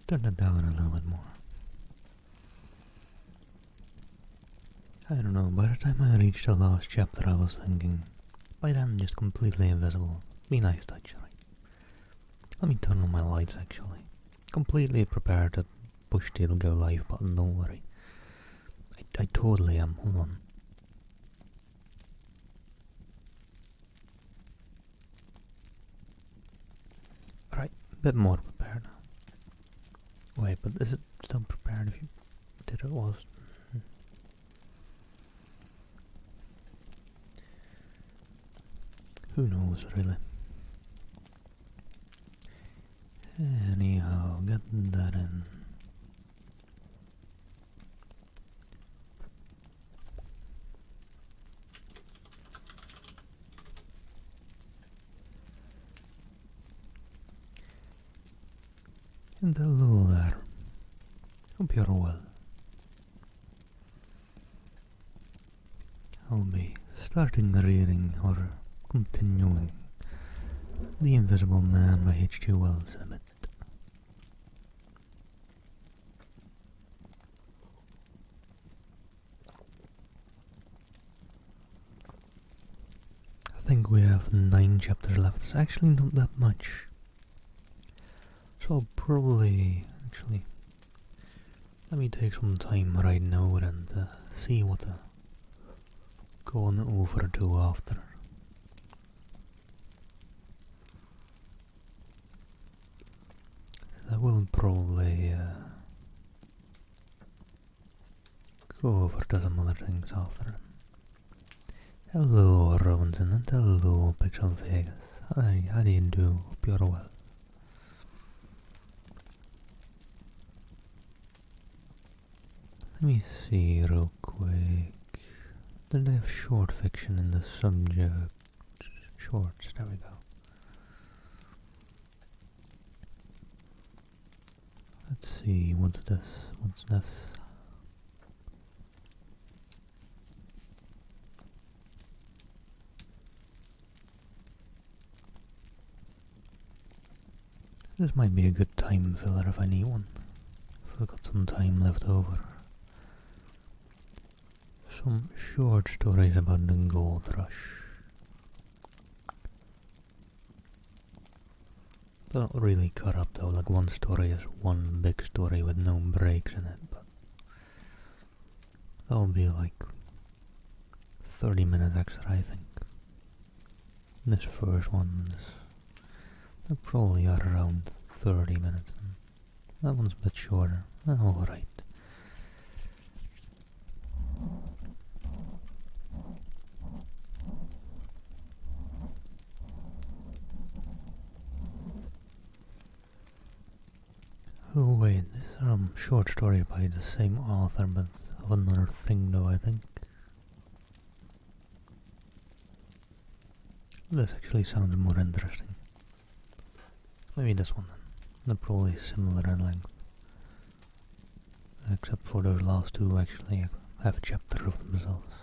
turn it down a little bit more. I don't know, by the time I reached the last chapter I was thinking, by then just completely invisible. Be nice touch, right? Let me turn on my lights actually. Completely prepared to push the go live button, don't worry. I totally am, hold on. Right, a bit more prepared now. Wait, but is it still prepared if you did it was? Who knows, really? Anyhow, get that in. And hello there. Hope you're well. I'll be starting reading or continuing The Invisible Man by H.G. Wells in a bit. I think we have 9 chapters left. It's actually not that much. So I'll probably, actually, let me take some time right now and see what to go on over to after. I will probably go over to some other things after. Hello Robinson and hello Pixel Vegas. How do you do? Hope you're well. Let me see real quick. Did I have short fiction in the subject? Shorts, there we go. Let's see, what's this? What's this? This might be a good time filler if I need one. If I've got some time left over. Some short stories about the gold rush. They're not really cut up though, like one story is one big story with no breaks in it, but that'll be like 30 minutes extra, I think. This first one's they probably are around 30 minutes. That one's a bit shorter. Alright. Oh wait, this is a short story by the same author, but of another thing though, I think. This actually sounds more interesting. Maybe this one then. They're probably similar in length. Except for those last two actually have a chapter of themselves.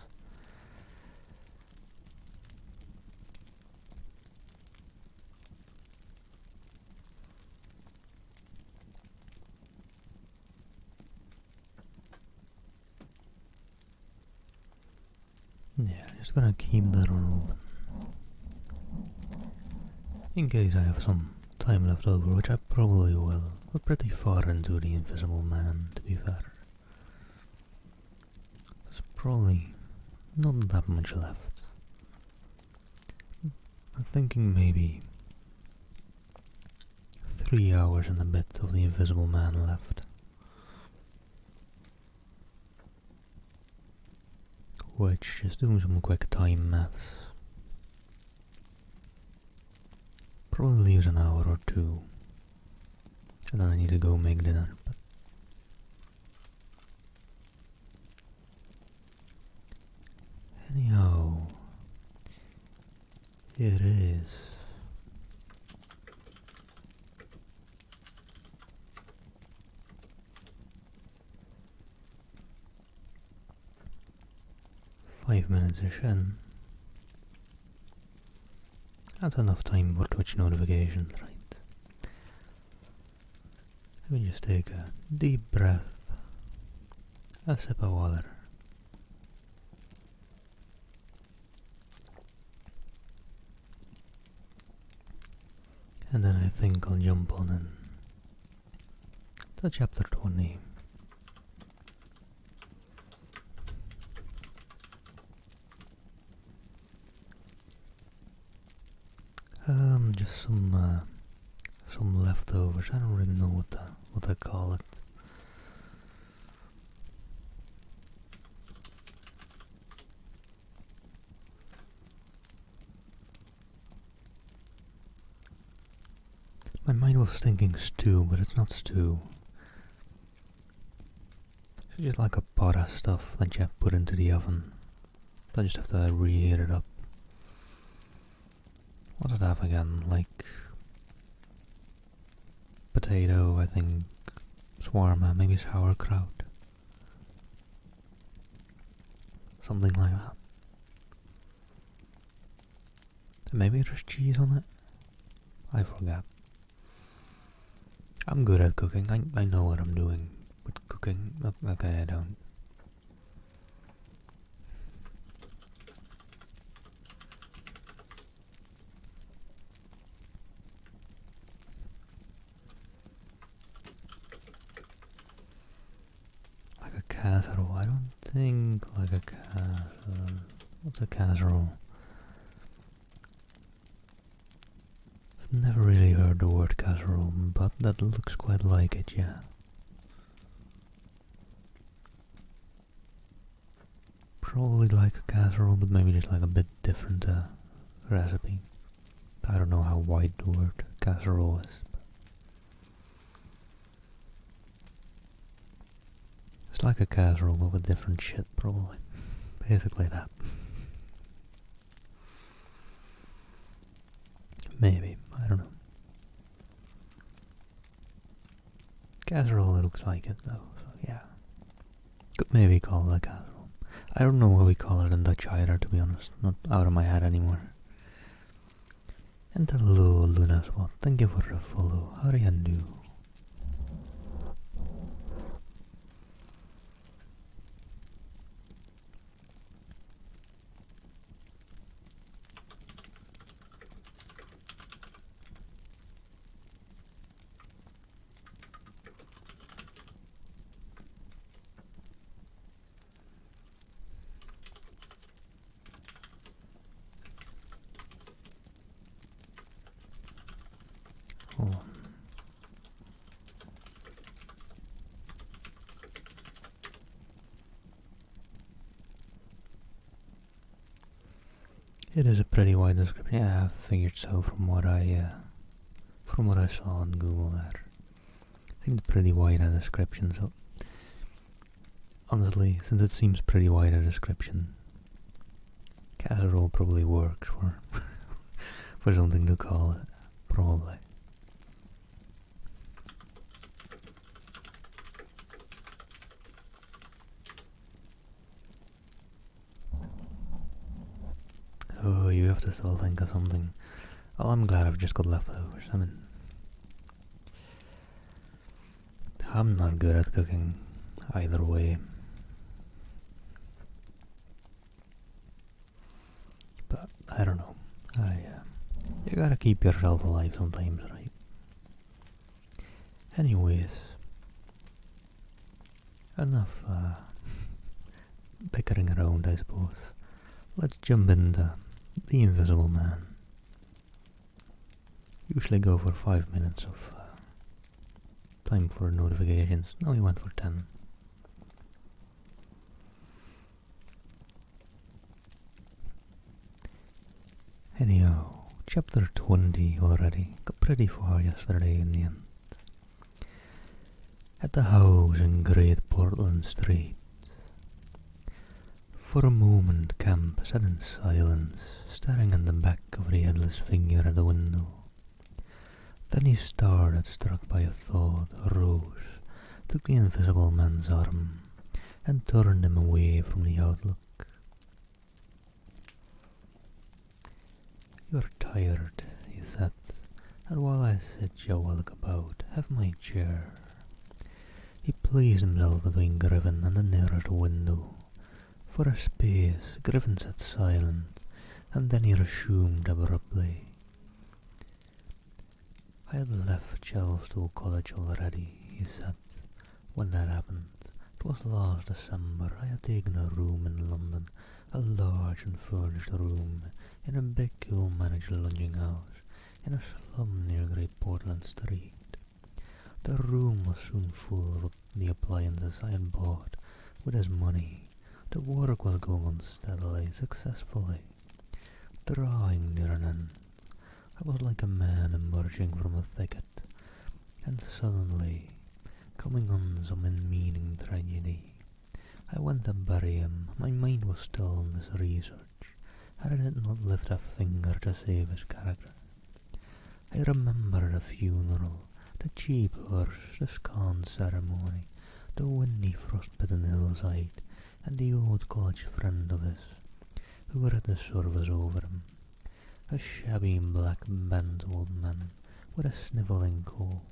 Yeah, just gonna keep that one open. In case I have some time left over, which I probably will. We're pretty far into The Invisible Man, to be fair. There's probably not that much left. I'm thinking maybe 3 hours and a bit of The Invisible Man left. Which, just doing some quick time maths, probably leaves an hour or two. And then I need to go make dinner. But anyhow, here it is. Five minutes-ish in. That's enough time for Twitch notifications, right? Let me just take a deep breath, a sip of water. And then I think I'll jump on in to chapter 20. Just some leftovers. I don't really know what I call it. My mind was thinking stew, but it's not stew. It's just like a pot of stuff that you have put into the oven. I just have to reheat it up. What did I have again? Like potato, I think, shawarma, maybe sauerkraut. Something like that. And maybe there's cheese on it. I forgot. I'm good at cooking. I know what I'm doing with cooking. Okay, I don't. Like a casserole. I don't think like a casserole. What's a casserole? I've never really heard the word casserole, but that looks quite like it, yeah. Probably like a casserole, but maybe just like a bit different recipe. I don't know how wide the word casserole is. But it's like a casserole but with different shit, probably. Basically that. Maybe, I don't know. Casserole looks like it though, so yeah. Could maybe call it a casserole. I don't know what we call it in Dutch either, to be honest. Not out of my head anymore. And hello, Luna Swat. Thank you for the follow. How do you do? Oh. It is a pretty wide description. Yeah, I figured so from what I saw on Google there. I think it's pretty wide a description, so honestly, since it seems pretty wide a description, casserole probably works for for something to call it, probably. Oh, you have to still think of something. Oh, I'm glad I've just got leftovers. I mean, I'm not good at cooking either way. But I don't know. You gotta keep yourself alive sometimes, right? Anyways, enough bickering around, I suppose. Let's jump into The Invisible Man. Usually go for 5 minutes of time for notifications. Now we went for 10. Anyhow, chapter 20 already. Got pretty far yesterday in the end. At the house in Great Portland Street. For a moment, Camp sat in silence, staring at the back of the headless figure at the window. Then he started, struck by a thought, rose, took the invisible man's arm, and turned him away from the outlook. "You're tired," he said, "and while I sit you walk about, have my chair." He placed himself between Griffin and the nearest window. For a space, Griffin sat silent, and then he resumed abruptly. "I had left Chelstow College already," he said, "when that happened. 'Twas last December. I had taken a room in London, a large and furnished room, in a big ill-managed lodging house, in a slum near Great Portland Street. The room was soon full of the appliances I had bought with his money. The work was going on steadily, successfully, drawing near an end. I was like a man emerging from a thicket, and suddenly, coming on some unmeaning tragedy, I went to bury him. My mind was still on this research, and I did not lift a finger to save his character. I remember the funeral, the cheap hearse, the scant ceremony, the windy frost-bitten hillside, and the old college friend of his, who were at the service over him, a shabby black-bent old man with a snivelling cough.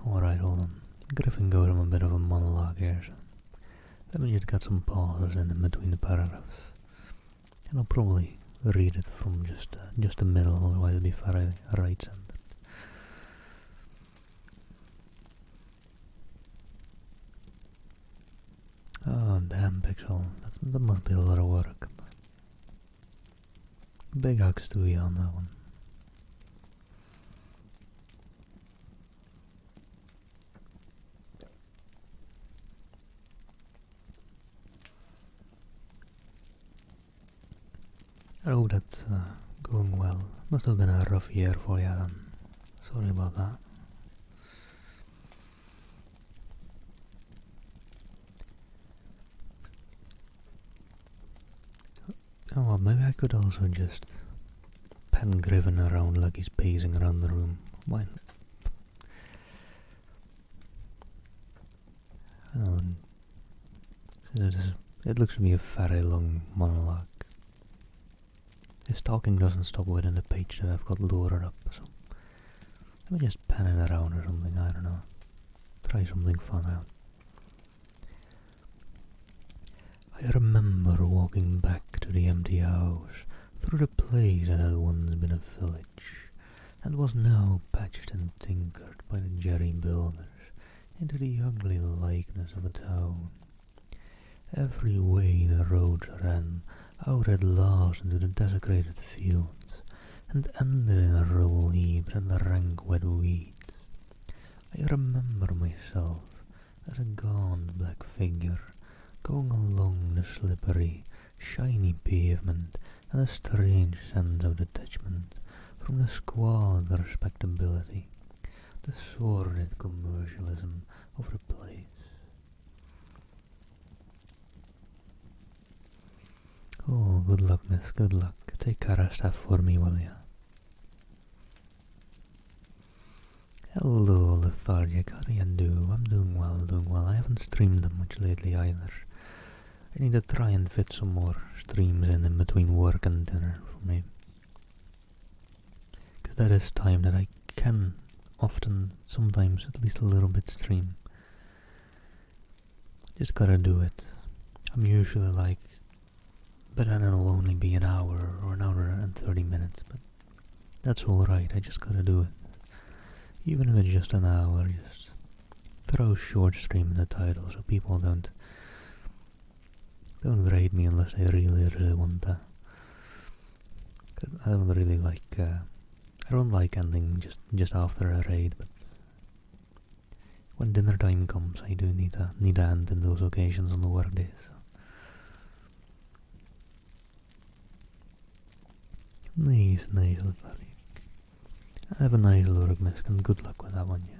Alright, hold on. Griffin gave him a bit of a monologue here, so let me just get some pauses in between the paragraphs, and I'll probably read it from just the middle, otherwise it'll be very right-centered. Oh, damn, Pixel. That must be a lot of work. Big hugs to you on that one. I hope that's going well. Must have been a rough year for you then. Sorry about that. Oh well, maybe I could also just pan Griffin around like he's pacing around the room. Why not? It looks to be a very long monologue. His talking doesn't stop within the page that I've got loaded up, so let me just pan it around or something, I don't know. Try something fun out. I remember walking back to the empty house, through the place that had once been a village, and was now patched and tinkered by the jerry builders into the ugly likeness of a town. Every way the roads ran out at last into the desecrated fields, and ended in a rubble heap and the rank wet weeds. I remember myself as a gaunt black figure, going along the slippery, shiny pavement, and a strange sense of detachment from the squalid respectability, the sordid commercialism of the place. Oh, good luck, miss, good luck. Take care of stuff for me, will ya? Hello, lethargic, how do you do? I'm doing well. I haven't streamed that much lately either. I need to try and fit some more streams in between work and dinner for me. Because that is time that I can often, sometimes, at least a little bit stream. Just gotta do it. I'm usually like, but then it'll only be an hour or an hour and 30 minutes, but that's alright, I just gotta do it. Even if it's just an hour, just throw short stream in the title so people don't raid me unless they really want that. I don't really like, I don't like ending just after a raid, but when dinner time comes I do need to end in those occasions on the work days. Nice, lethargic. Have a nice look, miss, and good luck with that one, yeah.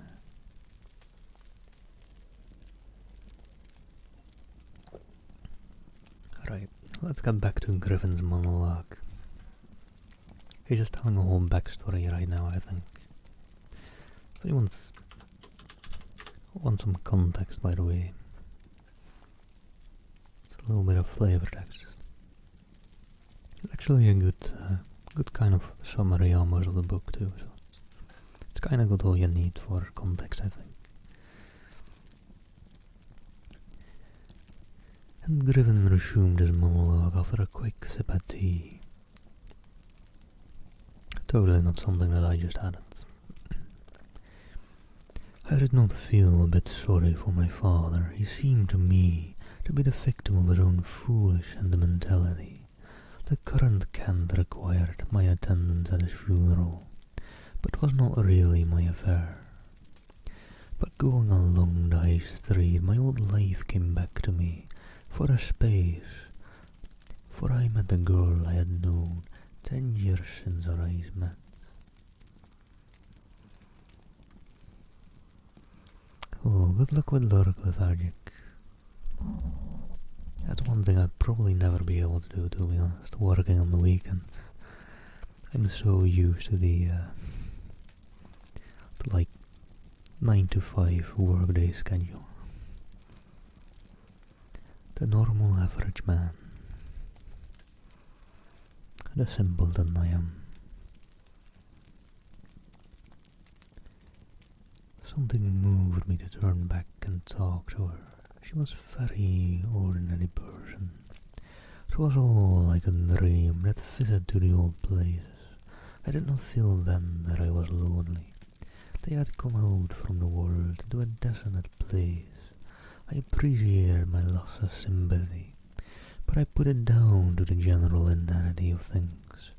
Right, let's get back to Griffin's monologue. He's just telling a whole backstory right now, I think. If anyone wants some context, by the way, it's a little bit of flavor text. It's actually a good kind of summary almost of the book too, so it's kind of got all you need for context, I think. And Griffin resumed his monologue after a quick sip of tea. Totally not something that I just added. I did not feel a bit sorry for my father. He seemed to me to be the victim of his own foolish sentimentality. The current Kent required my attendance at his funeral, but was not really my affair. But going along the high street, my old life came back to me for a space, for I met the girl I had known 10 years since our eyes met. Oh, good luck with dark lethargic. That's one thing I'd probably never be able to do, to be honest, working on the weekends. I'm so used to the like 9 to 5 workday schedule. The normal average man. The simpleton I am. Something moved me to turn back and talk to her. She was a very ordinary person. It was all like a dream, that visit to the old places. I did not feel then that I was lonely. They had come out from the world into a desolate place. I appreciated my loss of sympathy, but I put it down to the general inanity of things.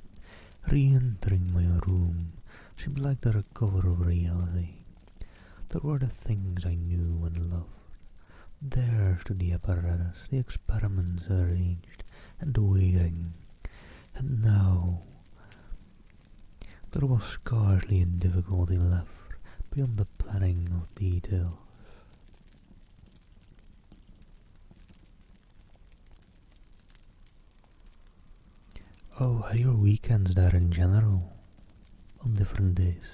Re-entering my room seemed like the recover of reality. There were the things I knew and loved. There stood the apparatus, the experiments arranged and waiting. And now there was scarcely a difficulty left beyond the planning of details. Oh, are your weekends there in general? On different days?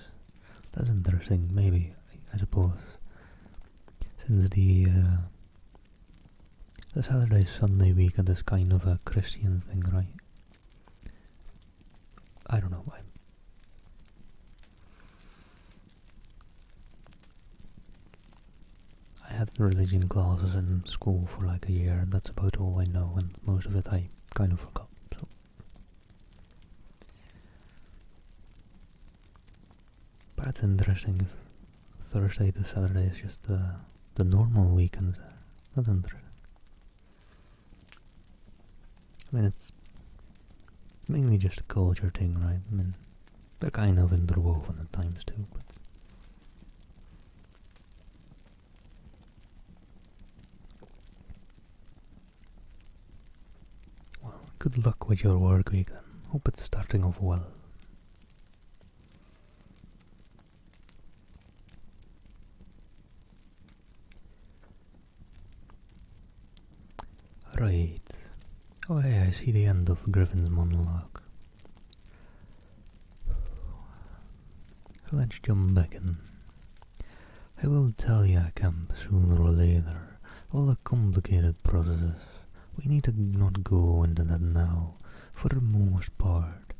That's interesting, maybe, I suppose. Since the Saturday-Sunday weekend is kind of a Christian thing, right? I don't know. I had religion classes in school for like a year, and that's about all I know, and most of it I kind of forgot. So. But it's interesting if Thursday to Saturday is just the normal weekends. That's interesting. I mean, it's mainly just a culture thing, right? I mean, they're kind of interwoven at times too, but... Well, good luck with your work week then. Hope it's starting off well. Right. Oh hey, I see the end of Griffin's monologue. Let's jump back in. I will tell you, Camp, sooner or later, all the complicated processes. We need to not go into that now, for the most part,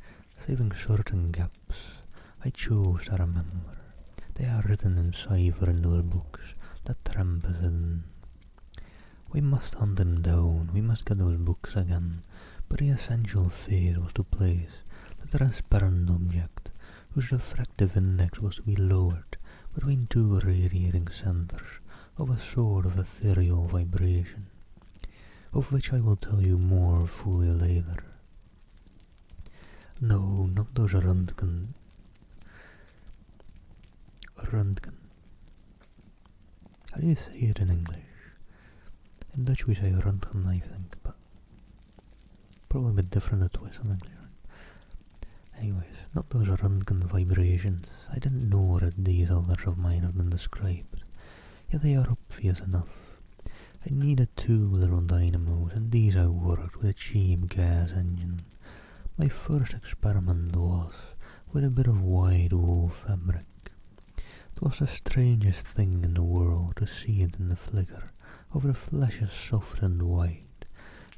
saving certain gaps I chose to remember. They are written in cipher in those books that Tramp is in. We must hunt him down, we must get those books again, but the essential phase was to place the transparent object, whose refractive index was to be lowered between two radiating centers of a sort of ethereal vibration, of which I will tell you more fully later. No, not those Röntgen. How do you say it in English? In Dutch we say Röntgen, I think, but probably a bit different at Swiss in English. Anyways, not those Röntgen vibrations. I didn't know that these others of mine have been described, yet they are obvious enough. I needed two little dynamos, and these I worked with a cheap gas engine. My first experiment was with a bit of white wool fabric. It was the strangest thing in the world to see it in the flicker of the flesh's soft and white,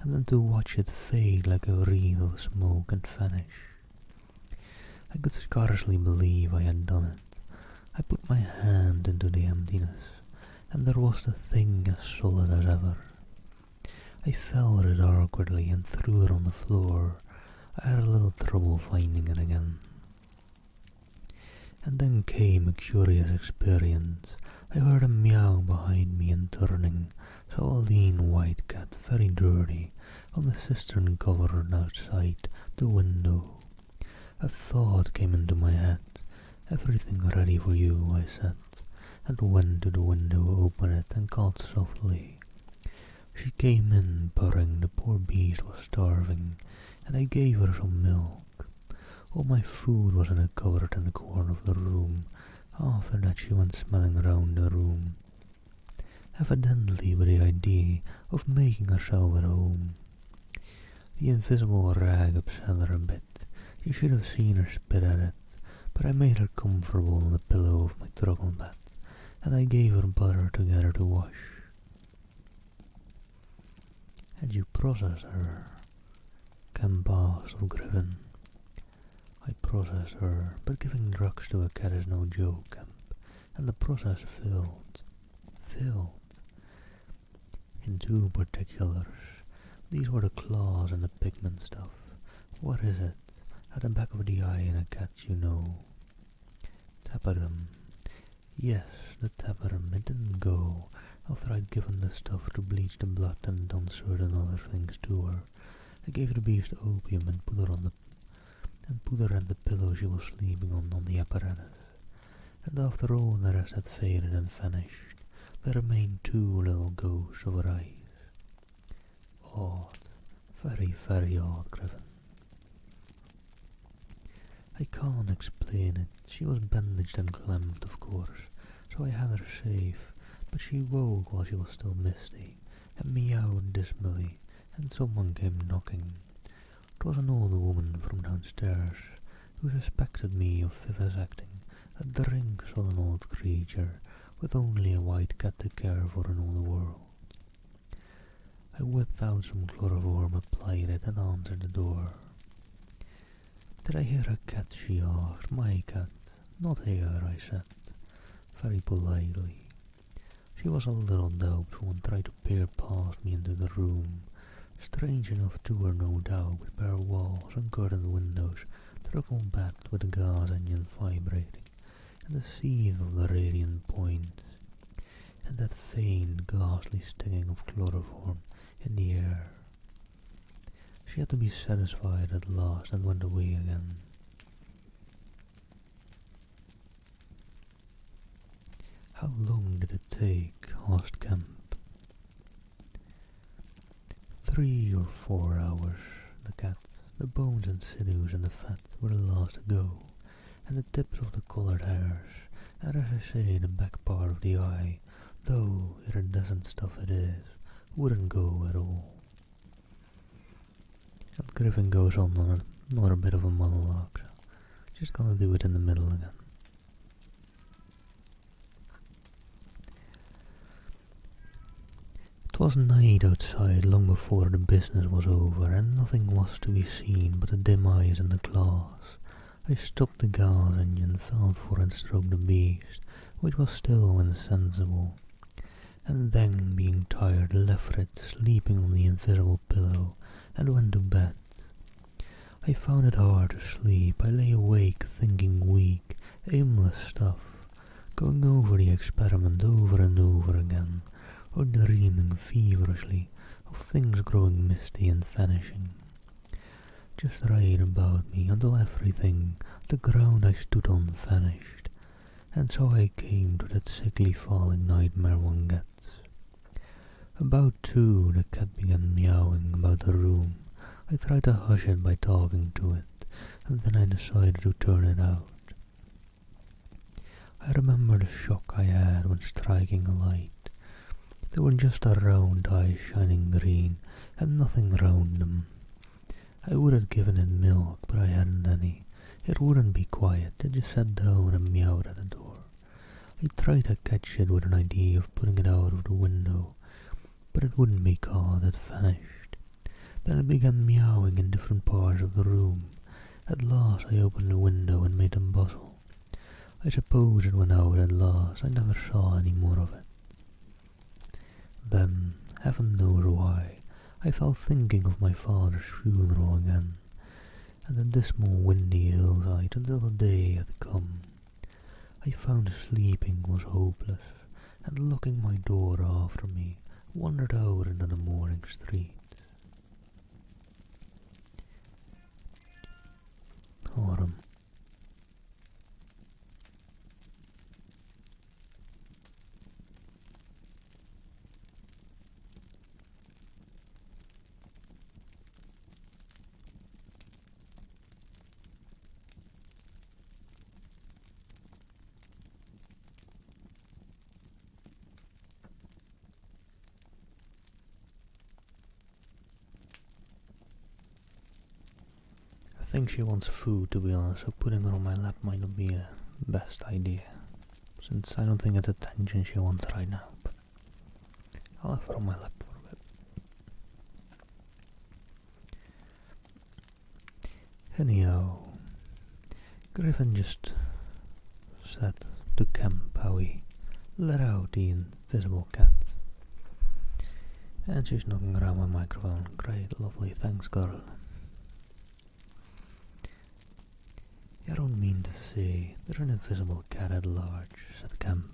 and then to watch it fade like a wreath of smoke and vanish. I could scarcely believe I had done it, I put my hand into the emptiness, and there was the thing as solid as ever. I felt it awkwardly and threw it on the floor. I had a little trouble finding it again. And then came a curious experience. I heard a meow behind me, and turning, saw a lean white cat, very dirty, on the cistern cover outside the window. A thought came into my head. "Everything ready for you," I said, and went to the window, opened it, and called softly. She came in, purring. The poor beast was starving, and I gave her some milk. All my food was in a cupboard in the corner of the room. After that she went smelling around the room, evidently with the idea of making herself at home. The invisible rag upset her a bit. You should have seen her spit at it, but I made her comfortable on the pillow of my truckle bed, and I gave her butter to get her to wash. "Had you processed her?" Kemp asked of Griffin. "I processed her, but giving drugs to a cat is no joke, Kemp, and the process failed. In two particulars. These were the claws and the pigment stuff. What is it? At the back of the eye in a cat, you know." "Tapetum." "Yes, the tapetum. It didn't go. After I'd given the stuff to bleach the blood and done certain other things to her, I gave the beast opium and put her at the pillow she was sleeping on the apparatus. And after all the rest had faded and vanished, there remained two little ghosts of her eyes. Odd. Very, very odd, Griffin. I can't explain it. She was bandaged and clamped, of course, so I had her safe, but she woke while she was still misty, and meowed dismally, and someone came knocking. It was an old woman from downstairs, who suspected me of vivisecting a drink-sodden old creature with only a white cat to care for in all the world. I whipped out some chloroform, applied it, and answered the door. "Did I hear a cat?" she asked. "My cat." "Not here," I said, very politely. She was a little doubtful and tried to peer past me into the room. Strange enough to her, no doubt, with bare walls and curtained windows, truckle bed with the gas engine vibrating, and the seethe of the radiant points, and that faint, ghastly stinging of chloroform in the air. She had to be satisfied at last and went away again. "How long did it take?" asked Kemp. 3 or 4 hours. The cat, the bones and sinews and the fat were the last to go, and the tips of the coloured hairs, and as I say, the back part of the eye, though iridescent stuff it is, wouldn't go at all. And Griffin goes on another bit of a monologue, so just gonna do it in the middle again. It was night outside long before the business was over, and nothing was to be seen but the dim eyes and the claws. I stopped the gas engine, felt for and stroked the beast, which was still insensible, and then, being tired, left it sleeping on the invisible pillow and went to bed. I found it hard to sleep. I lay awake thinking weak, aimless stuff, going over the experiment over and over again, or dreaming feverishly of things growing misty and vanishing. Just right about me until everything, the ground I stood on, vanished, and so I came to that sickly falling nightmare one gets. About 2, the cat began meowing about the room. I tried to hush it by talking to it, and then I decided to turn it out. I remember the shock I had when striking a light. There were just the round eyes shining green, and nothing round them. I would have given it milk, but I hadn't any. It wouldn't be quiet. It just sat down and meowed at the door. I tried to catch it with an idea of putting it out of the window, but it wouldn't be caught. It vanished. Then it began meowing in different parts of the room. At last I opened the window and made them bustle. I suppose it went out at last. I never saw any more of it. Then, heaven knows why, I fell thinking of my father's funeral again, and the dismal windy hillside until the day had come. I found sleeping was hopeless, and locking my door after me, wandered out into the morning streets. Autumn. I think she wants food, to be honest, so putting her on my lap might not be the best idea, since I don't think it's attention she wants right now, but I'll have her on my lap for a bit. Anyhow, Griffin just said to camp how he let out the invisible cat. And she's knocking around my microphone. Great, lovely, thanks girl. I don't mean to say there's an invisible cat at large, said Camp.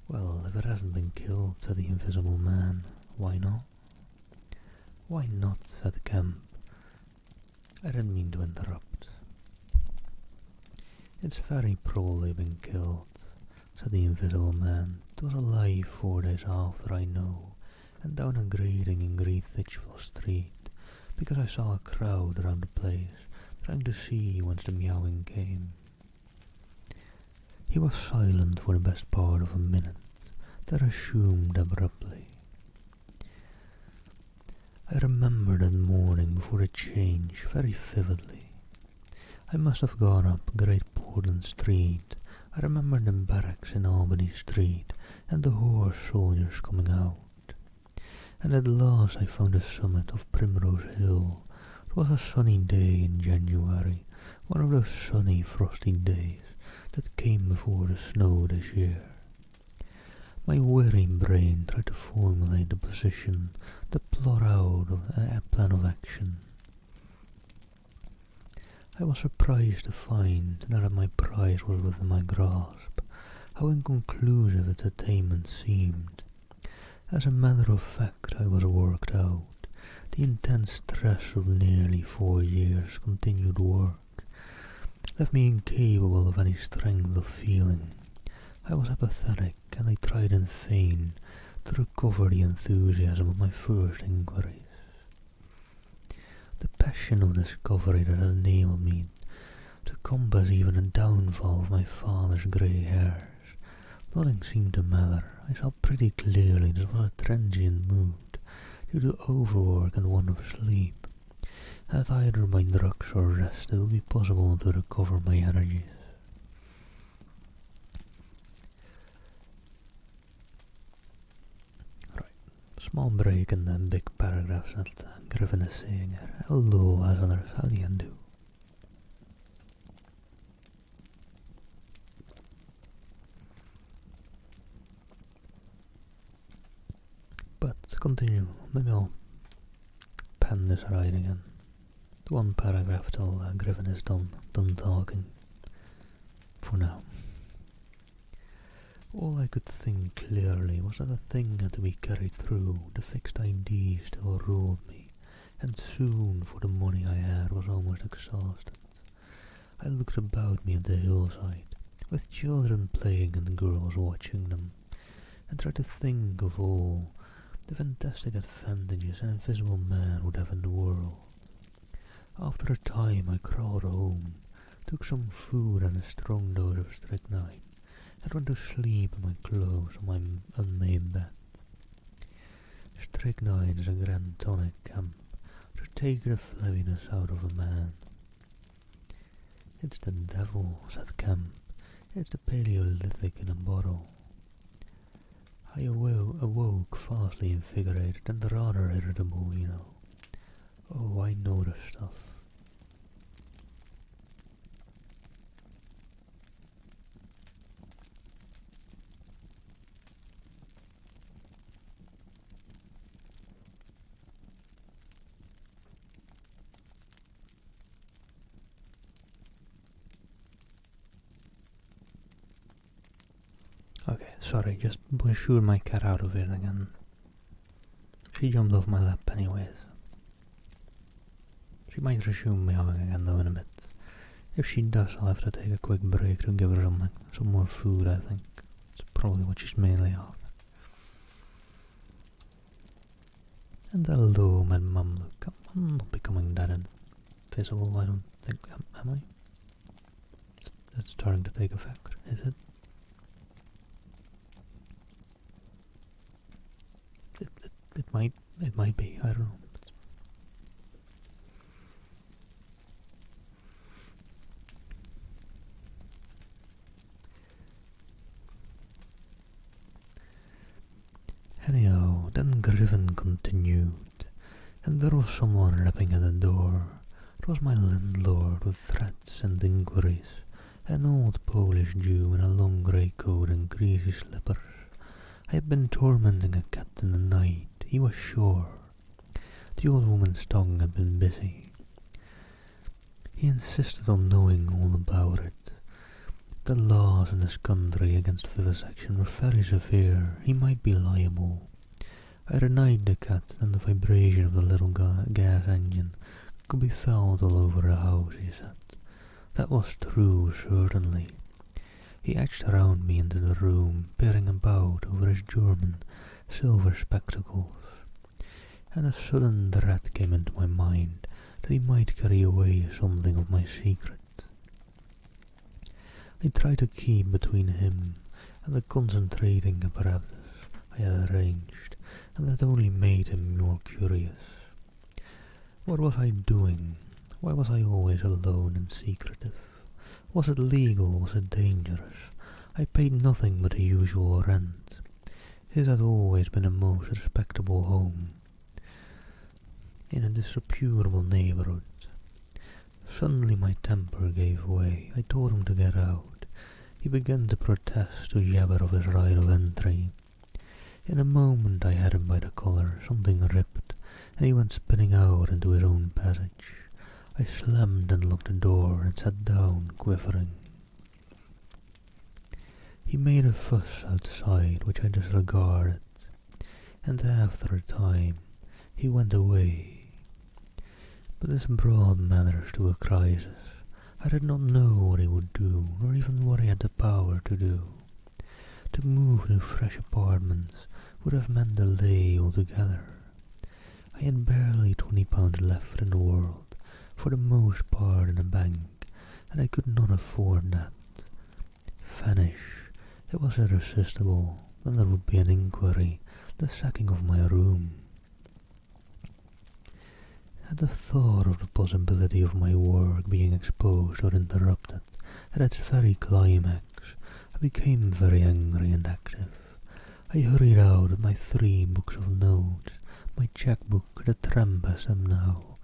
Well, if it hasn't been killed, said the invisible man, why not? Why not, said Camp. I didn't mean to interrupt. It's very probably been killed, said the invisible man. It was alive 4 days after, I know, and down a grating in Great Titchville Street, because I saw a crowd around the place, trying to see whence the meowing came. He was silent for the best part of a minute, then resumed abruptly. I remember that morning before the change very vividly. I must have gone up Great Portland Street. I remember the barracks in Albany Street and the horse soldiers coming out. And at last I found the summit of Primrose Hill. It was a sunny day in January, one of those sunny, frosty days that came before the snow this year. My weary brain tried to formulate the position, to plot out a plan of action. I was surprised to find, now that my prize was within my grasp, how inconclusive its attainment seemed. As a matter of fact, I was worked out. The intense stress of nearly 4 years' continued work left me incapable of any strength of feeling. I was apathetic, and I tried in vain to recover the enthusiasm of my first inquiries. The passion of discovery that had enabled me to compass even the downfall of my father's grey hairs. Nothing seemed to matter. I saw pretty clearly this was a transient mood, due to overwork and want of sleep, and that either by drugs or rest it would be possible to recover my energies. Right, small break and then big paragraphs that Griffin is saying here. Hello, as others, how do you do? But to continue, maybe I'll pen this right again. The one paragraph till Griffin is done talking. For now. All I could think clearly was that the thing had to be carried through. The fixed idea still ruled me, and soon, for the money I had was almost exhausted. I looked about me at the hillside, with children playing and girls watching them, and tried to think of all the fantastic advantages an invisible man would have in the world. After a time I crawled home, took some food and a strong dose of strychnine, and went to sleep in my clothes on my unmade bed. Strychnine is a grand tonic, Camp, to take the flabbiness out of a man. It's the devil, said Camp. It's the Paleolithic in a bottle. I awoke vastly invigorated and rather irritable, you know. Oh, I know the stuff. Sorry, just shooed my cat out of it again. She jumped off my lap anyways. She might resume meowing again though in a bit. If she does, I'll have to take a quick break to give her some more food, I think. It's probably what she's mainly after. And hello, my mum. Look, I'm not becoming that invisible, I don't think, am I? It's starting to take effect, is it? It might be, I don't know. Anyhow, then Griffin continued, and there was someone rapping at the door. It was my landlord with threats and inquiries, an old Polish Jew in a long grey coat and greasy slippers. I had been tormenting a cat in the night, he was sure. The old woman's tongue had been busy. He insisted on knowing all about it. The laws in this country against vivisection were very severe. He might be liable. I denied the cat, and the vibration of the little gas engine could be felt all over the house, he said. That was true, certainly. He edged around me into the room, peering about over his German silver spectacles, and a sudden dread came into my mind that he might carry away something of my secret. I tried to keep between him and the concentrating apparatus I had arranged, and that only made him more curious. What was I doing? Why was I always alone and secretive? Was it legal? Was it dangerous? I paid nothing but the usual rent. His had always been a most respectable home in a disreputable neighborhood. Suddenly my temper gave way. I told him to get out. He began to protest, to jabber of his right of entry. In a moment I had him by the collar, something ripped, and he went spinning out into his own passage. I slammed and locked the door and sat down, quivering. He made a fuss outside, which I disregarded, and after a time he went away. But this brought matters to a crisis. I did not know what he would do, nor even what he had the power to do. To move to fresh apartments would have meant delay altogether. I had barely £20 left in the world, for the most part in the bank, and I could not afford that. Vanish. It was irresistible. Then there would be an inquiry, the sacking of my room. At the thought of the possibility of my work being exposed or interrupted at its very climax, I became very angry and active. I hurried out with my 3 books of notes, my checkbook, the tramp as them now,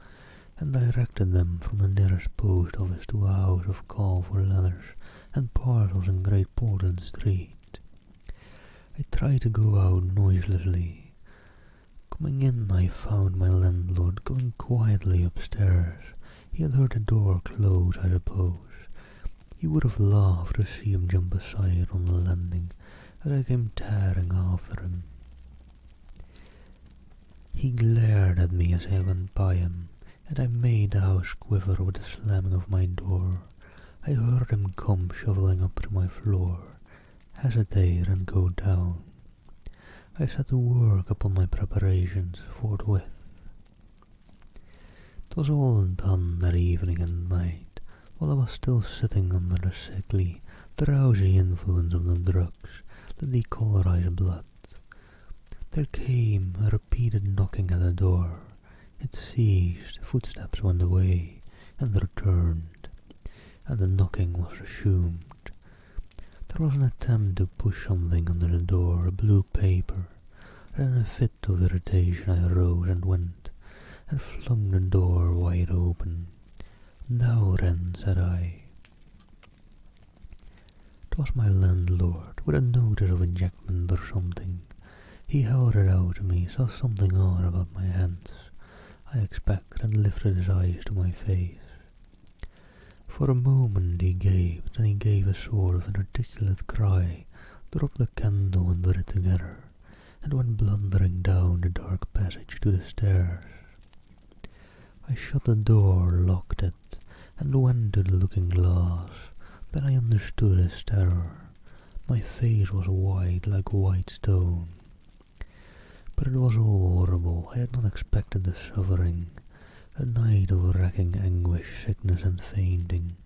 and directed them from the nearest post office to a house of call for letters and parcels in Great Portland Street. I tried to go out noiselessly. Coming in, I found my landlord going quietly upstairs. He had heard the door close, I suppose. He would have laughed to see him jump aside on the landing as I came tearing after him. He glared at me as I went by him, and I made the house quiver with the slamming of my door. I heard him come shoveling up to my floor, hesitate and go down. I set to work upon my preparations forthwith. It was all done that evening and night, while I was still sitting under the sickly, drowsy influence of the drugs that decolorized blood. There came a repeated knocking at the door. It ceased, footsteps went away, and returned, and the knocking was resumed. There was an attempt to push something under the door, a blue paper, and in a fit of irritation I rose and went, and flung the door wide open. "Now, Wren," said I. It was my landlord, with a notice of ejectment or something. He held it out to me, saw something odd about my hands, I expect, and lifted his eyes to my face. For a moment he gaped, then he gave a sort of inarticulate cry, dropped the candle and lit it together, and went blundering down the dark passage to the stairs. I shut the door, locked it, and went to the looking-glass. Then I understood his terror. My face was white like white stone. But it was all horrible. I had not expected the suffering. A night of racking anguish, sickness and fainting.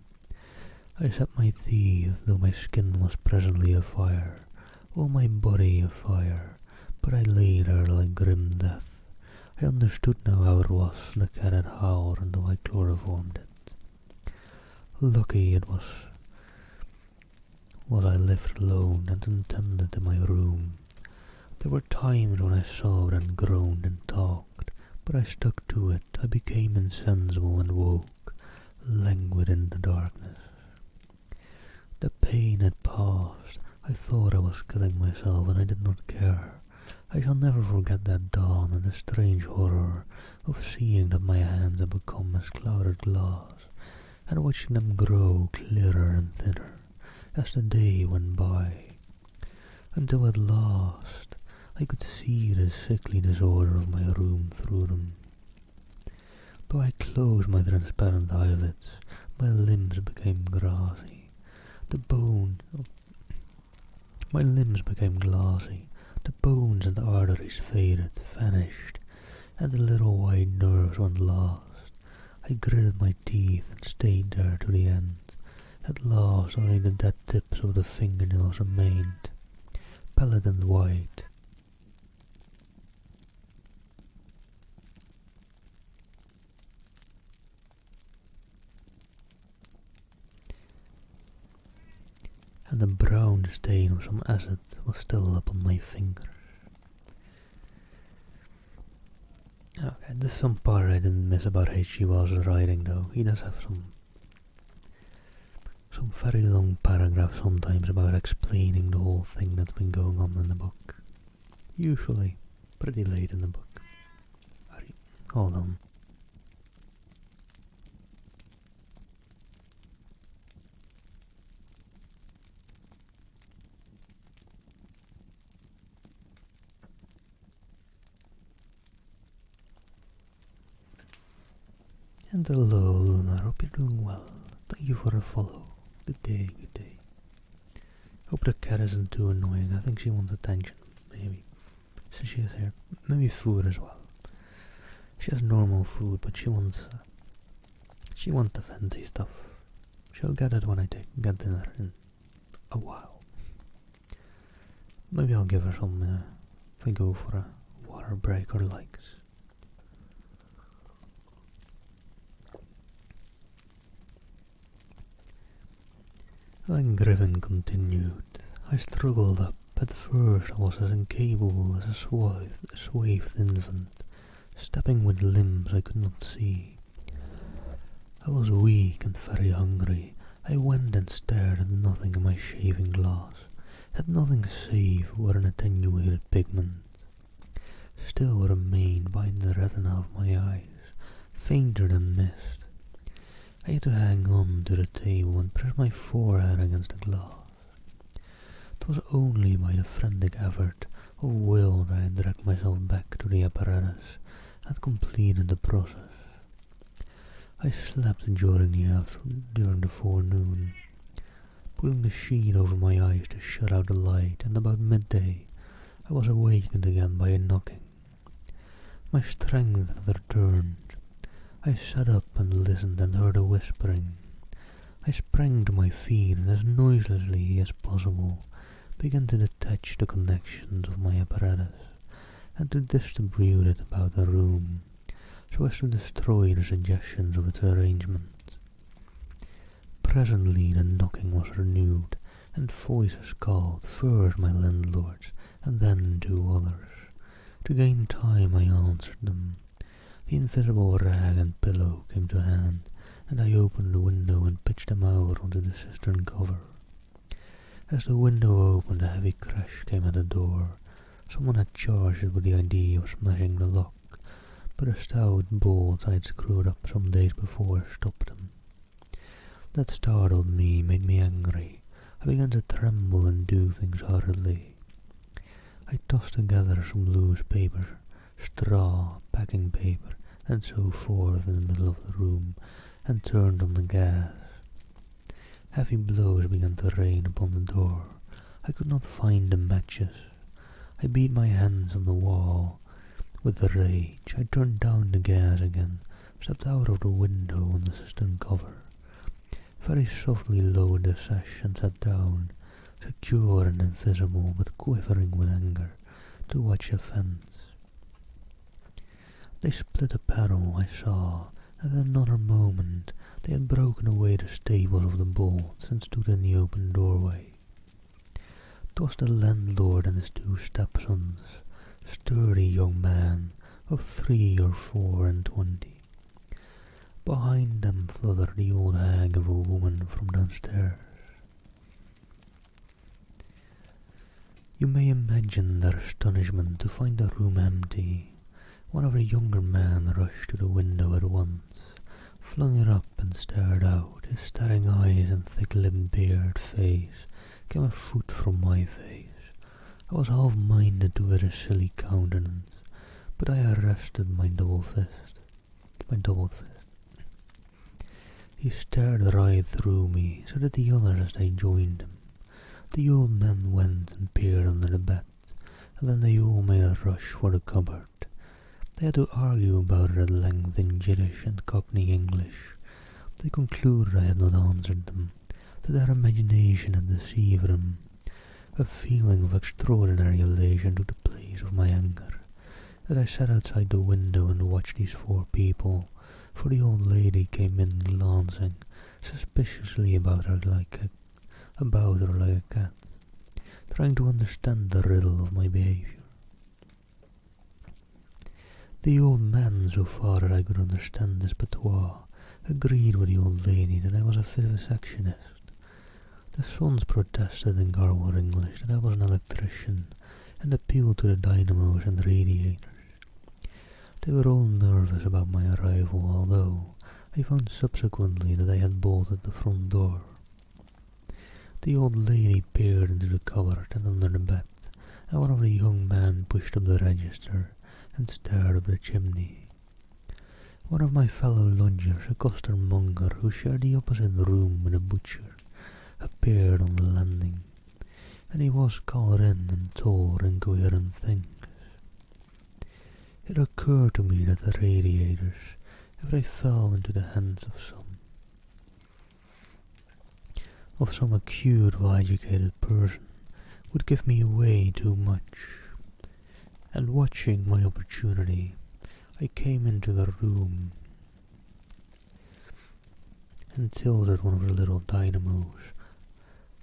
I set my teeth, though my skin was presently afire, all my body afire, but I lay there like grim death. I understood now how it was the cat had howled until I chloroformed it. Lucky it was I lived alone and untended in my room. There were times when I sobbed and groaned and talked, but I stuck to it. I became insensible and woke, languid in the darkness. The pain had passed. I thought I was killing myself, and I did not care. I shall never forget that dawn and the strange horror of seeing that my hands had become as clouded glass, and watching them grow clearer and thinner as the day went by, until at last I could see the sickly disorder of my room through them. Though I closed my transparent eyelids, my limbs became glassy. My limbs became glassy. The bones and arteries faded, vanished, and the little white nerves went last. I gritted my teeth and stayed there to the end. At last only the dead tips of the fingernails remained, pallid and white. And the brown stain of some acid was still upon my fingers. Okay, this is some part I didn't miss about H.G. Wells' writing, though. He does have some very long paragraphs sometimes about explaining the whole thing that's been going on in the book. Usually pretty late in the book. Hold on. And hello, Luna. Hope you're doing well. Thank you for the follow. Good day, good day. Hope the cat isn't too annoying. I think she wants attention, maybe. Since she is here. Maybe food as well. She has normal food, but she wants the fancy stuff. She'll get it when I get dinner in a while. Maybe I'll give her some if I go for a water break or likes. Then Griffin continued. I struggled up. At first I was as incapable as a swathed infant, stepping with limbs I could not see. I was weak and very hungry. I went and stared at nothing in my shaving glass, at nothing save where an attenuated pigment still remained behind the retina of my eyes, fainter than mist. I had to hang on to the table and press my forehead against the glass. It was only by the frantic effort of will that I dragged myself back to the apparatus and completed the process. I slept during the forenoon, pulling the sheet over my eyes to shut out the light, and about midday I was awakened again by a knocking. My strength had returned. I sat up and listened and heard a whispering. I sprang to my feet and as noiselessly as possible began to detach the connections of my apparatus and to distribute it about the room so as to destroy the suggestions of its arrangement. Presently the knocking was renewed and voices called, first my landlord's and then two others. To gain time I answered them. The invisible rag and pillow came to hand, and I opened the window and pitched them out onto the cistern cover. As the window opened, a heavy crash came at the door. Someone had charged it with the idea of smashing the lock, but a stout bolt I had screwed up some days before stopped them. That startled me, made me angry. I began to tremble and do things hurriedly. I tossed together some loose paper, straw, packing paper, and so forth in the middle of the room, and turned on the gas. Heavy blows began to rain upon the door. I could not find the matches. I beat my hands on the wall. With rage, I turned down the gas again, stepped out of the window on the cistern cover, very softly lowered the sash and sat down, secure and invisible but quivering with anger, to watch events. They split a panel, I saw, and in another moment they had broken away the staples of the bolts and stood in the open doorway. 'Twas the landlord and his 2 stepsons, sturdy young man of 3 or 4 and 20. Behind them fluttered the old hag of a woman from downstairs. You may imagine their astonishment to find the room empty. One of the younger men rushed to the window at once, flung it up and stared out. His staring eyes and thick-lipped beard face came a foot from my face. I was half-minded to wear a silly countenance, but I arrested my doubled fist. He stared right through me, so did the others as they joined him. The old man went and peered under the bed, and then they all made a rush for the cupboard. They had to argue about it at length in Yiddish and Cockney English. They concluded I had not answered them, that their imagination had deceived them. A feeling of extraordinary elation took the place of my anger, as I sat outside the window and watched these 4 people, for the old lady came in glancing suspiciously about her like a cat, trying to understand the riddle of my behaviour. The old man, so far as I could understand his patois, agreed with the old lady that I was a vivisectionist. The sons protested in garbled English that I was an electrician, and appealed to the dynamos and radiators. They were all nervous about my arrival, although I found subsequently that they had bolted the front door. The old lady peered into the cupboard and under the bed, and one of the young men pushed up the register and stared up the chimney. One of my fellow lodgers, a costermonger who shared the opposite room with a butcher, appeared on the landing, and he was called in and told incoherent things. It occurred to me that the radiators, if they fell into the hands of some acute, well-educated person, would give me away too much. And watching my opportunity, I came into the room and tilted one of the little dynamos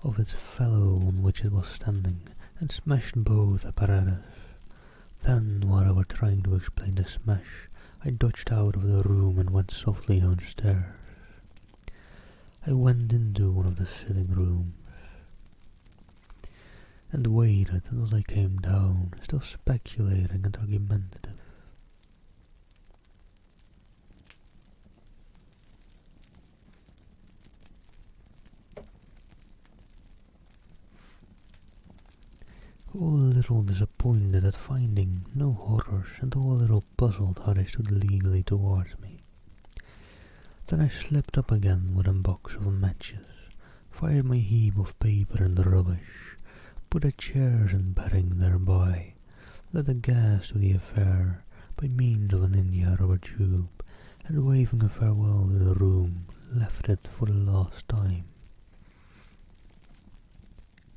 of its fellow on which it was standing, and smashed both apparatus. Then, while I was trying to explain the smash, I dodged out of the room and went softly downstairs. I went into one of the sitting rooms and waited until I came down, still speculating and argumentative. All a little disappointed at finding no horrors, and all a little puzzled how they stood legally towards me. Then I slipped up again with a box of matches, fired my heap of paper in the rubbish, put the chairs and bedding thereby, lit the gas to the affair by means of an India rubber tube, and waving a farewell to the room, left it for the last time.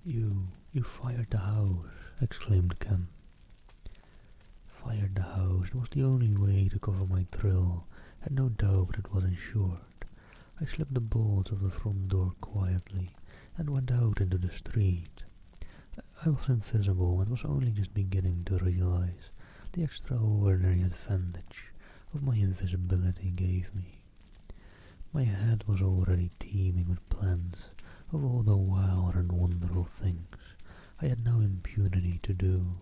You fired the house," exclaimed Kemp. Fired the house. It was the only way to cover my thrill, and no doubt it was insured. I slipped the bolts of the front door quietly, and went out into the street. I was invisible, and was only just beginning to realize the extraordinary advantage of my invisibility gave me. My head was already teeming with plans of all the wild and wonderful things I had no impunity to do.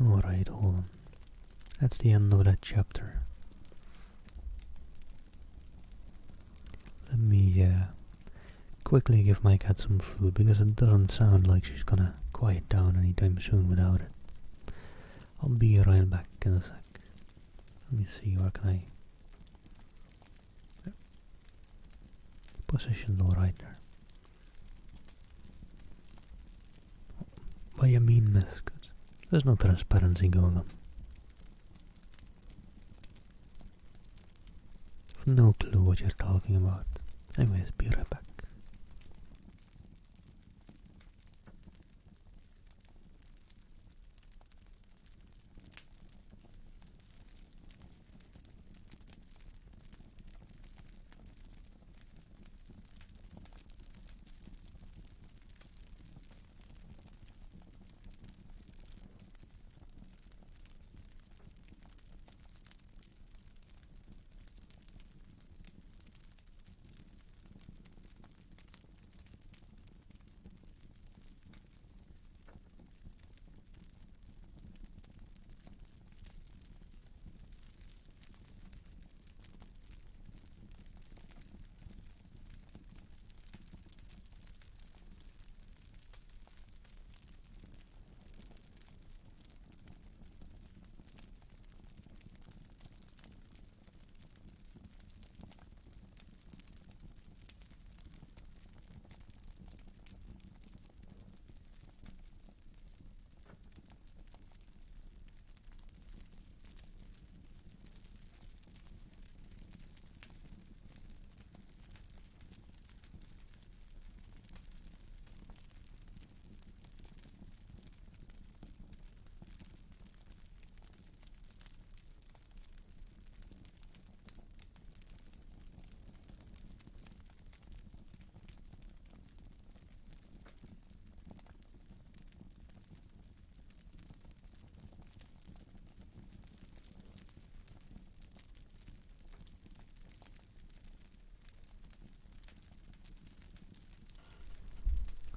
Alright, hold on. That's the end of that chapter. me quickly give my cat some food because it doesn't sound like she's gonna quiet down anytime soon without it. I'll be right back in a sec. Let me see, where can I... Positioned alright there. What do you mean, miss? 'Cause there's no transparency going on. I've no clue what you're talking about. Anyways, be right back.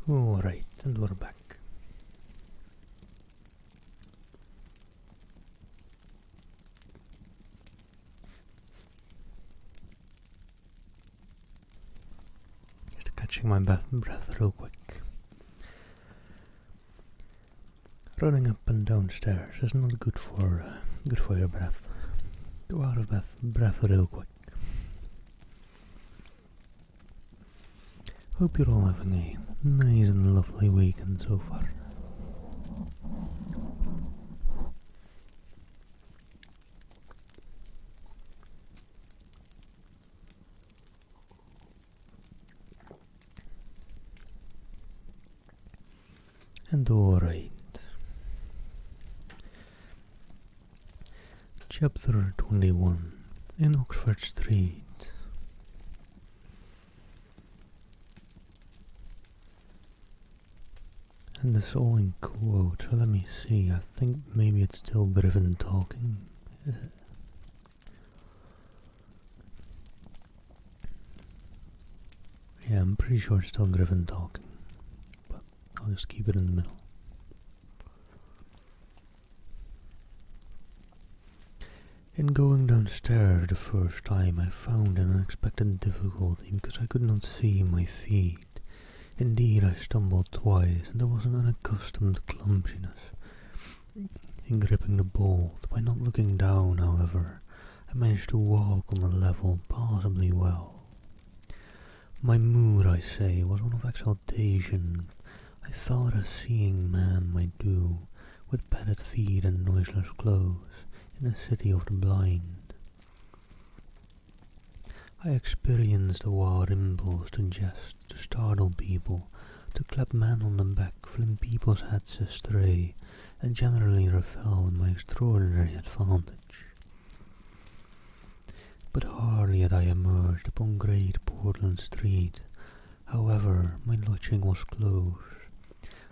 Alright, and we're back. Just catching my breath real quick. Running up and down stairs is not good for your breath. Go out of breath real quick. Hope you're all having a nice and lovely weekend so far. And alright. Chapter 21 in Oxford Street. And it's all in quotes, so let me see, I think maybe it's still Griffin talking. Yeah, I'm pretty sure it's still Griffin talking, but I'll just keep it in the middle. In going downstairs the first time, I found an unexpected difficulty because I could not see my feet. Indeed, I stumbled twice, and there was an unaccustomed clumsiness in gripping the bolt. By not looking down, however, I managed to walk on the level passably well. My mood, I say, was one of exaltation. I felt as a seeing man might do, with padded feet and noiseless clothes, in a city of the blind. I experienced a wild impulse to jest, to startle people, to clap men on the back, fling people's hats astray, and generally revel in my extraordinary advantage. But hardly had I emerged upon Great Portland Street, however, my lodging was close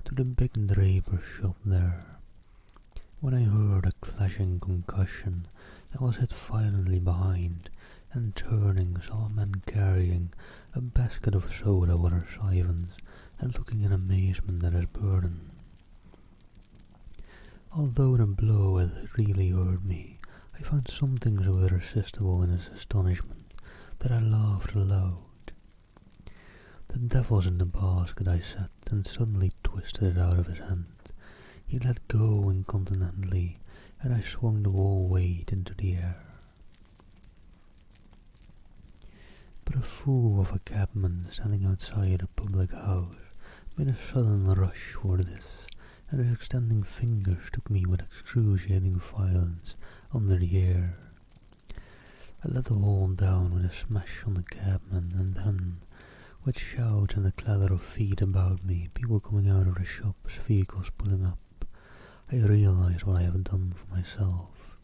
to the big draper's shop there, when I heard a clashing concussion and was hit violently behind, and turning saw a man carrying a basket of soda water siphons and looking in amazement at his burden. Although the blow had really hurt me, I found something so irresistible in his astonishment that I laughed aloud. The devil's in the basket, I said, and suddenly twisted it out of his hand. He let go incontinently, and I swung the whole weight into the air. But a fool of a cabman standing outside a public house made a sudden rush for this, and his extending fingers took me with excruciating violence under the air. I let the wall down with a smash on the cabman, and then, with shouts and the clatter of feet about me, people coming out of the shops, vehicles pulling up, I realized what I have done for myself,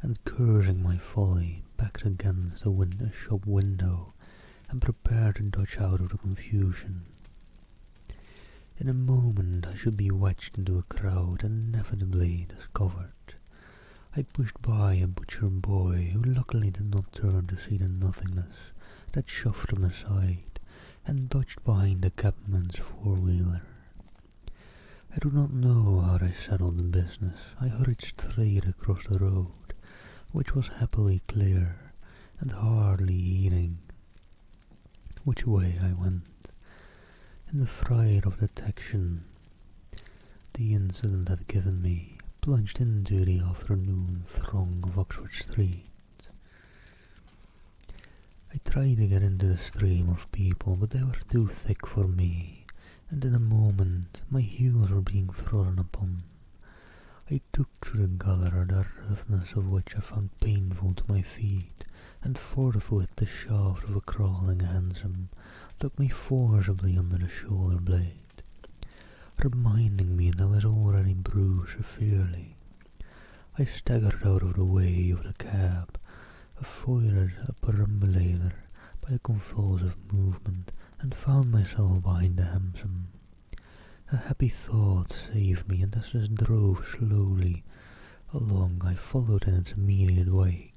and cursing my folly, backed against a shop window and prepared to dodge out of the confusion. In a moment I should be wedged into a crowd and inevitably discovered. I pushed by a butcher boy who luckily did not turn to see the nothingness that shoved him aside, and dodged behind the cabman's four-wheeler. I do not know how I settled the business. I hurried straight across the road, which was happily clear, and hardly heeding which way I went. In the fright of detection the incident had given me, plunged into the afternoon throng of Oxford Street. I tried to get into the stream of people, but they were too thick for me, and in a moment my heels were being trodden upon. I took to the gutter, the roughness of which I found painful to my feet, and forthwith the shaft of a crawling hansom took me forcibly under the shoulder blade, reminding me that I was already bruised severely. I staggered out of the way of the cab, avoided a perambulator by a convulsive movement, and found myself behind the hansom. A happy thought saved me, and as it drove slowly along, I followed in its immediate wake,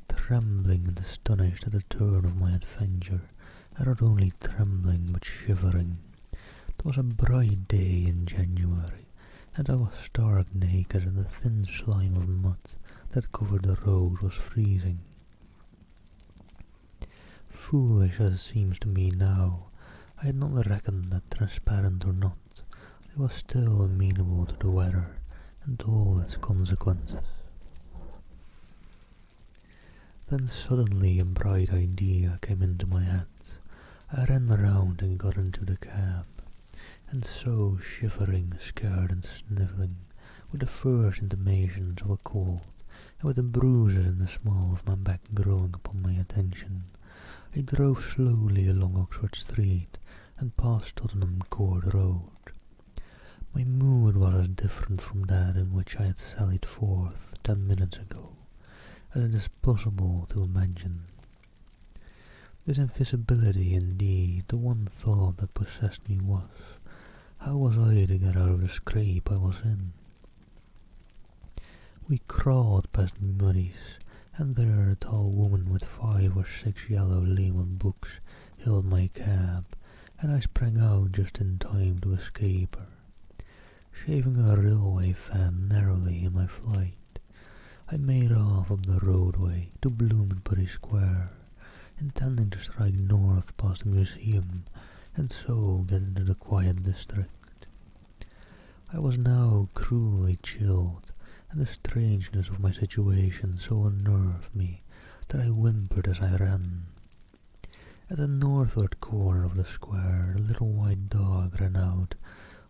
trembling and astonished at the turn of my adventure, and not only trembling but shivering. It was a bright day in January, and I was stark naked, and the thin slime of mud that covered the road was freezing. Foolish as it seems to me now, I had not reckoned that, transparent or not, I was still amenable to the weather and all its consequences. Then suddenly a bright idea came into my head. I ran round and got into the cab, and so, shivering, scared and snivelling, with the first intimations of a cold, and with the bruises in the small of my back growing upon my attention, I drove slowly along Oxford Street and past Tottenham Court Road. My mood was as different from that in which I had sallied forth 10 minutes ago as it is possible to imagine. This invisibility, indeed, the one thought that possessed me was, how was I to get out of the scrape I was in? We crawled past Muddy's, and there a tall woman with 5 or 6 yellow labelled books hailed my cab, and I sprang out just in time to escape her. Shaving a railway fan narrowly in my flight, I made off up the roadway to Bloomsbury Square, intending to strike north past the museum and so get into the quiet district. I was now cruelly chilled, and the strangeness of my situation so unnerved me that I whimpered as I ran. At the northward corner of the square, a little white dog ran out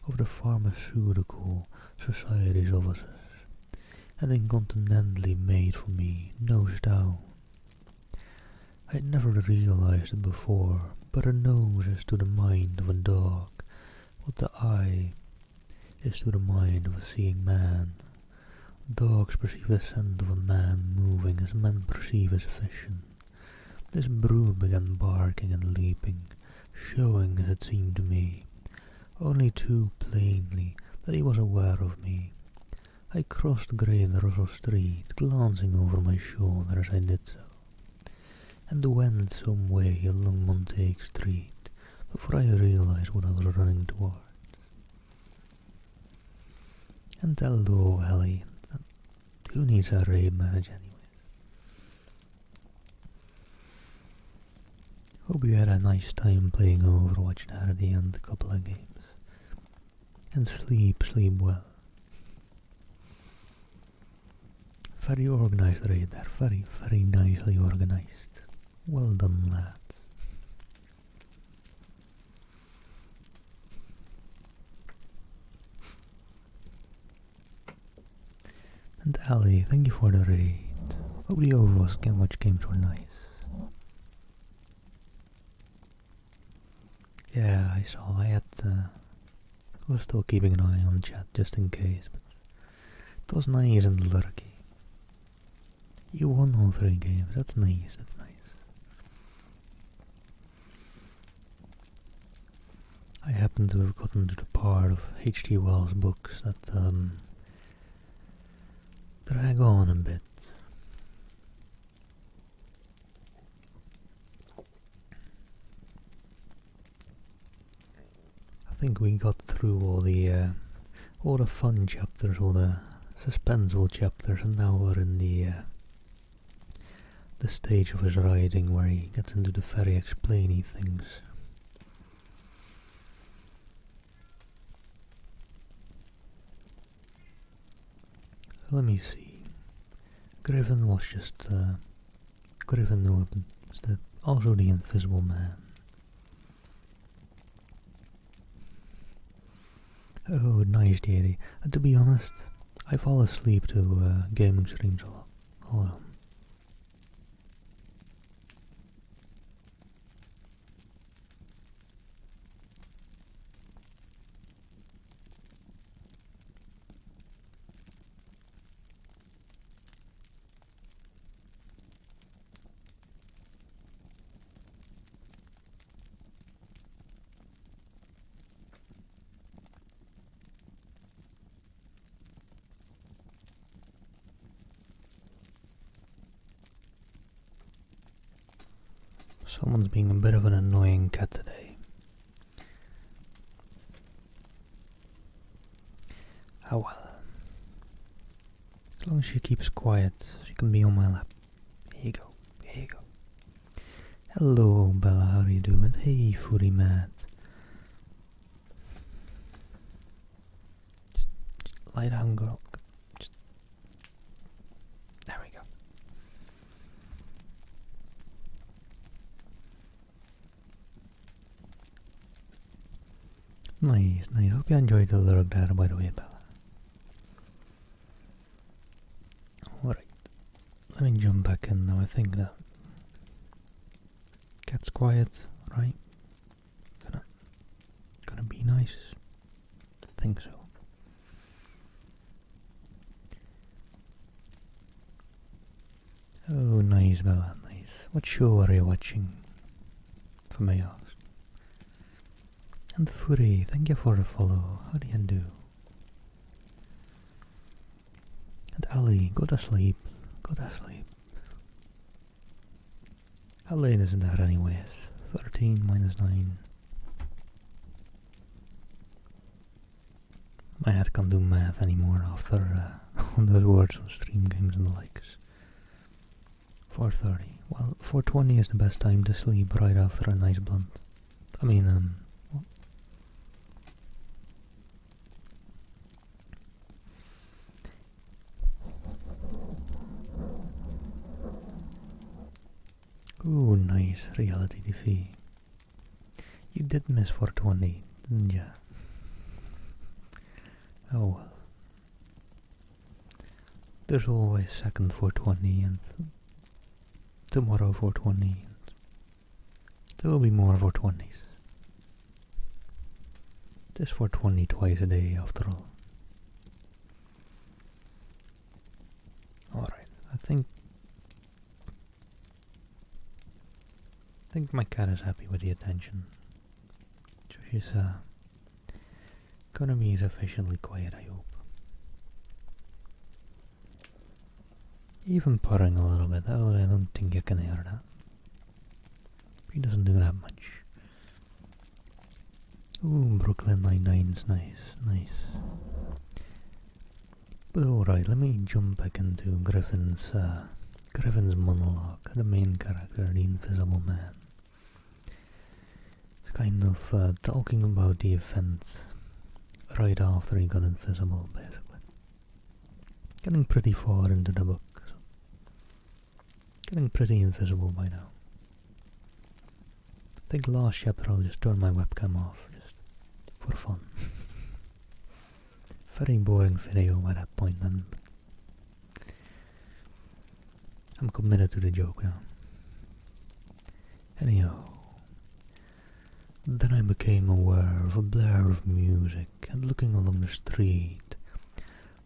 of the Pharmaceutical Society's offices, and incontinently made for me, nose down. I had never realized it before, but a nose is to the mind of a dog what the eye is to the mind of a seeing man. Dogs perceive the scent of a man moving as men perceive his vision. This brute began barking and leaping, showing, as it seemed to me, only too plainly that he was aware of me. I crossed Great Russell Street, glancing over my shoulder as I did so, and went some way along Montague Street before I realized what I was running towards. And hello, Ellie. Who needs a raid message anyways? Hope you had a nice time playing Overwatch Saturday and a couple of games. And sleep well. Very organised raid there, very nicely organised. Well done, lads. And Ali, thank you for the raid. Hope the Overwatch games were nice. Yeah, I saw. I was still keeping an eye on chat just in case, but it was nice and lurky. You won all 3 games. That's nice. That's nice. I happen to have gotten to the part of H.G. Wells' books that drag on a bit. I think we got through all the fun chapters, all the suspenseful chapters, and now we're in the stage of his writing where he gets into the very explainy things. So let me see. Griffin was just Griffin was also the Invisible Man. Oh, nice, JD. To be honest, I fall asleep to gaming streams a lot. Hold on. Someone's being a bit of an annoying cat today. Oh well. As long as she keeps quiet, she can be on my lap. Here you go. Here you go. Hello, Bella. How are you doing? Hey, Footy Matt. Just lie down, girl. There we go. Nice, nice. Hope you enjoyed the lyric there, by the way, Bella. Alright. Let me jump back in now. I think that cat's quiet, right? Gonna be nice. I think so. Oh, nice, Bella, nice. What show are you watching? For me, ask. And Fury, thank you for the follow. How do you do? And Ali, go to sleep. Go to sleep. How late is it there anyways? 13 minus 9. My head can't do math anymore after all those words on stream games and the likes. 4:30. Well, 4:20 is the best time to sleep right after a nice blunt. I mean, what? Ooh, nice reality TV. You did miss 4:20, didn't ya? Oh well. There's always second 4:20 and tomorrow 4:20 and there will be more 4:20s. This 4:20 twice a day after all. Alright, I think my cat is happy with the attention. So she's gonna be sufficiently quiet, I hope. Even purring a little bit, although I don't think you can hear that. He doesn't do that much. Ooh, Brooklyn Nine-Nine's nice, nice. But alright, let me jump back into Griffin's monologue, the main character, the Invisible Man. kind of talking about the events right after he got invisible, basically. Getting pretty far into the book, so getting pretty invisible by now. I think last chapter I'll just turn my webcam off, just for fun. Very boring video by that point then. I'm committed to the joke now. Anyhow, then I became aware of a blare of music, and looking along the street,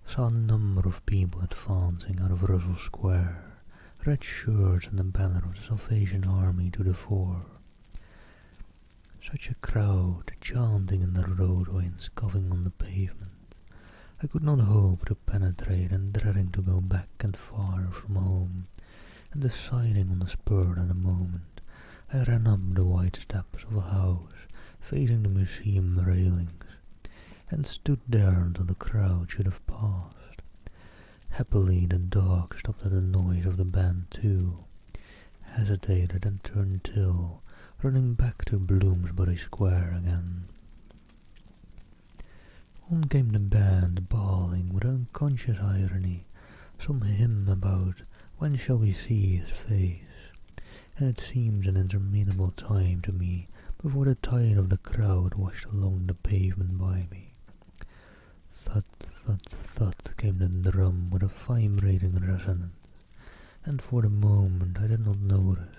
saw a number of people advancing out of Russell Square, red shirts and the banner of the Salvation Army to the fore. Such a crowd, chanting in the roadway and scuffing on the pavement. I could not hope to penetrate, and dreading to go back and far from home, and deciding on the spur at the moment, I ran up the wide steps of a house facing the museum railings, and stood there until the crowd should have passed. Happily the dog stopped at the noise of the band too, hesitated and turned till, running back to Bloomsbury Square again. On came the band, bawling with unconscious irony some hymn about when shall we see his face, and it seems an interminable time to me before the tide of the crowd washed along the pavement by me. Thud, thud, thud came the drum with a vibrating resonance, and for the moment I did not notice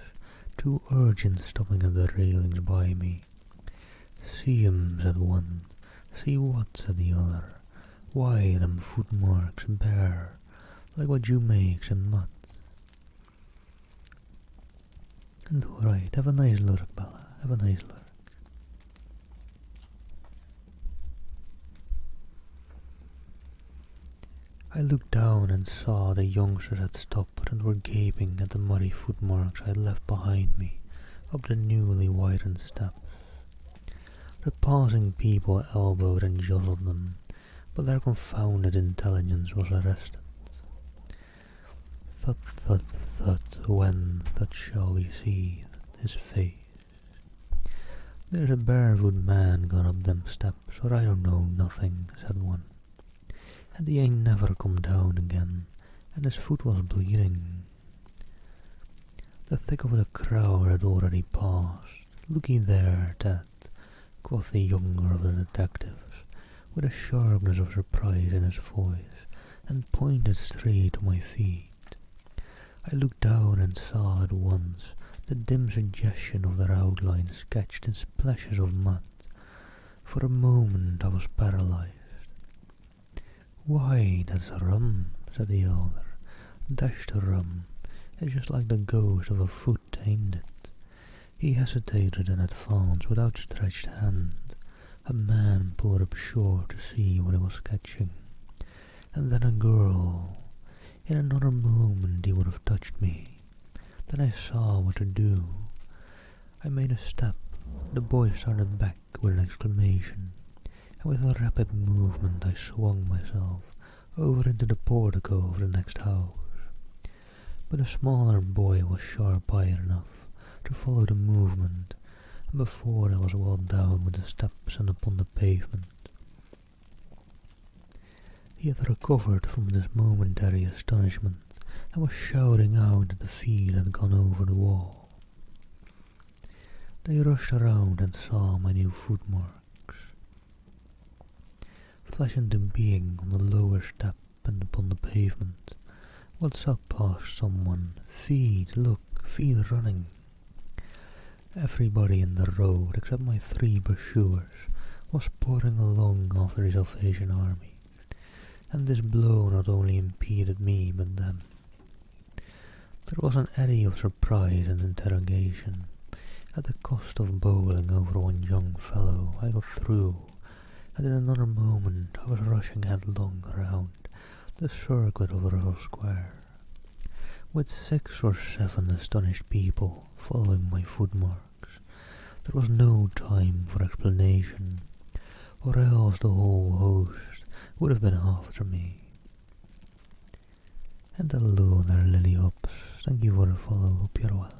two urchins stopping at the railings by me. "See 'em," said one. "See what?" said the other. "Why, them footmarks bare, like what you makes in mud." And alright, have a nice lurk, Bella, have a nice lurk. I looked down and saw the youngsters had stopped and were gaping at the muddy footmarks I had left behind me up the newly widened steps. The passing people elbowed and jostled them, but their confounded intelligence was arrested. Thud, thud, thud, when thud shall we see his face? "There's a barefoot man gone up them steps, or I don't know nothing," said one. "And he ain't never come down again, and his foot was bleeding." The thick of the crowd had already passed. "Looky there, Ted," quoth the younger of the detectives, with a sharpness of surprise in his voice, and pointed straight to my feet. I looked down and saw at once the dim suggestion of their outline sketched in splashes of mud. For a moment I was paralyzed. "Why, that's rum," said the elder. "Dashed rum. It's just like the ghost of a foot, ain't it?" He hesitated and advanced with outstretched hand. A man pulled up short to see what he was sketching, and then a girl. In another moment he would have touched me. Then I saw what to do. I made a step. The boy started back with an exclamation, and with a rapid movement I swung myself over into the portico of the next house. But a smaller boy was sharp-eyed enough to follow the movement, and before I was well down with the steps and upon the pavement. He had recovered from this momentary astonishment, and was shouting out that the field had gone over the wall. They rushed around and saw my new footmarks flash into being on the lower step and upon the pavement. "What's up?" asked someone. "Feed, look, feed running." Everybody in the road, except my 3 pursuers, was pouring along after the Salvation Army, and this blow not only impeded me but them. There was an eddy of surprise and interrogation. At the cost of bowling over one young fellow, I got through, and in another moment I was rushing headlong around the circuit of Russell Square, with 6 or 7 astonished people following my footmarks. There was no time for explanation, or else the whole host would have been after me. And hello there, Lily Hops. Thank you for the follow. Hope you're well.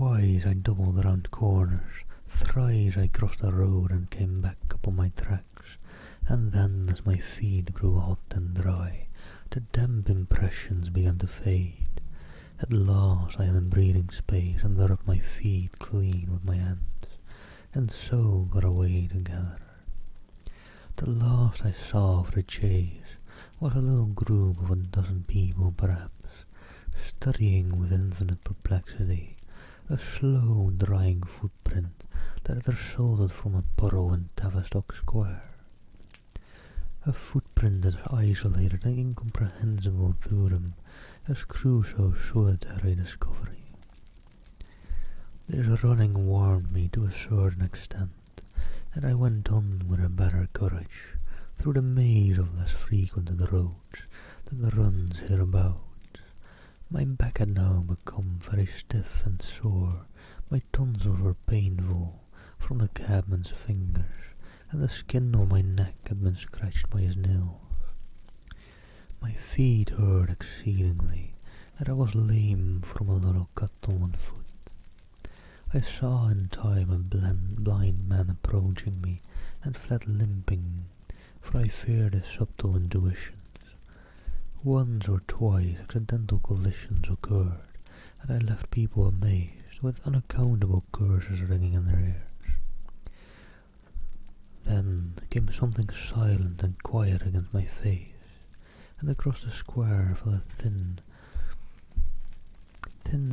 Twice I doubled round corners, thrice I crossed the road and came back upon my tracks, and then as my feet grew hot and dry, the damp impressions began to fade. At last I had a breathing space and rubbed my feet clean with my hands, and so got away together. The last I saw of the chase was a little group of a dozen people perhaps, studying with infinite perplexity a slow drying footprint that had resulted from a puddle in Tavistock Square. A footprint as isolated and incomprehensible to them as Crusoe's solitary discovery. This running warmed me to a certain extent, and I went on with a better courage through the maze of less frequented roads that runs hereabouts. My back had now become very stiff and sore, my tonsils were painful from the cabman's fingers, and the skin on my neck had been scratched by his nails. My feet hurt exceedingly, and I was lame from a little cut on one foot. I saw in time a blind man approaching me, and fled limping, for I feared his subtle intuitions. Once or twice accidental collisions occurred, and I left people amazed, with unaccountable curses ringing in their ears. Then came something silent and quiet against my face, and across the square fell a thin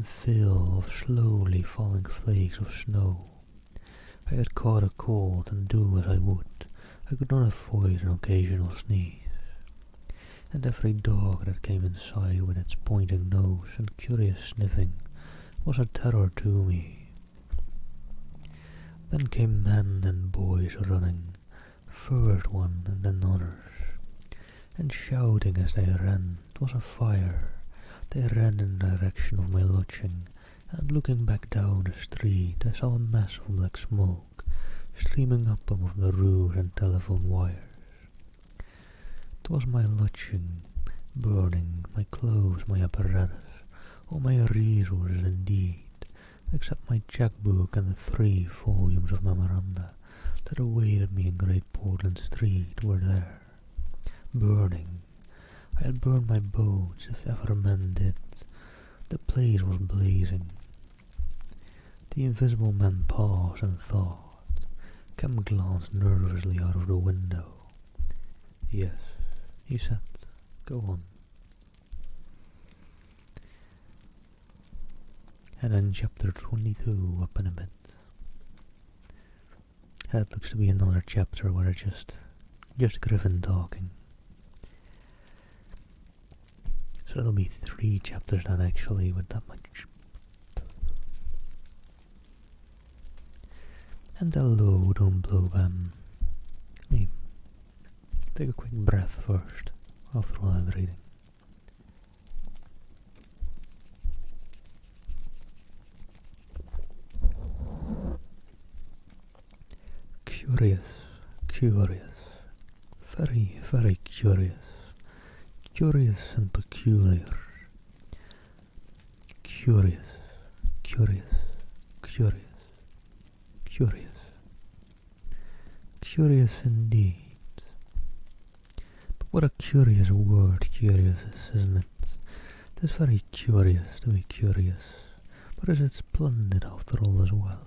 film of slowly falling flakes of snow. I had caught a cold, and do as I would, I could not avoid an occasional sneeze. And every dog that came in sight with its pointing nose and curious sniffing was a terror to me. Then came men and boys running, first one and then others, and shouting as they ran. It was a fire. They ran in the direction of my lodging, and looking back down the street I saw a mass of black smoke streaming up above the roofs and telephone wires. It was my lodging, burning, my clothes, my apparatus, all my resources indeed, except my checkbook and the 3 volumes of memoranda that awaited me in Great Portland Street were there. Burning. I had burned my boats, if ever men did. The place was blazing. The invisible man paused and thought. Cam glanced nervously out of the window. Yes, he said, go on. And then chapter 22 up in a bit. That looks to be another chapter where it's just Griffin talking. So that'll be 3 chapters then actually with that much. And hello, don't blow them. Let me take a quick breath first after all that reading. Curious, curious, very, very curious. Curious and peculiar. Curious, curious, curious, curious. Curious indeed. But what a curious word curious is, isn't it? It's very curious to be curious, but is it splendid after all as well?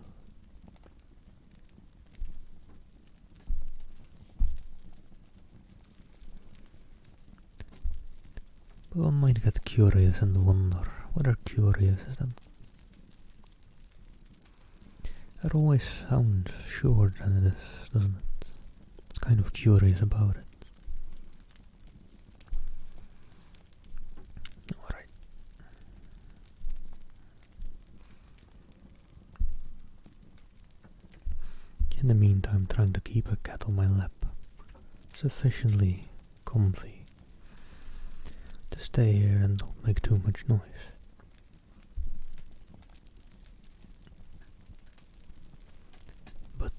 But one might get curious and wonder whether curious is that. It always sounds shorter than it is, doesn't it? It's kind of curious about it. Alright. In the meantime, trying to keep a cat on my lap sufficiently comfy to stay here and not make too much noise. But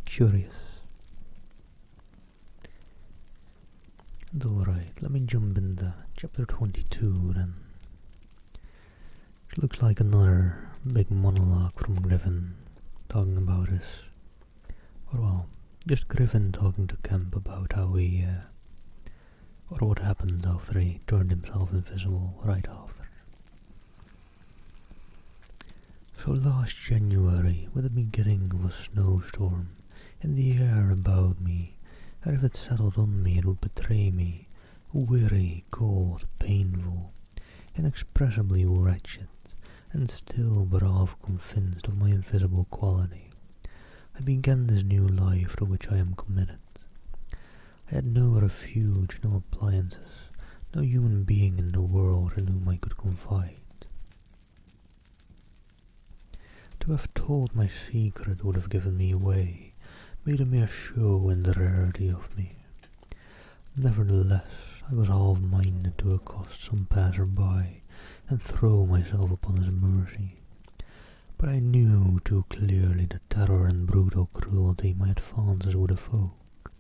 curious. And alright, let me jump into chapter 22 then. It looks like another big monologue from Griffin talking about his, or well, just Griffin talking to Kemp about how he, or what happened after he turned himself invisible right after. So last January, with the beginning of a snowstorm, in the air about me, as if it settled on me it would betray me, weary, cold, painful, inexpressibly wretched, and still but half convinced of my invisible quality, I began this new life to which I am committed. I had no refuge, no appliances, no human being in the world in whom I could confide. To have told my secret would have given me away, made a mere show in the rarity of me. Nevertheless, I was half-minded to accost some passer-by and throw myself upon his mercy. But I knew too clearly the terror and brutal cruelty my advances would evoke.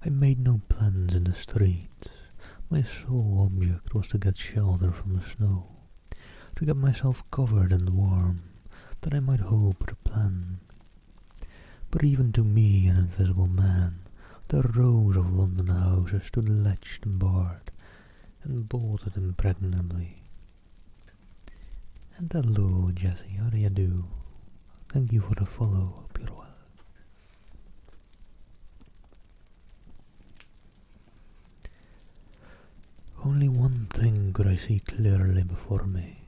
I made no plans in the streets. My sole object was to get shelter from the snow, to get myself covered and warm, that I might hope to plan. But even to me, an invisible man, the rows of London houses stood latched and barred, and bolted impregnably. And hello, Jessie, how do you do? Thank you for the follow, hope you're well. Only one thing could I see clearly before me,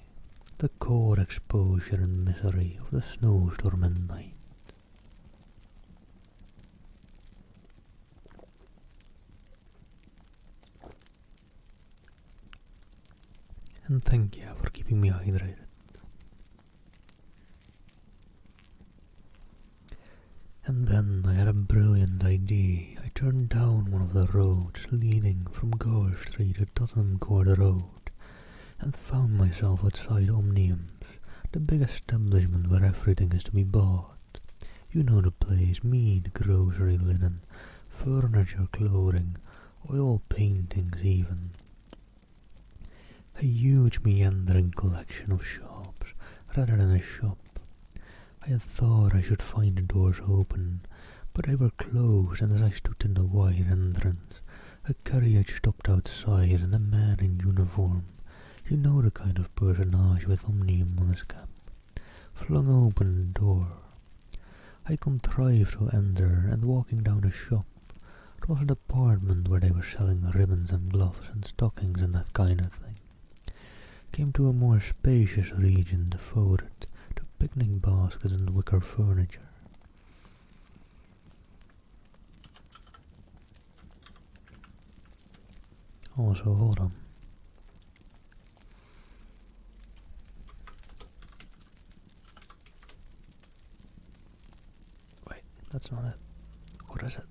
the cold exposure and misery of the snowstorm and night. And thank you for keeping me hydrated. And then I had a brilliant idea. I turned down one of the roads leading from Gower Street to Tottenham Court Road, and found myself outside Omnium's, the big establishment where everything is to be bought. You know the place: meat, grocery, linen, furniture, clothing, oil paintings even. A huge meandering collection of shops, rather than a shop. I had thought I should find the doors open, but they were closed, and as I stood in the wide entrance, a carriage stopped outside and a man in uniform, you know the kind of personage with Omnium on his cap, flung open the door. I contrived to enter, and walking down the shop, it was a department where they were selling ribbons and gloves and stockings and that kind of thing, came to a more spacious region devoted to picnic baskets and wicker furniture. Also, hold on. Wait, that's not it. What is it?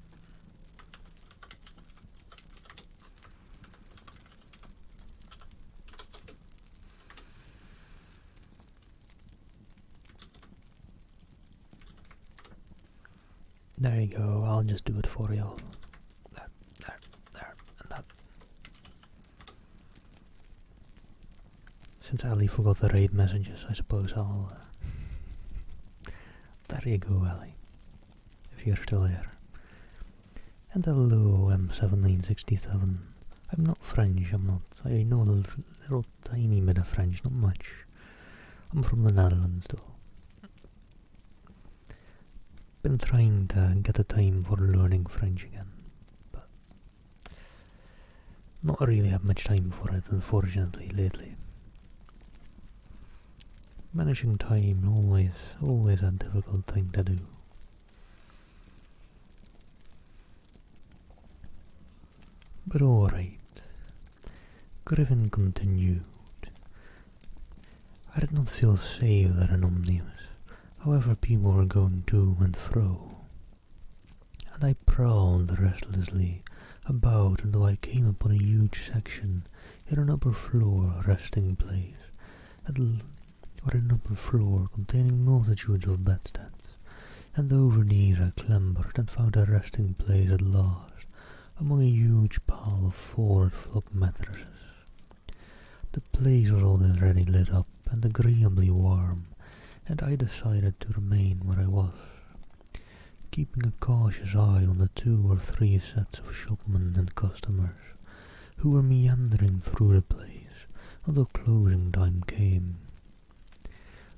There you go, I'll just do it for you. There, and that. Since Ali forgot the raid messages, I suppose I'll... There you go, Ali. If you're still there. And hello, M1767. I'm not French, I know a little tiny bit of French, not much. I'm from the Netherlands though. Been trying to get a time for learning French again, but not really have much time for it, unfortunately, lately. Managing time, always a difficult thing to do. But alright. Griffin continued. I did not feel safe there in Omnium. However, people were going to and fro, and I prowled restlessly about until I came upon a huge section in an upper floor resting place, or an upper floor containing multitudes of bedsteads, and over these I clambered and found a resting place at last among a huge pile of folded flock mattresses. The place was already lit up and agreeably warm, and I decided to remain where I was, keeping a cautious eye on the 2 or 3 sets of shopmen and customers who were meandering through the place until closing time came.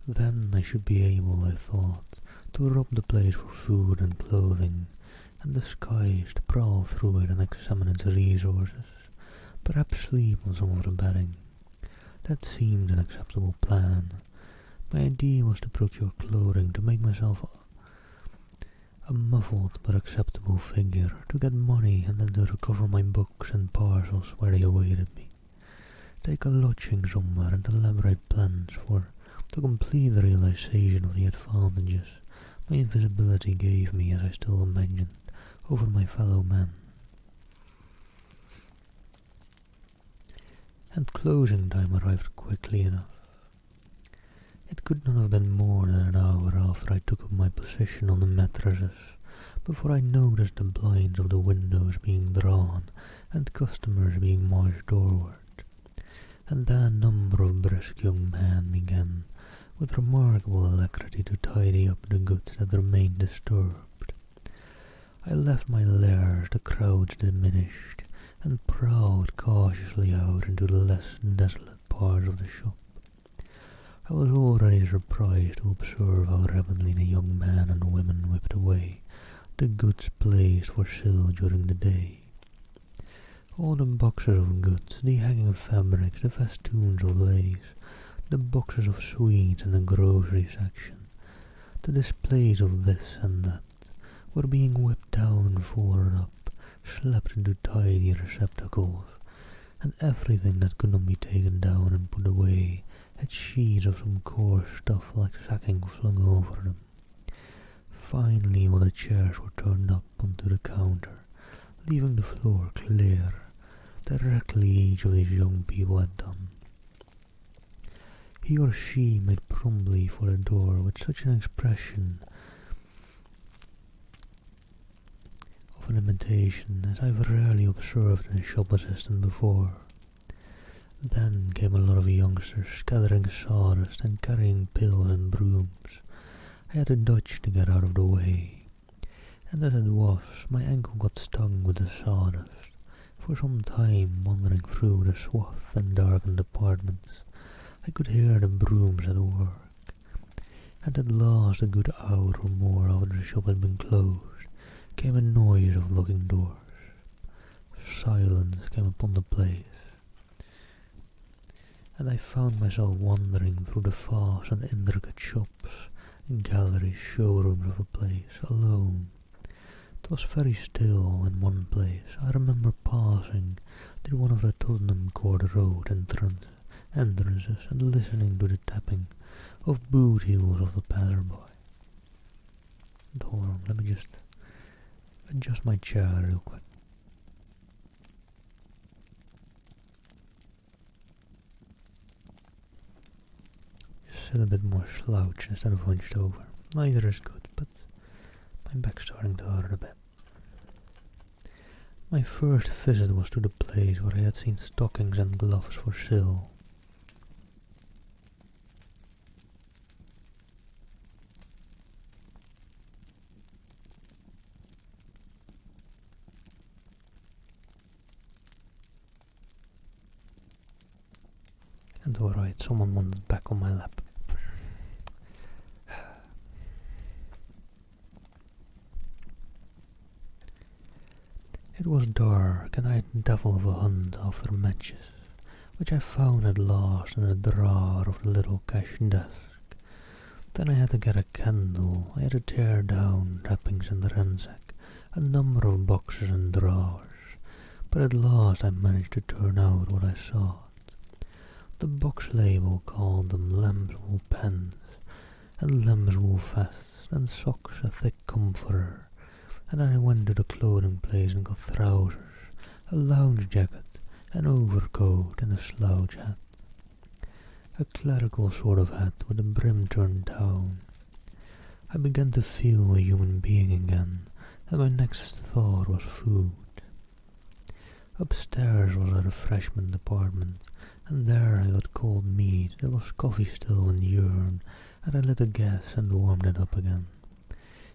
Then I should be able, I thought, to rob the place for food and clothing, and disguised prowl through it and examine its resources, perhaps sleep on some of the bedding. That seemed an acceptable plan. My idea was to procure clothing to make myself a muffled but acceptable figure, to get money and then to recover my books and parcels where they awaited me, take a lodging somewhere and elaborate plans to complete the realization of the advantages my invisibility gave me, as I still imagined, over my fellow men. And closing time arrived quickly enough. It could not have been more than an hour after I took up my position on the mattresses before I noticed the blinds of the windows being drawn and customers being marched doorward, and then a number of brisk young men began with remarkable alacrity to tidy up the goods that remained disturbed. I left my lair as the crowds diminished, and prowled cautiously out into the less desolate parts of the shop. I was already surprised to observe how rapidly the young men and women whipped away the goods placed for sale during the day. All the boxes of goods, the hanging fabrics, the festoons of lace, the boxes of sweets in the grocery section, the displays of this and that, were being whipped down, folded up, slapped into tidy receptacles, and everything that could not be taken down and put away had sheets of some coarse stuff like sacking flung over them. Finally all the chairs were turned up onto the counter, leaving the floor clear, directly each of these young people had done. He or she made promptly for the door with such an expression of an imitation as I've rarely observed in a shop assistant before. Then came a lot of youngsters scattering sawdust and carrying pills and brooms. I had to dodge to get out of the way, and as it was, my ankle got stung with the sawdust. For some time, wandering through the swathed and darkened apartments, I could hear the brooms at work, and at last, a good hour or more after the shop had been closed, came a noise of locking doors. Silence came upon the place, and I found myself wandering through the vast and intricate shops, galleries, showrooms of the place, alone. It was very still in one place. I remember passing through one of the Tottenham Court Road entrances and listening to the tapping of boot heels of the passerby. Hold on, let me just adjust my chair real quick. Just sit a bit more slouched instead of hunched over. Neither is good, but my back's starting to hurt a bit. My first visit was to the place where I had seen stockings and gloves for sale. And alright, someone wanted back on my lap. It was dark, and I had a devil of a hunt after matches, which I found at last in a drawer of the little cash desk. Then I had to get a candle. I had to tear down wrappings and ransack a number of boxes and drawers, but at last I managed to turn out what I sought. The box label called them lambswool pants, and lambswool vests, and socks, a thick comforter. And then I went to the clothing place and got trousers, a lounge jacket, an overcoat and a slouch hat. A clerical sort of hat with the brim turned down. I began to feel a human being again, and my next thought was food. Upstairs was a refreshment department, and there I got cold meat. There was coffee still in the urn, and I lit a gas and warmed it up again.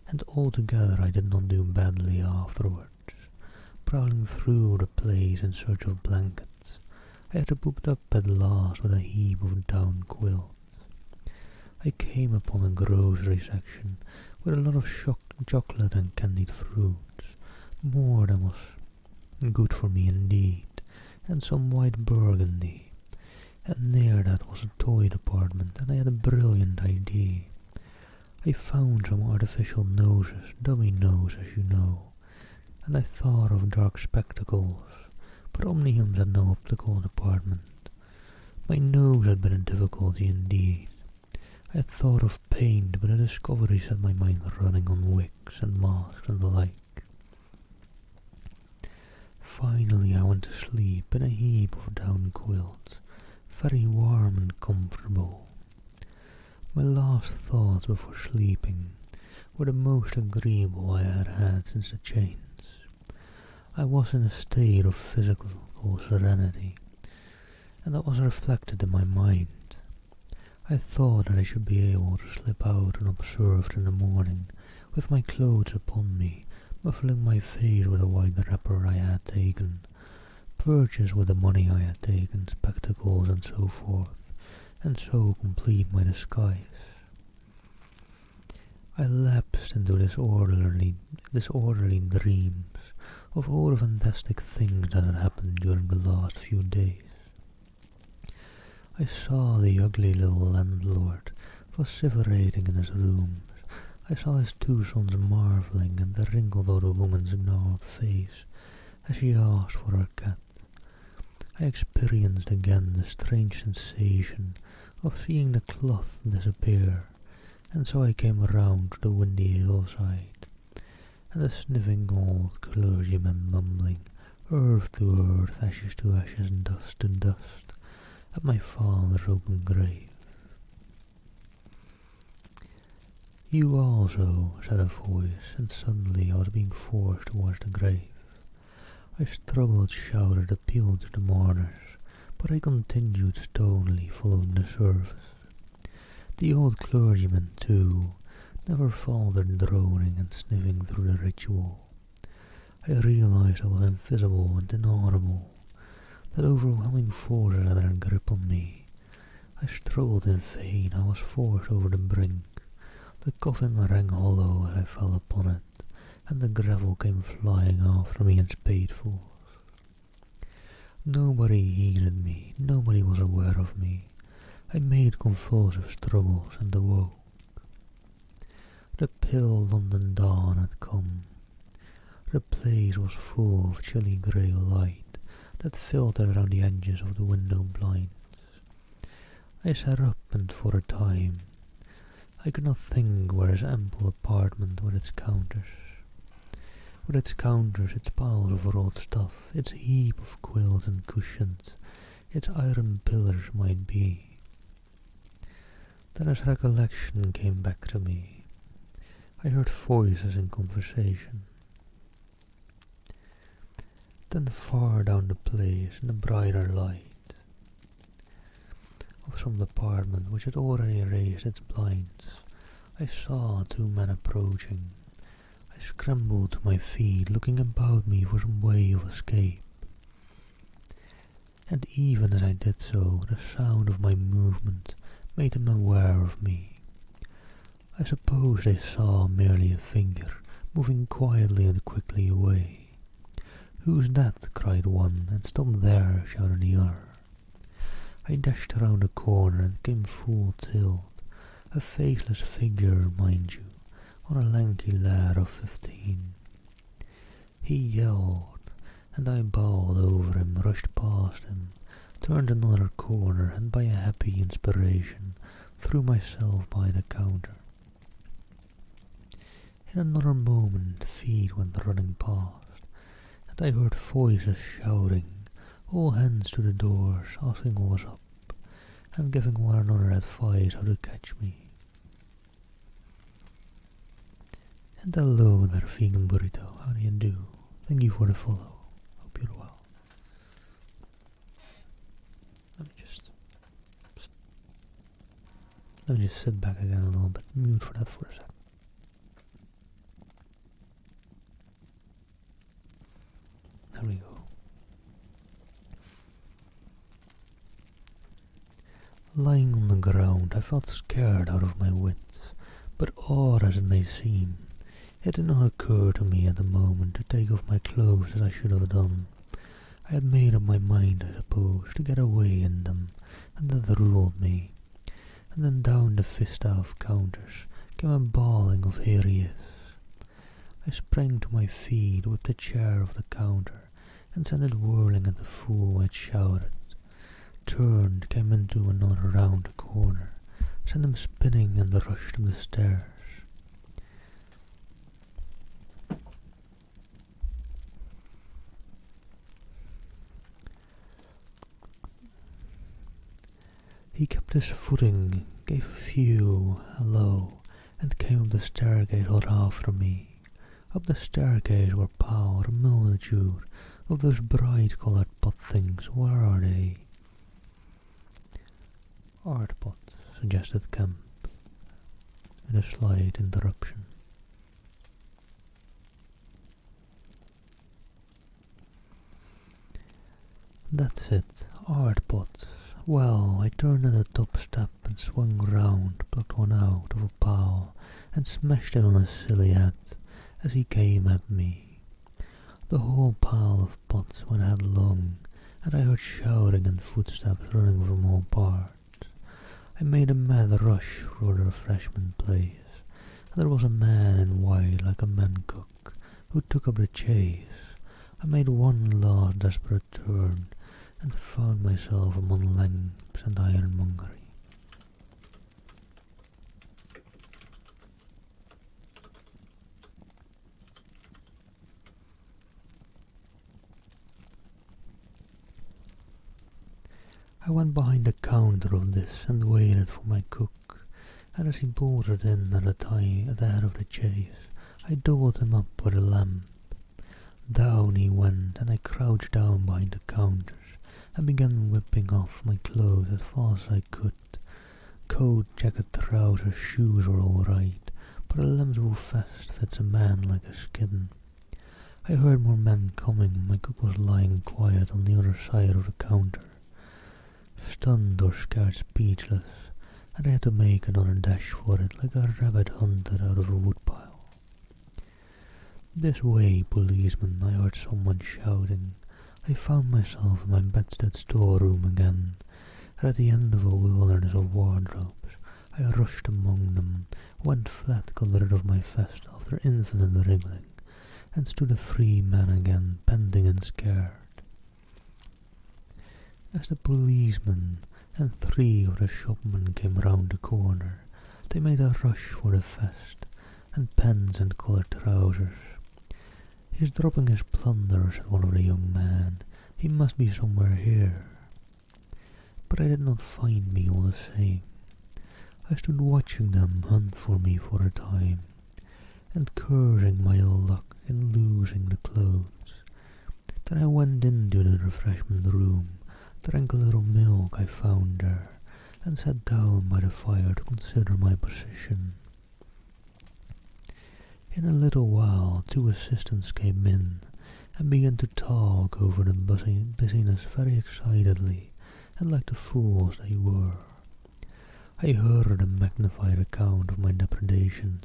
And altogether I did not do badly afterwards. Prowling through the place in search of blankets, I had pooped up at last with a heap of down quilts. I came upon a grocery section with a lot of chocolate and candied fruits, more than was good for me indeed, and some white burgundy. And near that was a toy department, and I had a brilliant idea. I found some artificial noses, dummy noses, you know, and I thought of dark spectacles, but Omniums had no optical department. My nose had been a difficulty indeed. I had thought of paint, but the discovery set my mind running on wigs and masks and the like. Finally I went to sleep in a heap of down quilts, very warm and comfortable. My last thoughts before sleeping were the most agreeable I had had since the chains. I was in a state of physical serenity, and that was reflected in my mind. I thought that I should be able to slip out unobserved in the morning, with my clothes upon me, muffling my face with a white wrapper I had taken, purchase with the money I had taken, spectacles and so forth, and so complete my disguise. I lapsed into disorderly dreams of all the fantastic things that had happened during the last few days. I saw the ugly little landlord vociferating in his rooms. I saw his two sons marvelling at the wrinkled old woman's gnarled face as she asked for her cat. I experienced again the strange sensation of seeing the cloth disappear, and so I came round to the windy hillside, and the sniffing old clergyman mumbling, earth to earth, ashes to ashes, dust to dust, at my father's open grave. You also, said a voice, and suddenly I was being forced towards the grave. I struggled, shouted, appealed to the mourners, but I continued stonily following the service. The old clergyman, too, never faltered droning and sniffing through the ritual. I realized I was invisible and inaudible, that overwhelming force had their grip on me. I struggled in vain, I was forced over the brink. The coffin rang hollow as I fell upon it, and the gravel came flying after me in spadefuls. Nobody heeded me, nobody was aware of me. I made convulsive struggles and awoke. The pale London dawn had come. The place was full of chilly grey light that filtered around the edges of the window blinds. I sat up, and for a time I could not think where his ample apartment with its counters, its piles of wrought stuff, its heap of quilts and cushions, its iron pillars might be. Then his recollection came back to me. I heard voices in conversation. Then far down the place, in the brighter light of some apartment which had already raised its blinds, I saw two men approaching. I scrambled to my feet, looking about me for some way of escape. And even as I did so, the sound of my movement made them aware of me. I suppose they saw merely a figure moving quietly and quickly away. "Who's that?" cried one, and "Stop there!" shouted the other. I dashed around the corner and came full tilt, a faceless figure, mind you, on a lanky lad of 15. He yelled, and I bowled over him, rushed past him, turned another corner, and by a happy inspiration threw myself by the counter. In another moment feet went running past, and I heard voices shouting, all hands to the doors, asking what was up, and giving one another advice how to catch me. And hello there, vegan burrito, how do you do? Thank you for the follow, hope you're well. Let me just... Let me just sit back again a little bit, mute for that for a sec. There we go. Lying on the ground, I felt scared out of my wits, but odd as it may seem, it did not occur to me at the moment to take off my clothes as I should have done. I had made up my mind, I suppose, to get away in them, and that ruled me. And then down the vista of counters came a bawling of "Here he is!" I sprang to my feet, whipped the chair off the counter, and sent it whirling at the fool who had shouted. Turned, came into another round the corner, sent him spinning, and rushed up the stairs. He kept his footing, gave a few hello, and came up the staircase hot after me. Up the staircase were piled a multitude of those bright-coloured pot things. What are they? Art pots, suggested Kemp, in a slight interruption. That's it, art pots. Well, I turned at the top step and swung round, plucked one out of a pile, and smashed it on his silly head as he came at me. The whole pile of pots went headlong, and I heard shouting and footsteps running from all parts. I made a mad rush for the refreshment place, and there was a man in white like a man cook, who took up the chase. I made one last desperate turn, and found myself among lamps and ironmongery. I went behind the counter of this and waited for my cook, and as he bolted in at the head of the chase, I doubled him up with a lamp. Down he went, and I crouched down behind the counters and began whipping off my clothes as fast as I could. Coat, jacket, trousers, shoes were all right, but a lambswool vest fits a man like a skin. I heard more men coming. My cook was lying quiet on the other side of the counter, stunned or scared speechless, and I had to make another dash for it like a rabbit hunted out of a woodpile. "This way, policeman," I heard someone shouting. I found myself in my bedstead storeroom again, and at the end of a wilderness of wardrobes. I rushed among them, went flat, got rid of my vest after infinite wriggling, and stood a free man again, panting and scared. As the policeman and 3 of the shopmen came round the corner, they made a rush for the vest and pants and coloured trousers. "He's dropping his plunder," said one of the young men. "He must be somewhere here." But I did not find me all the same. I stood watching them hunt for me for a time, and cursing my ill luck in losing the clothes. Then I went into the refreshment room, drank a little milk I found there, and sat down by the fire to consider my position. In a little while 2 assistants came in and began to talk over the business very excitedly, and like the fools they were. I heard a magnified account of my depredations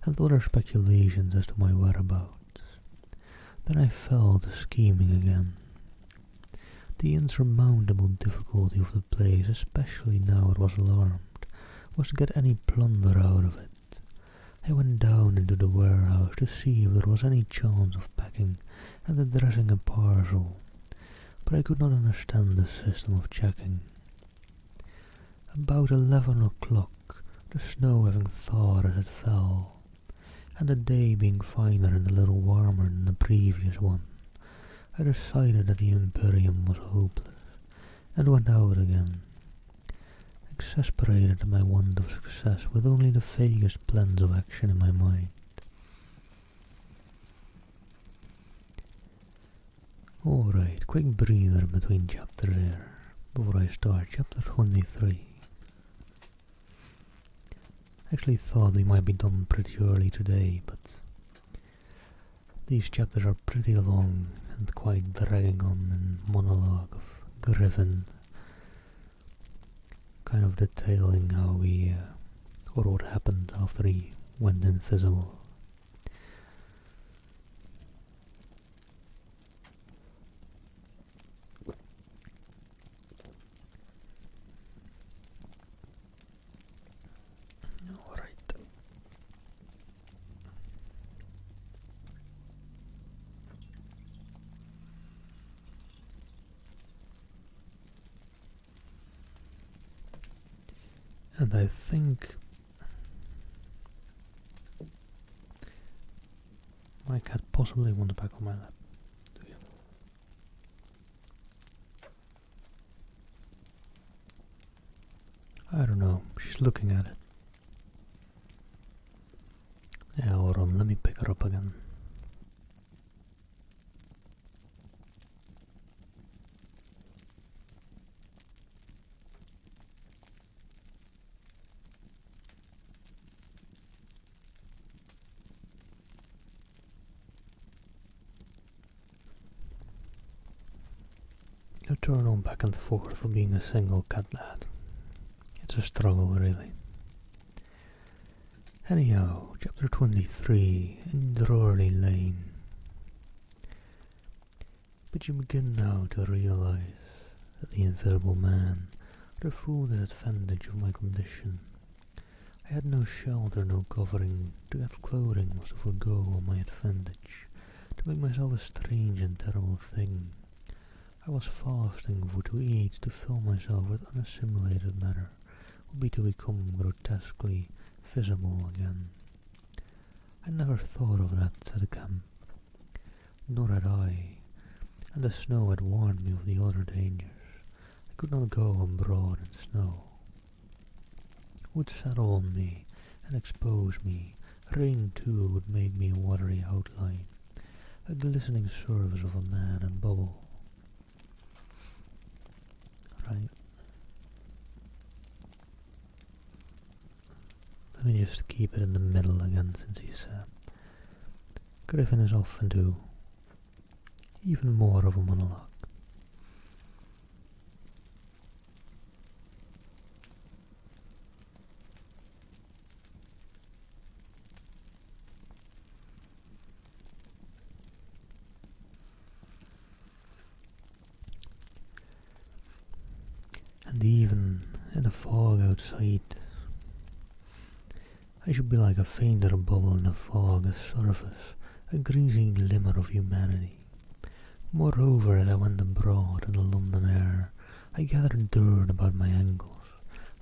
and other speculations as to my whereabouts. Then I fell to scheming again. The insurmountable difficulty of the place, especially now it was alarmed, was to get any plunder out of it. I went down into the warehouse to see if there was any chance of packing and addressing a parcel, but I could not understand the system of checking. About 11 o'clock, the snow having thawed as it fell, and the day being finer and a little warmer than the previous one, I decided that the Imperium was hopeless, and went out again, exasperated at my want of success, with only the vaguest plans of action in my mind. Alright, quick breather between chapters here, before I start chapter 23. Actually thought we might be done pretty early today, but these chapters are pretty long and quite dragging on in Monologue of Griffin, kind of detailing how we, or what happened after he went invisible. Alright. And I think my cat possibly wants back on my lap. I don't know, she's looking at it. Yeah, hold on, let me pick her up again. You turn on back and forth of being a single cat lad. It's a struggle, really. Anyhow, chapter 23, in Drury Lane. But you begin now to realize that the invisible man had a full advantage of my condition. I had no shelter, no covering. To get clothing was to forego all my advantage, to make myself a strange and terrible thing. I was fasting for to eat, to fill myself with unassimilated matter, would be to become grotesquely visible again. I never thought of that, said the camp. Nor had I, and the snow had warned me of the other dangers. I could not go abroad in snow. It would settle on me and expose me. Rain too would make me a watery outline, a glistening surface of a man and bubble. Right. Let me just keep it in the middle again, since he's Griffin is off into even more of a monologue. And even in the fog outside, I should be like a fainter bubble in a fog, a surface, a greasy glimmer of humanity. Moreover, as I went abroad in the London air, I gathered dirt about my ankles,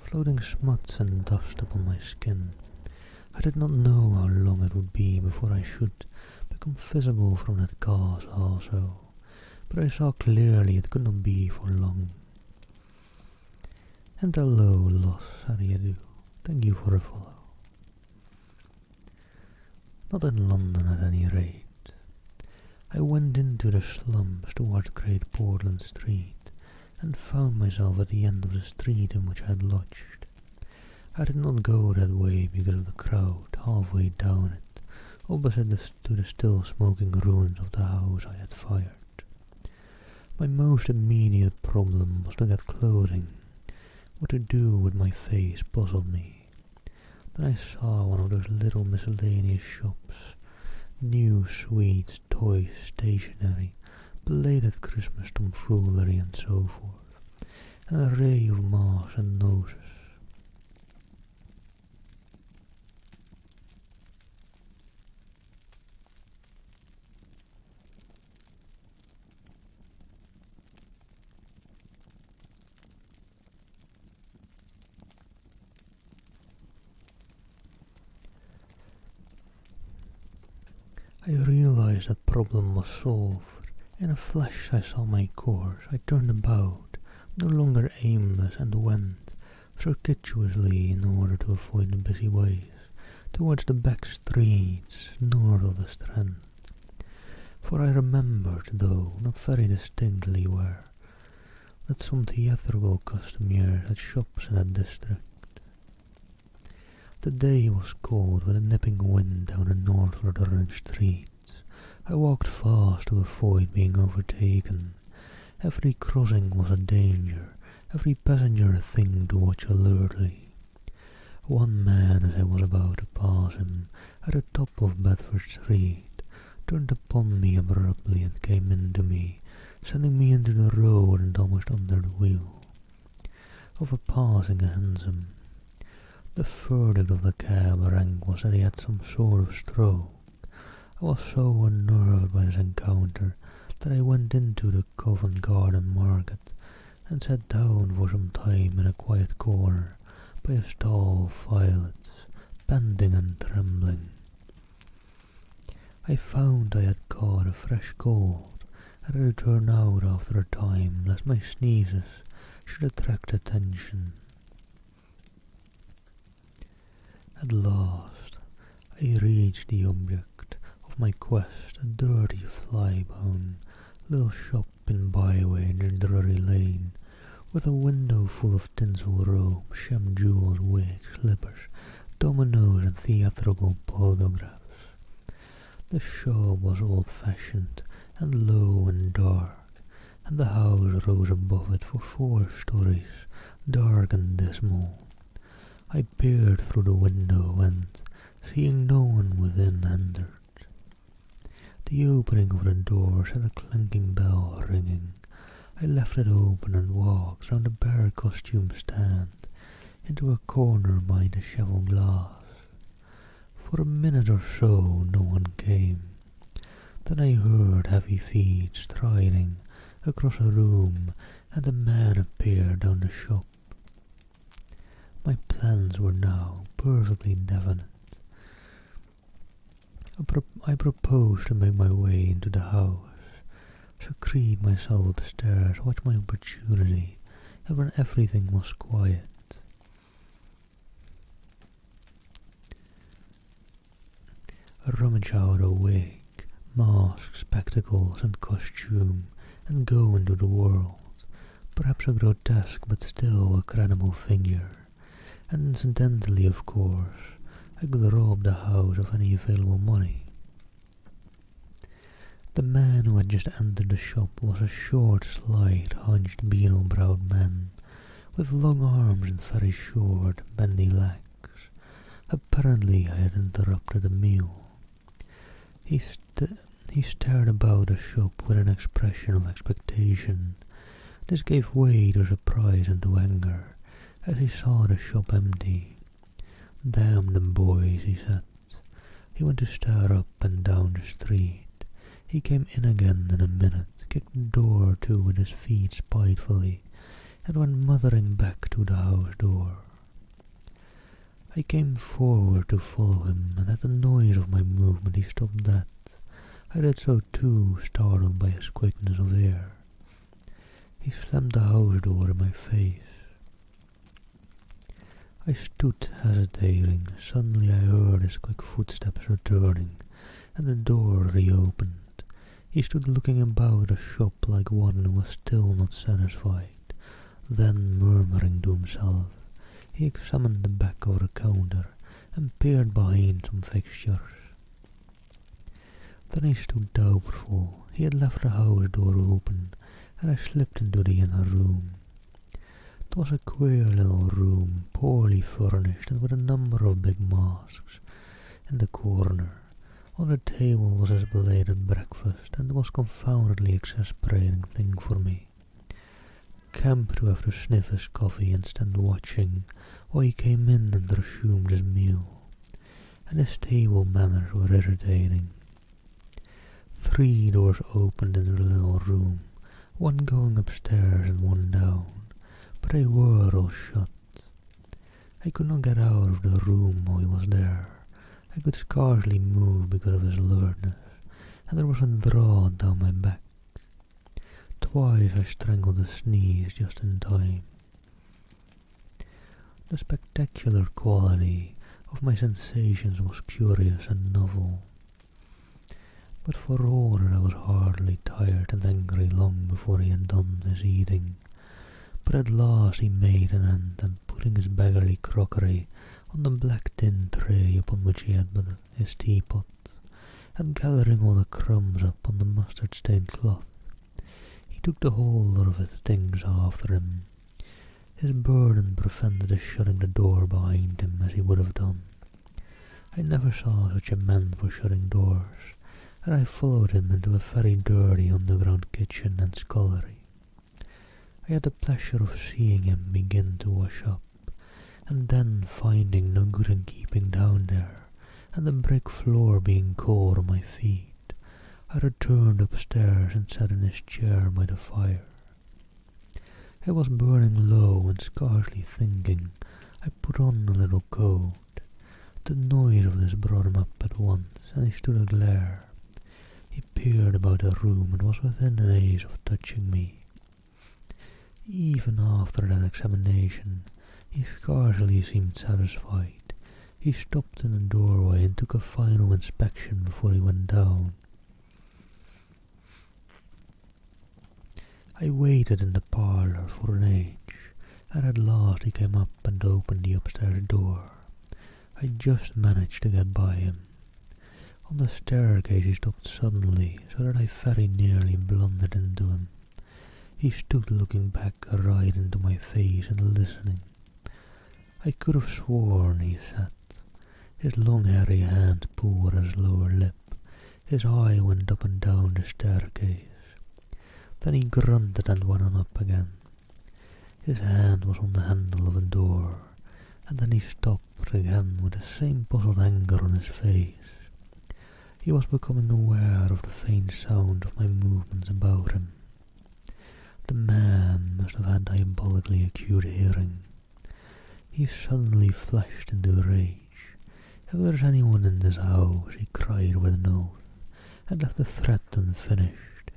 floating smuts and dust upon my skin. I did not know how long it would be before I should become visible from that cause also, but I saw clearly it could not be for long. And hello, Los, how do you do? Thank you for a follow. Not in London at any rate. I went into the slums towards Great Portland Street, and found myself at the end of the street in which I had lodged. I did not go that way because of the crowd halfway down it, opposite to the still smoking ruins of the house I had fired. My most immediate problem was to get clothing. What to do with my face puzzled me. Then I saw one of those little miscellaneous shops. New sweets, toys, stationery, belated Christmas tomfoolery and so forth. An array of masks and noses. I realized that problem was solved. In a flash I saw my course. I turned about, no longer aimless, and went, circuitously in order to avoid the busy ways, towards the back streets north of the Strand. For I remembered, though not very distinctly where, that some theatrical costumier had shops in that district. The day was cold with a nipping wind down the northward orange streets. I walked fast to avoid being overtaken. Every crossing was a danger, every passenger a thing to watch alertly. One man, as I was about to pass him, at the top of Bedford Street, turned upon me abruptly and came into me, sending me into the road and almost under the wheel of a passing hansom. The verdict of the cab rank was that he had some sort of stroke. I was so unnerved by this encounter that I went into the Covent Garden Market and sat down for some time in a quiet corner by a stall of violets, panting and trembling. I found I had caught a fresh cold, and I had to turn out after a time lest my sneezes should attract attention. At last I reached the object of my quest, a dirty, fly-bound little shop in Byway near Drury Lane, with a window full of tinsel robes, sham jewels, wigs, slippers, dominoes and theatrical photographs. The shop was old-fashioned and low and dark, and the house rose above it for 4 stories, dark and dismal. I peered through the window and, seeing no one within, entered. The opening of the door set a clanking bell ringing. I left it open and walked round the bare costume stand into a corner by the cheval glass. For a minute or so no one came. Then I heard heavy feet striding across a room and a man appeared down the shop. My plans were now perfectly definite. I proposed to make my way into the house, secrete myself upstairs, watch my opportunity, and when everything was quiet, rummage out a wig, mask, spectacles, and costume, and go into the world, perhaps a grotesque but still a credible figure. And incidentally, of course, I could rob the house of any available money. The man who had just entered the shop was a short, slight, hunched, beetle-browed man, with long arms and very short, bendy legs. Apparently I had interrupted a meal. He stared about the shop with an expression of expectation. This gave way to surprise and to anger, as he saw the shop empty. "Damn them boys," he said. He went to stare up and down the street. He came in again in a minute, kicked the door to with his feet spitefully, and went muttering back to the house door. I came forward to follow him, and at the noise of my movement he stopped dead. I did so too, startled by his quickness of ear. He slammed the house door in my face. I stood hesitating. Suddenly I heard his quick footsteps returning, and the door reopened. He stood looking about the shop like one who was still not satisfied. Then, murmuring to himself, he examined the back of the counter and peered behind some fixtures. Then he stood doubtful. He had left the house door open, and I slipped into the inner room. It was a queer little room, poorly furnished and with a number of big masks. In the corner, on the table was his belated breakfast, and the most confoundedly exasperating thing for me. Kemp to have to sniff his coffee and stand watching while he came in and resumed his meal, and his table manners were irritating. 3 doors opened into the little room, one going upstairs and one down, but they were all shut. I could not get out of the room while he was there. I could scarcely move because of his alertness, and there was a draught down my back. Twice I strangled a sneeze just in time. The spectacular quality of my sensations was curious and novel, but for all that I was heartily tired and angry long before he had done his eating. But at last he made an end, and putting his beggarly crockery on the black tin tray upon which he had put his teapot, and gathering all the crumbs up on the mustard-stained cloth, he took the whole lot of his things after him. His burden prevented his shutting the door behind him as he would have done. I never saw such a man for shutting doors, and I followed him into a very dirty underground kitchen and scullery. I had the pleasure of seeing him begin to wash up, and then finding no good in keeping down there, and the brick floor being cold on my feet, I returned upstairs and sat in his chair by the fire. It was burning low, and scarcely thinking, I put on a little coat. The noise of this brought him up at once, and he stood aglare. He peered about the room and was within an ace of touching me. Even after that examination, he scarcely seemed satisfied. He stopped in the doorway and took a final inspection before he went down. I waited in the parlour for an age, and at last he came up and opened the upstairs door. I just managed to get by him. On the staircase he stopped suddenly, so that I very nearly blundered into him. He stood looking back right into my face and listening. I could have sworn he sat. His long hairy hand pulled at his lower lip. His eye went up and down the staircase. Then he grunted and went on up again. His hand was on the handle of a door, and then he stopped again with the same puzzled anger on his face. He was becoming aware of the faint sound of my movements about him. The man must have had diabolically acute hearing. He suddenly flashed into rage. "If there's anyone in this house," he cried with an oath, and left the threat unfinished.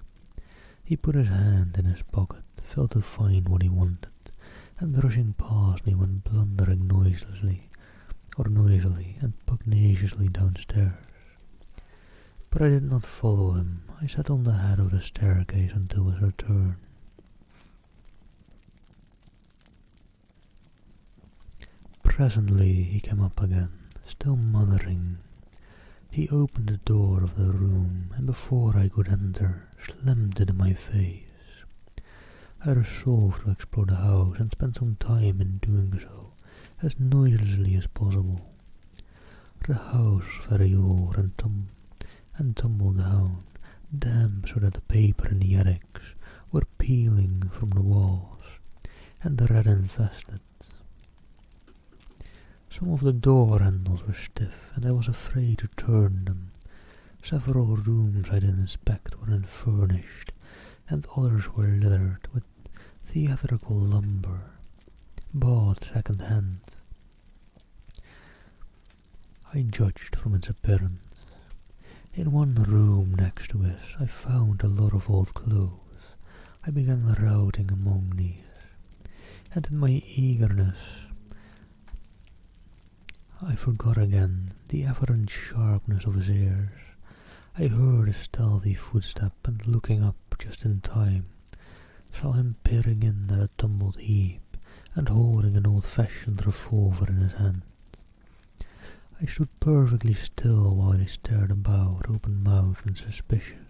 He put his hand in his pocket, felt to find what he wanted, and rushing past me went blundering noisily and pugnaciously downstairs. But I did not follow him. I sat on the head of the staircase until his return. Presently he came up again, still muttering. He opened the door of the room, and before I could enter, slammed it in my face. I resolved to explore the house and spend some time in doing so, as noiselessly as possible. The house was very old and tumbled down, damp so that the paper in the attics were peeling from the walls, and the rat infested. Some of the door handles were stiff, and I was afraid to turn them. Several rooms I did inspect were unfurnished, and others were littered with theatrical lumber, bought second hand. I judged from its appearance. In one room next to it I found a lot of old clothes. I began routing among these, and in my eagerness I forgot again the evident sharpness of his ears. I heard a stealthy footstep, and looking up just in time, saw him peering in at a tumbled heap and holding an old-fashioned revolver in his hand. I stood perfectly still while he stared about, open-mouthed and suspicious.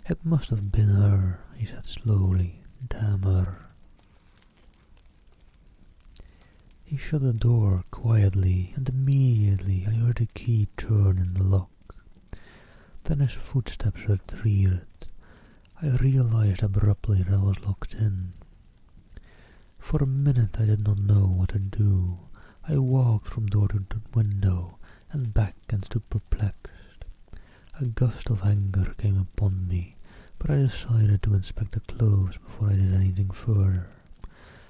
"It must have been her," he said slowly. "Damn her." He shut the door quietly, and immediately I heard the key turn in the lock. Then his footsteps retreated. I realized abruptly that I was locked in. For a minute I did not know what to do. I walked from door to window and back and stood perplexed. A gust of anger came upon me, but I decided to inspect the clothes before I did anything further,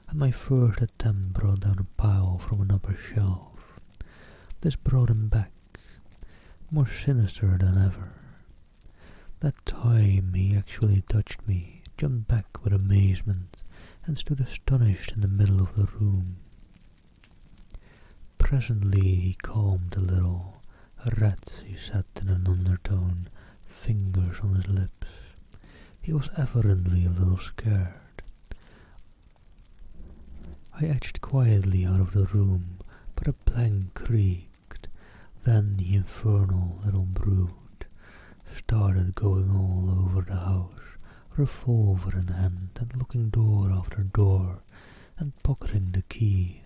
and my first attempt brought down a pile from an upper shelf. This brought him back, more sinister than ever. That time he actually touched me, jumped back with amazement, and stood astonished in the middle of the room. Presently he calmed a little. "Rats," he said in an undertone, fingers on his lips. He was evidently a little scared. I edged quietly out of the room, but for the plank creaked. Then the infernal little brute started going all over the house, revolver in hand, and looking door after door, and pocketing the keys.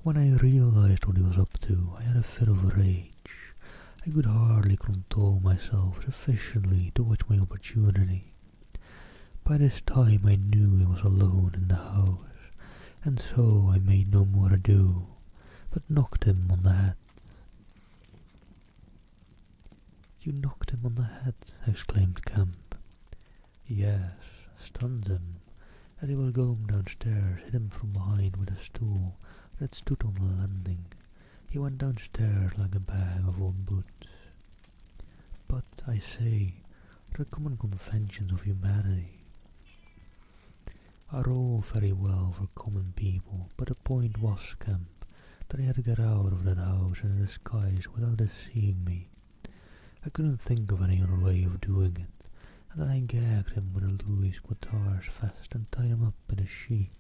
When I realized what he was up to, I had a fit of rage. I could hardly control myself sufficiently to watch my opportunity. By this time I knew he was alone in the house, and so I made no more ado, but knocked him on the head. "You knocked him on the head?" exclaimed Kemp. "Yes, stunned him. As he was going downstairs, hit him from behind with a stool that stood on the landing. He went downstairs like a bag of old boots. But, I say, the common conventions of humanity are all very well for common people, but the point was, Kemp, that I had to get out of that house in a disguise without his seeing me. I couldn't think of any other way of doing it, and then I gagged him with a Louis Quatorze vest and tied him up in a sheet.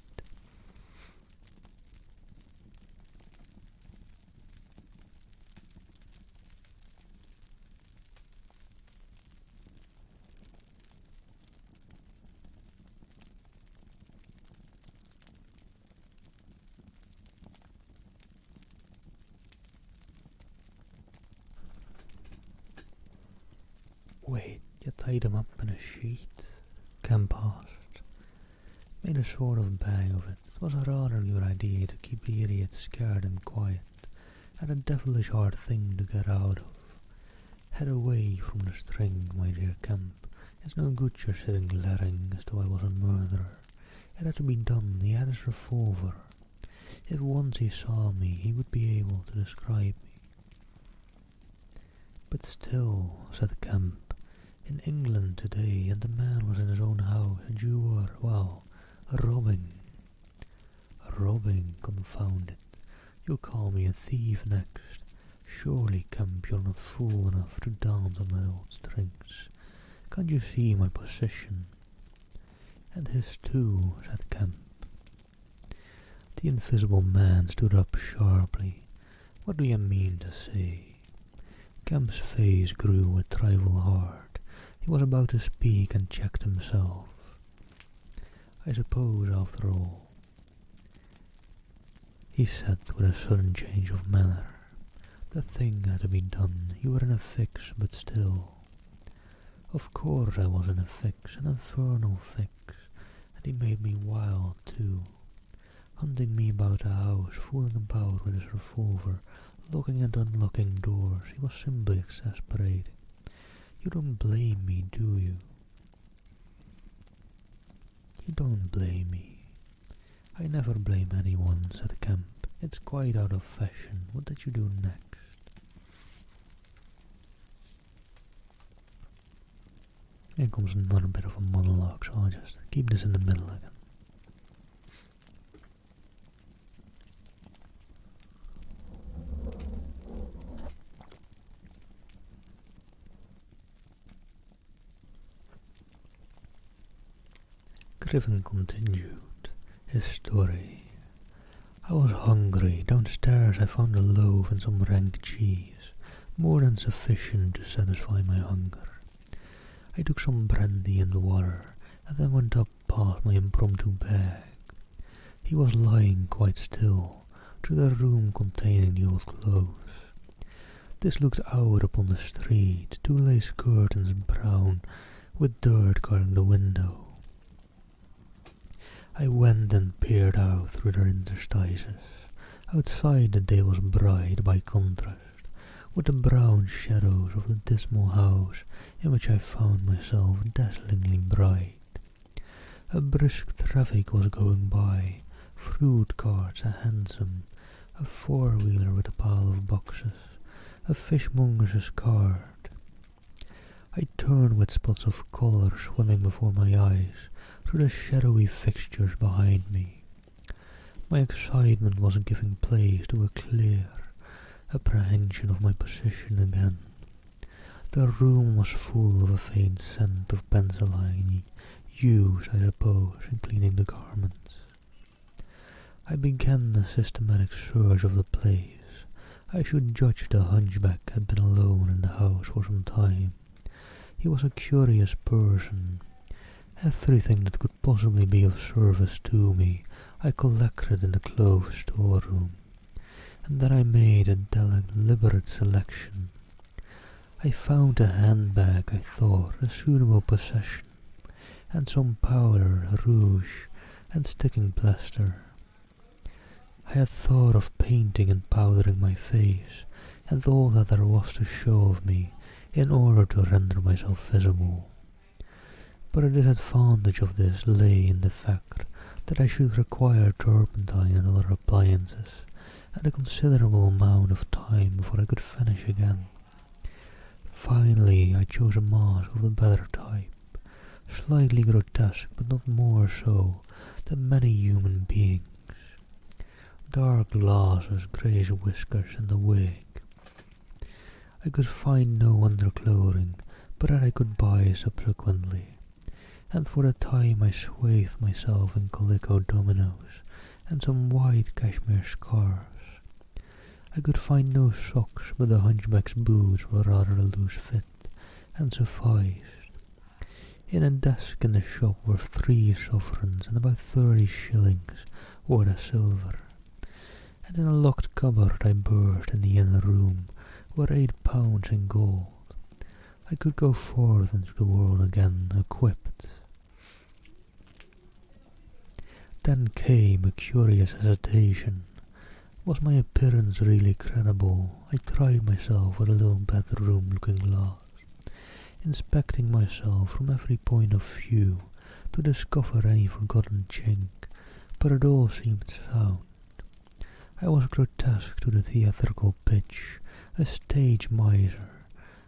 "Wait, you tied him up in a sheet?" Kemp asked. "Made a sort of bag of it. It was a rather good idea to keep the idiot scared and quiet, and a devilish hard thing to get out of. Head away from the string, my dear Kemp. It's no good your sitting glaring as though I was a murderer. It had to be done. He had his revolver. If once he saw me, he would be able to describe me." "But still," said Kemp, "in England today, and the man was in his own house, and you were, well, robbing." "Robbing, confound it. You'll call me a thief next. Surely, Kemp, you're not fool enough to dance on my old strings. Can't you see my position?" "And his too," said Kemp. The invisible man stood up sharply. "What do you mean to say?" Kemp's face grew a trifle hard. He was about to speak and checked himself. "I suppose, after all," he said with a sudden change of manner, "the thing had to be done. You were in a fix, but still." "Of course I was in a fix, an infernal fix, and he made me wild too. Hunting me about the house, fooling about with his revolver, locking and unlocking doors. He was simply exasperating. You don't blame me, do you?" "You don't blame me." "I never blame anyone," said Kemp. "It's quite out of fashion. What did you do next?" Here comes another bit of a monologue, so I'll just keep this in the middle again. Griffin continued his story. "I was hungry. Downstairs I found a loaf and some rank cheese, more than sufficient to satisfy my hunger. I took some brandy and water, and then went up past my impromptu bag. He was lying quite still, to the room containing the old clothes. This looked out upon the street, two lace curtains brown, with dirt covering the window. I went and peered out through their interstices. Outside the day was bright by contrast, with the brown shadows of the dismal house in which I found myself dazzlingly bright. A brisk traffic was going by, fruit carts, a hansom, a four-wheeler with a pile of boxes, a fishmonger's cart. I turned with spots of colour swimming before my eyes through the shadowy fixtures behind me. My excitement was giving place to a clear apprehension of my position again. The room was full of a faint scent of benzoline, used, I suppose, in cleaning the garments. I began the systematic search of the place. I should judge the hunchback had been alone in the house for some time. He was a curious person. Everything that could possibly be of service to me I collected in the closed storeroom, and then I made a deliberate selection. I found a handbag I thought a suitable possession, and some powder, rouge, and sticking plaster. I had thought of painting and powdering my face, and all that there was to show of me, in order to render myself visible. But a disadvantage of this lay in the fact that I should require turpentine and other appliances, and a considerable amount of time before I could finish again. Finally, I chose a mask of the better type, slightly grotesque but not more so than many human beings. Dark glasses, greyish whiskers, and a wig. I could find no underclothing, but that I could buy subsequently, and for the time I swathed myself in calico dominoes and some white cashmere scarves. I could find no socks, but the hunchback's boots were rather a loose fit, and sufficed. In a desk in the shop were 3 sovereigns and about 30 shillings worth of silver, and in a locked cupboard I burst in the inner room were 8 pounds in gold. I could go forth into the world again equipped. Then came a curious hesitation. Was my appearance really credible? I tried myself with a little bedroom looking glass, inspecting myself from every point of view to discover any forgotten chink, but it all seemed sound. I was grotesque to the theatrical pitch, a stage miser,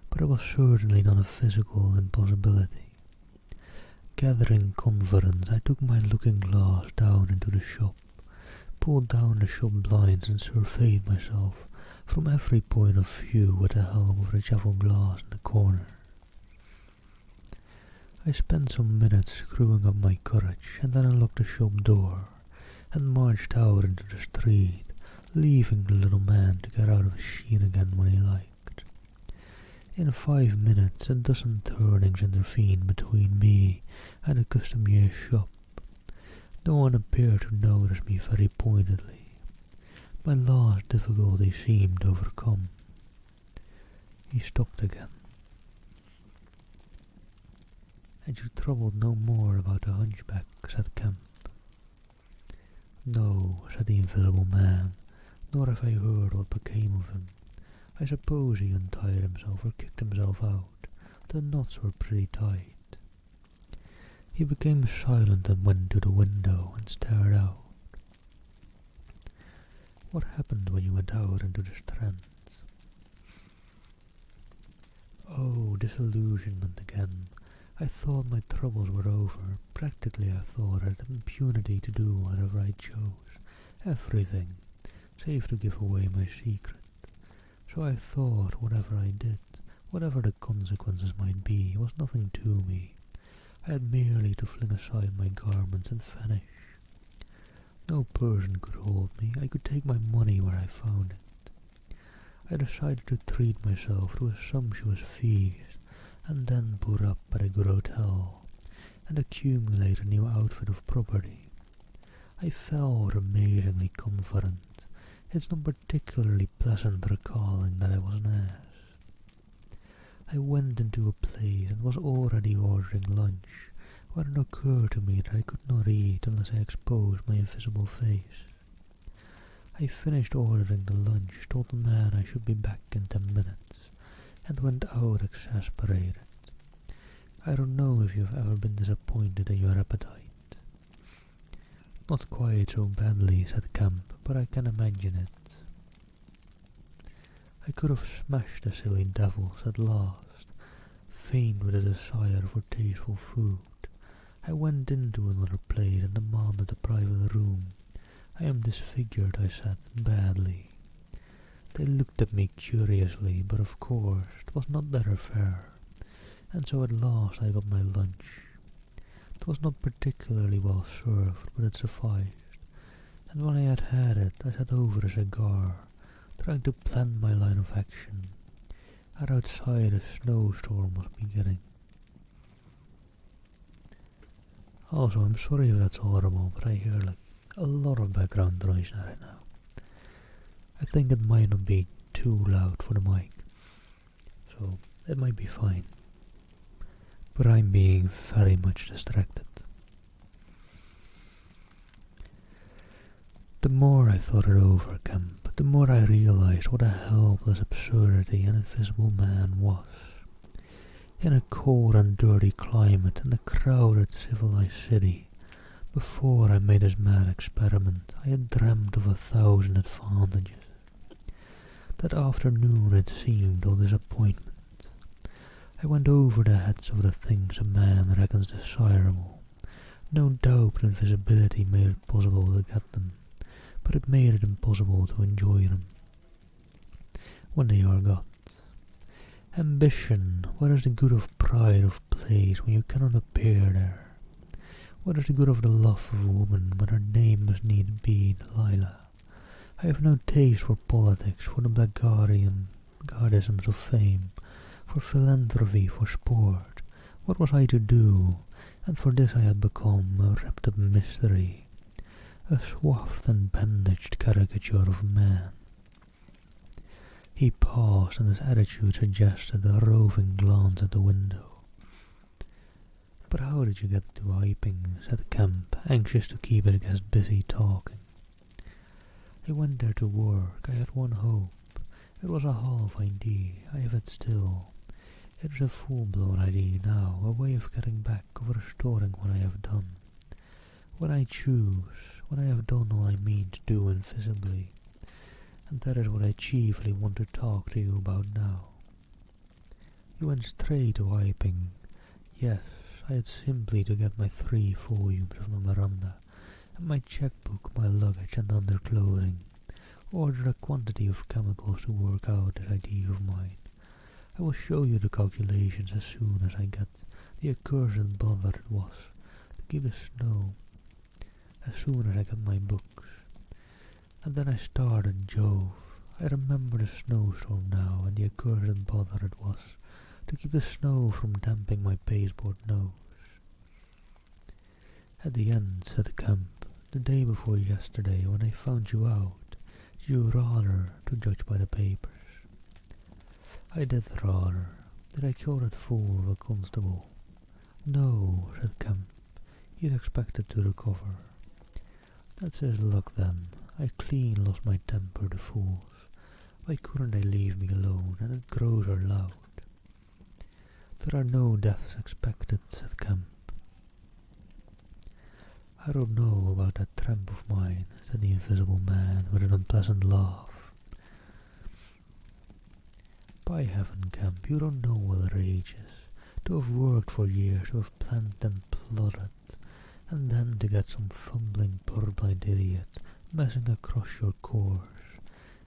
but it was certainly not a physical impossibility. Gathering confidence, I took my looking-glass down into the shop, pulled down the shop blinds and surveyed myself from every point of view with the help of the cheval glass in the corner. I spent some minutes screwing up my courage, and then unlocked the shop door and marched out into the street, leaving the little man to get out of his sheen again when he liked. In 5 minutes, a dozen turnings intervened between me and the customier's shop. No one appeared to notice me very pointedly. My last difficulty seemed overcome. He stopped again. "And you troubled no more about the hunchback," said Kemp. "No," said the invisible man, "nor have I heard what became of him. I suppose he untied himself or kicked himself out. The knots were pretty tight." He became silent and went to the window and stared out. "What happened when you went out into the strands?" "Oh, disillusionment again. I thought my troubles were over. Practically I thought I had impunity to do whatever I chose. Everything, save to give away my secret. So I thought whatever I did, whatever the consequences might be, was nothing to me. I had merely to fling aside my garments and vanish. No person could hold me. I could take my money where I found it. I decided to treat myself to a sumptuous feast, and then put up at a good hotel, and accumulate a new outfit of property. I felt amazingly confident. It's not particularly pleasant recalling that I was an ass. I went into a place and was already ordering lunch, when it occurred to me that I could not eat unless I exposed my invisible face. I finished ordering the lunch, told the man I should be back in 10 minutes, and went out exasperated. I don't know if you've ever been disappointed in your appetite. "Not quite so badly," said Kemp, "but I can imagine it." I could have smashed the silly devils at last, faint with a desire for tasteful food. I went into another place and demanded a private room. "I am disfigured," I said, "badly." They looked at me curiously, but of course it was not their affair, and so at last I got my lunch. It was not particularly well served, but it sufficed, and when I had it, I sat over a cigar, trying to plan my line of action. And outside a snowstorm was beginning. Also, I'm sorry if that's audible, but I hear like a lot of background noise right now. I think it might not be too loud for the mic, so it might be fine. But I'm being very much distracted. The more I thought it over, Kemp, the more I realized what a helpless absurdity an invisible man was. In a cold and dirty climate in a crowded civilized city, before I made this mad experiment, I had dreamt of 1,000 advantages. That afternoon it seemed all disappointment. I went over the heads of the things a man reckons desirable. No doubt invisibility made it possible to get them, but it made it impossible to enjoy them when they are got. Ambition, what is the good of pride of place when you cannot appear there? What is the good of the love of a woman when her name must need be Delilah? I have no taste for politics, for the blackguardisms of fame, for philanthropy, for sport. What was I to do? And for this I had become a wrapped up mystery, a swathed and bandaged caricature of man. He paused, and his attitude suggested a roving glance at the window. "But how did you get to Iping?" said Kemp, anxious to keep his guest busy talking. "I went there to work. I had one hope. It was a half idea. I have it still. It is a full-blown idea now, a way of getting back, of restoring what I have done. When I choose, when I have done all I mean to do invisibly. And that is what I chiefly want to talk to you about now." "You went straight to Iping." "Yes, I had simply to get my 3 volumes of memoranda, and my checkbook, my luggage and underclothing, order a quantity of chemicals to work out this idea of mine. I will show you the calculations as soon as I get the accursed bother it was to keep the snow, as soon as I got my books. And then I started Jove. I remember the snowstorm now, and the accursed bother it was to keep the snow from damping my pasteboard nose. At the end, said Kemp, the day before yesterday, when I found you out, did you rather, to judge by the papers? I did rather. Did I kill that fool of a constable? No, said Kemp. He'd expected to recover. That's his luck then. I clean lost my temper, the fools. Why couldn't they leave me alone, and it grows her loud? There are no deaths expected, said Kemp. I don't know about that tramp of mine, said the invisible man with an unpleasant laugh. By heaven, Kemp, you don't know what rage is. To have worked for years, to have planned and plotted, and then to get some fumbling, purblind idiot messing across your course.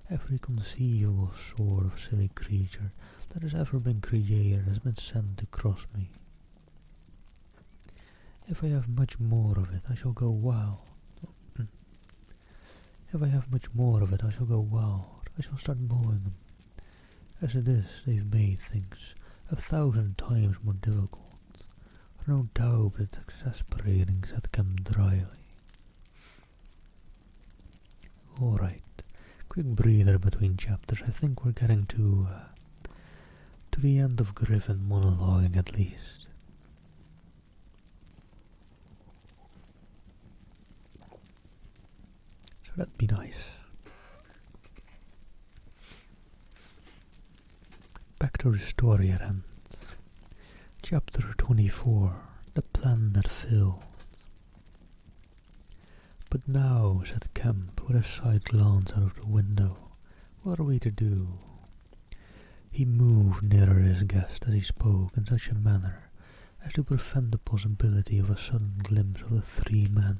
Every conceivable sort of silly creature that has ever been created has been sent across me. If I have much more of it, I shall go wild. If I have much more of it, I shall go wild. I shall start mowing them. As it is, they've made things 1,000 times more difficult. No doubt it's exasperating, said Kemp dryly. All right. Quick breather between chapters. I think we're getting to the end of Griffin monologuing at least. So that'd be nice. Back to the story at hand. Chapter 24. The plan that failed. But now, said Kemp with a side glance out of the window, what are we to do? He moved nearer his guest as he spoke in such a manner as to prevent the possibility of a sudden glimpse of the 3 men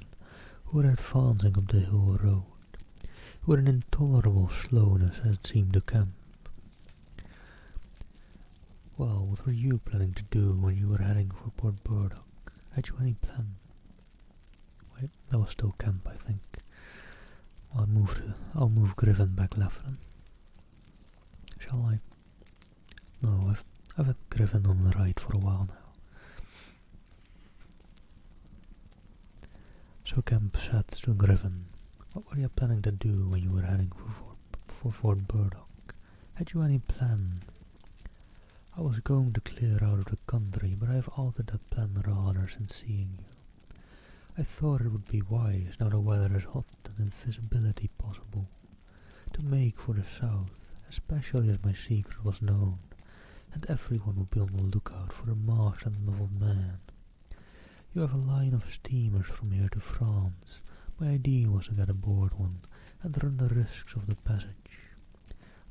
who were advancing up the hill road, with an intolerable slowness as it seemed to Kemp. Well, what were you planning to do when you were heading for Port Burdock? Had you any plan? Wait, that was still Kemp, I think. I'll move Griffin back left then. Shall I? No, I've had Griffin on the right for a while now. So Kemp said to Griffin, "What were you planning to do when you were heading for Fort Burdock? Had you any plan?" "I was going to clear out of the country, but I have altered that plan rather since seeing you. I thought it would be wise, now the weather is hot and invisibility possible, to make for the south, especially as my secret was known, and everyone would be on the lookout for a masked and muffled man. You have a line of steamers from here to France. My idea was to get aboard one and run the risks of the passage.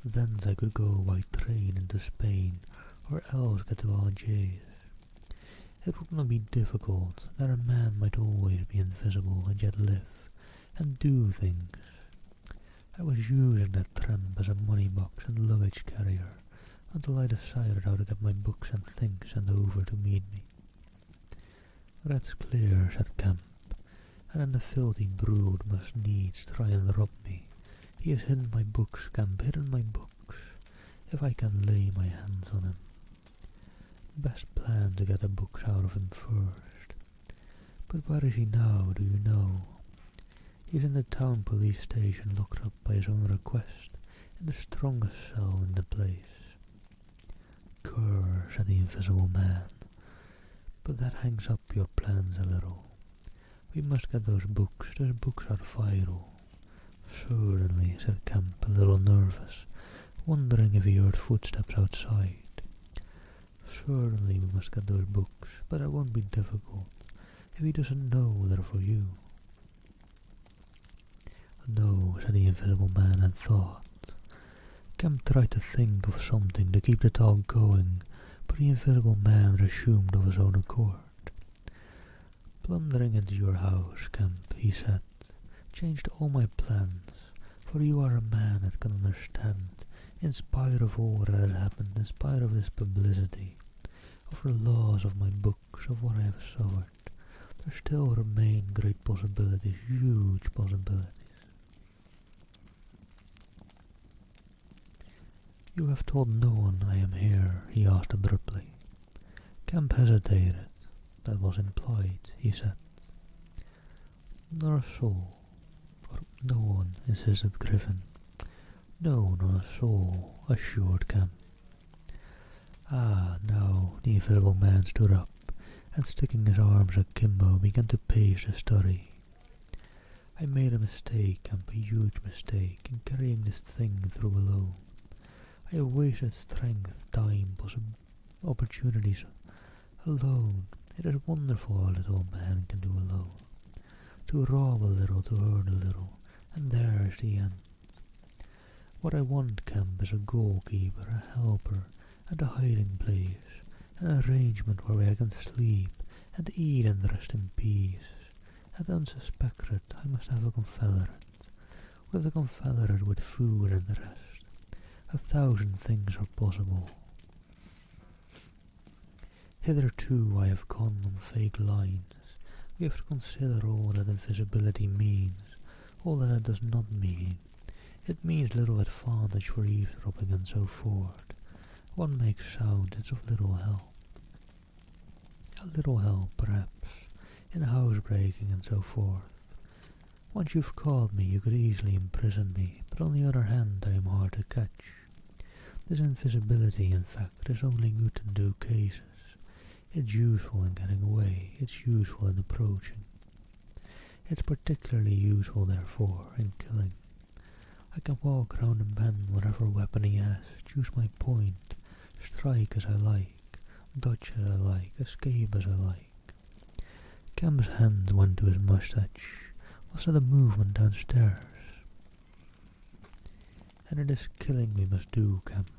Thence I could go by train into Spain, or else get to Algiers. It would not be difficult, that a man might always be invisible and yet live, and do things. I was using that tramp as a money box and luggage carrier, until I decided how to get my books and things sent over to meet me." "That's clear," said Kemp, "and then the filthy brood must needs try and rob me. He has hidden my books, Kemp, hidden my books, if I can lay my hands on him. Best plan to get the books out of him first. But where is he now, do you know?" "He's in the town police station, locked up by his own request, in the strongest cell in the place." "Cur," said the invisible man, "but that hangs up your plans a little. We must get those books are vital." "Certainly," said Kemp, a little nervous, wondering if he heard footsteps outside. "Certainly we must get those books, but that won't be difficult, if he doesn't know they're for you." "No," said the invisible man, and thought. Kemp tried to think of something to keep the talk going, but the invisible man resumed of his own accord. "Plundering into your house, Kemp," he said, "changed all my plans, for you are a man that can understand, in spite of all that has happened, in spite of this publicity, of the loss of my books, of what I have suffered, there still remain great possibilities, huge possibilities." "You have told no one I am here?" he asked abruptly. Kemp hesitated. "That was implied," he said. "Not a soul, or no one," insisted Griffin. "No, not a soul," assured Kemp. "Ah, now," the invisible man stood up, and sticking his arms akimbo began to pace the study. "I made a mistake, Kemp, a huge mistake, in carrying this thing through alone. I have wasted strength, time, opportunities alone. It is wonderful how little a man can do alone. To rob a little, to earn a little, and there is the end. What I want, Kemp, is a goalkeeper, a helper, and a hiding place, an arrangement where I can sleep, and eat and rest in peace. And unsuspected, I must have a confederate. With a confederate with food and rest, 1,000 things are possible. Hitherto I have gone on fake lines. We have to consider all that invisibility means, all that it does not mean. It means little advantage for eavesdropping and so forth. One makes sounds, it's of little help. A little help, perhaps, in housebreaking and so forth. Once you've caught me, you could easily imprison me, but on the other hand I am hard to catch. This invisibility, in fact, is only good in 2 cases. It's useful in getting away, it's useful in approaching. It's particularly useful, therefore, in killing. I can walk round a man whatever weapon he has, choose my point, strike as I like, dodge as I like, escape as I like. Kemp's hand went to his moustache. Was that a movement downstairs? "And it is killing we must do, Kemp."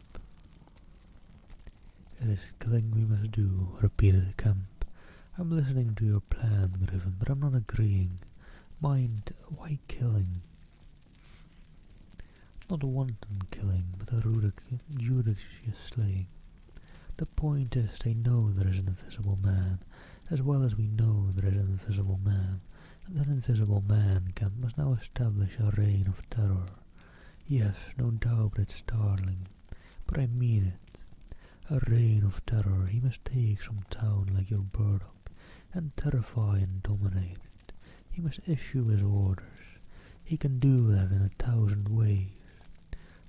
"It is killing we must do," repeated Kemp. "I'm listening to your plan, Griffin, but I'm not agreeing. Mind, why killing? Not a wanton killing, but a judicious slaying. The point is, they know there is an invisible man, as well as we know there is an invisible man, and that invisible man Kemp must now establish a reign of terror. Yes, no doubt it's startling, but I mean it. A reign of terror. He must take some town like your burdock, and terrify and dominate it. He must issue his orders. He can do that in 1,000 ways.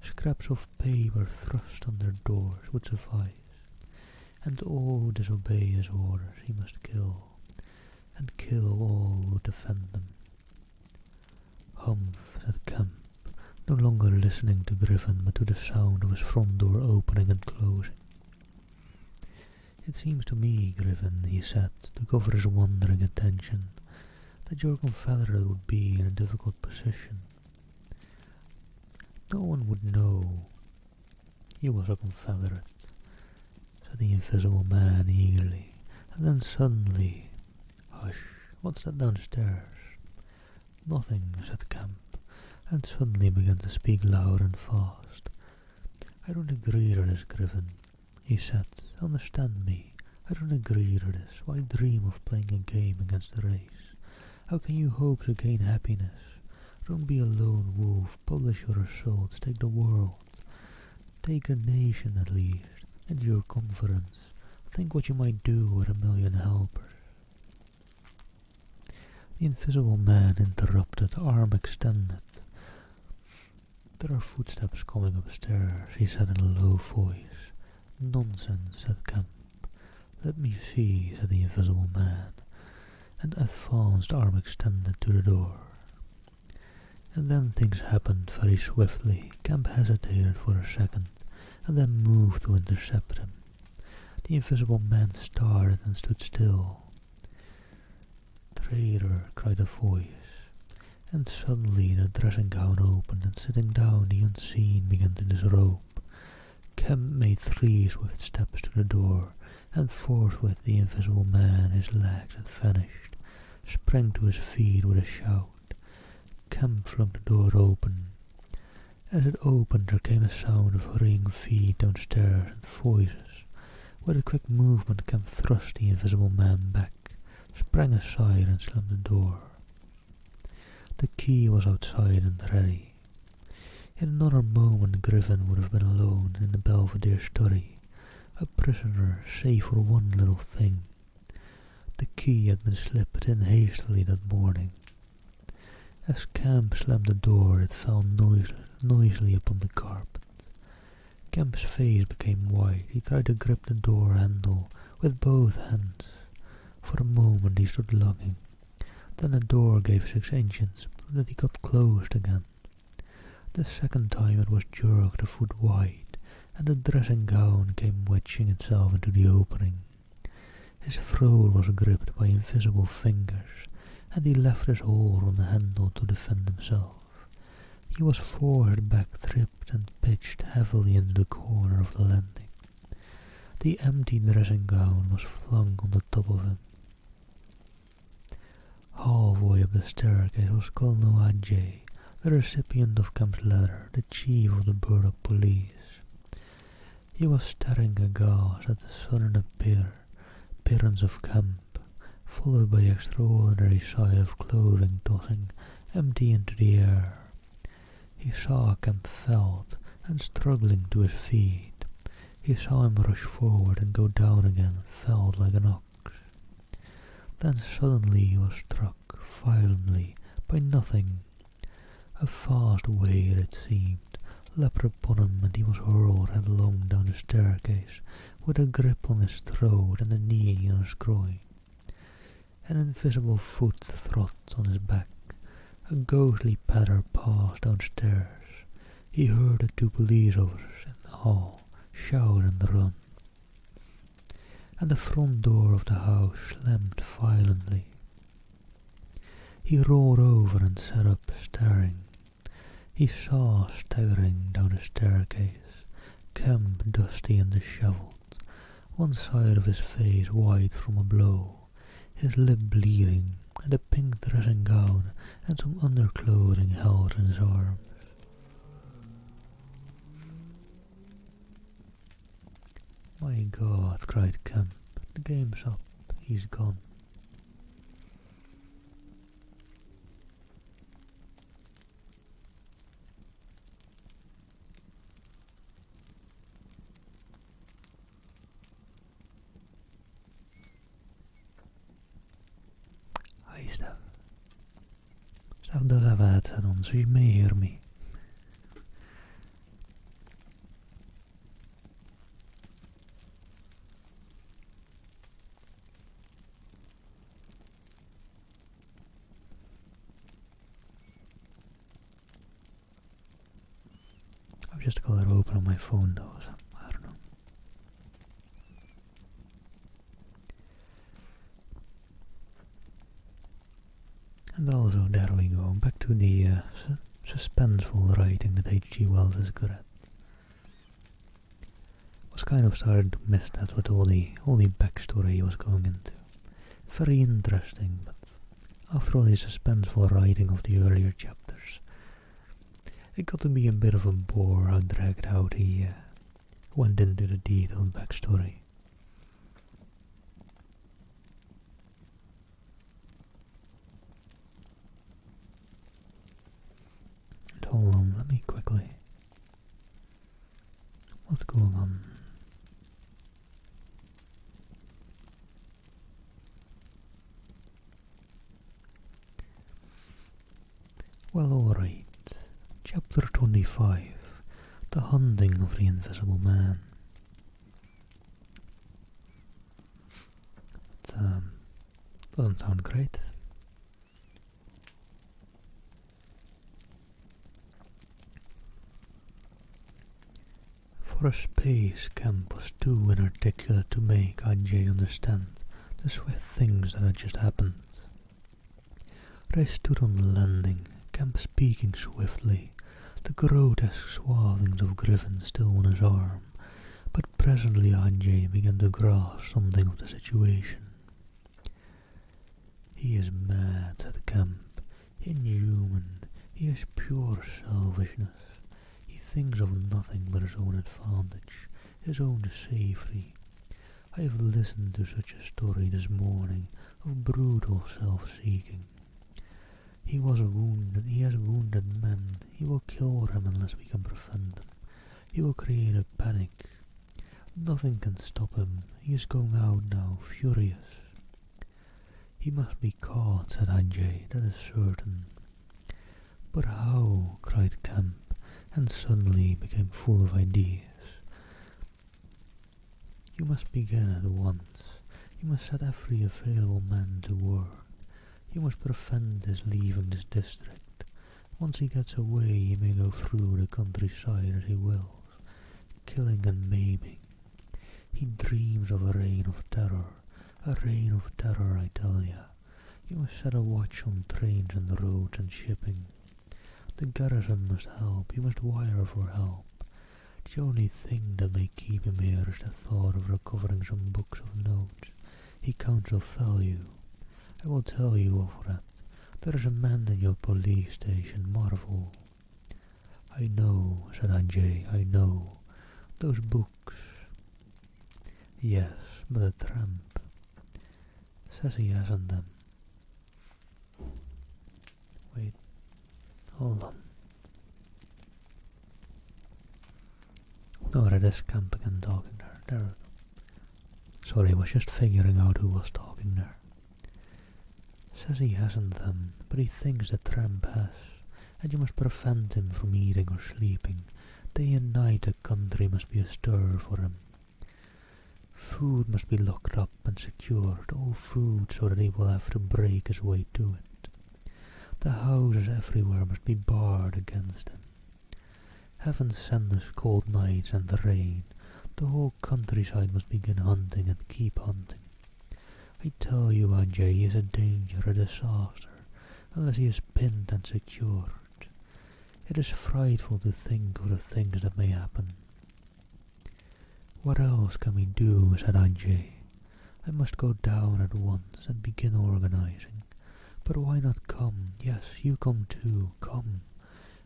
Scraps of paper thrust on their doors would suffice, and all who disobey his orders he must kill, and kill all who defend them. Humph, said Kemp, no longer listening to Griffin but to the sound of his front door opening and closing. It seems to me, Griffin, he said, to cover his wandering attention, that your confederate would be in a difficult position. No one would know he was a confederate, said the invisible man eagerly, and then suddenly, hush, what's that downstairs? Nothing, said Kemp, and suddenly began to speak loud and fast. I don't agree to this, Griffin, he said. Understand me. I don't agree to this. Why dream of playing a game against the race? How can you hope to gain happiness? Don't be a lone wolf. Publish your results. Take the world. Take the nation at least. And your confidence. Think what you might do with 1,000,000 helpers. The invisible man interrupted, arm extended. There are footsteps coming upstairs, he said in a low voice. Nonsense, said Kemp. Let me see, said the invisible man, and advanced, arm extended, to the door. And then things happened very swiftly. Kemp hesitated for a second, and then moved to intercept him. The invisible man started and stood still. Traitor, cried a voice, and suddenly the dressing gown opened, and sitting down the unseen began to disrobe. Kemp made 3 swift steps to the door, and forthwith the invisible man, his legs had vanished, sprang to his feet with a shout. Kemp flung the door open. As it opened there came a sound of hurrying feet downstairs and voices. With a quick movement Kemp thrust the invisible man back, sprang aside and slammed the door. The key was outside and ready. In another moment Griffin would have been alone in the Belvedere study, a prisoner save for one little thing. The key had been slipped in hastily that morning. As Kemp slammed the door it fell noisily upon the carpet. Kemp's face became white. He tried to grip the door handle with both hands. For a moment he stood longing. Then the door gave 6 inches, but he got closed again. The second time it was jerked a foot wide, and the dressing gown came wedging itself into the opening. His throat was gripped by invisible fingers, and he left his hold on the handle to defend himself. He was forward back, tripped and pitched heavily into the corner of the landing. The empty dressing gown was flung on the top of him. Halfway up the staircase was Colonel Ajay, the recipient of Kemp's letter, the chief of the Burdock police. He was staring aghast at the sudden appearance of Kemp, followed by the extraordinary sight of clothing tossing empty into the air. He saw Kemp felled and struggling to his feet. He saw him rush forward and go down again, felled like an ox. Then suddenly he was struck violently by nothing. A vast wave, it seemed, leapt upon him, and he was hurled headlong down the staircase, with a grip on his throat and a knee on his groin. An invisible foot trod on his back. A ghostly patter passed downstairs. He heard the 2 police officers in the hall shout and run. And the front door of the house slammed violently. He rolled over and sat up, staring. He saw, staggering down the staircase, Kemp, dusty and dishevelled, one side of his face white from a blow, his lip bleeding, and a pink dressing gown and some underclothing held in his arms. My God, cried Kemp, the game's up, he's gone. Steph. Steph does have a headset on, so you may hear me. I've just got it open on my phone though, so I don't know. And also, there we go, back to the suspenseful writing that H.G. Wells is good at. Was kind of starting to miss that with all the backstory he was going into. Very interesting, but after all the suspenseful writing of the earlier chapters, it got to be a bit of a bore how dragged out he went into the detailed backstory. And hold on, let me quickly... What's going on? Well, alright. Chapter 25. The Hunting of the Invisible Man. It doesn't sound great. For a space, Camp was too inarticulate to make Ajay understand the swift things that had just happened. I stood on the landing, Camp speaking swiftly, the grotesque swathings of Griffin still on his arm, but presently Ajay began to grasp something of the situation. He is mad, said Camp, inhuman, he is pure selfishness. He thinks of nothing but his own advantage, his own safety. I have listened to such a story this morning of brutal self-seeking. He has wounded men. He will kill him unless we can prevent him. He will create a panic. Nothing can stop him. He is going out now, furious. He must be caught, said Ajay, that is certain. But how? Cried Camp, and suddenly became full of ideas. You must begin at once. You must set every available man to work. You must prevent his leaving this district. Once he gets away, he may go through the countryside as he wills, killing and maiming. He dreams of a reign of terror, I tell ya. You must set a watch on trains and roads and shipping. The garrison must help, you must wire for help. The only thing that may keep him here is the thought of recovering some books of notes. He counts of value. I will tell you of that. There is a man in your police station, Marvel. I know, said Ajay, I know. Those books. Yes, but the tramp says he hasn't them. Wait, hold on. No, that is Camp again talking there. There we go. Sorry, I was just figuring out who was talking there. Says he hasn't them, but he thinks the tramp has, and you must prevent him from eating or sleeping. Day and night the country must be astir for him. Food must be locked up and secured, all food, so that he will have to break his way to it. The houses everywhere must be barred against him. Heaven send us cold nights and the rain. The whole countryside must begin hunting and keep hunting. I tell you, Ajay, he is a danger, a disaster, unless he is pinned and secured. It is frightful to think of the things that may happen. What else can we do, said Ajay. I must go down at once and begin organizing. But why not come? Yes, you come too, come.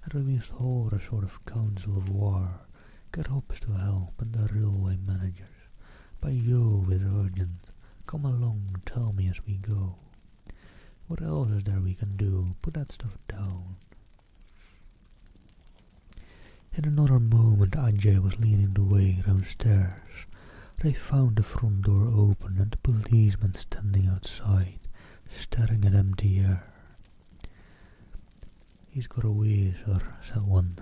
And we must hold a sort of council of war. Get Hobbs to help and the railway managers. By Jove, it's urgent. Come along, tell me as we go. What else is there we can do? Put that stuff down. In another moment Ajay was leading the way downstairs. They found the front door open and the policeman standing outside, staring at empty air. He's got away, sir, said one.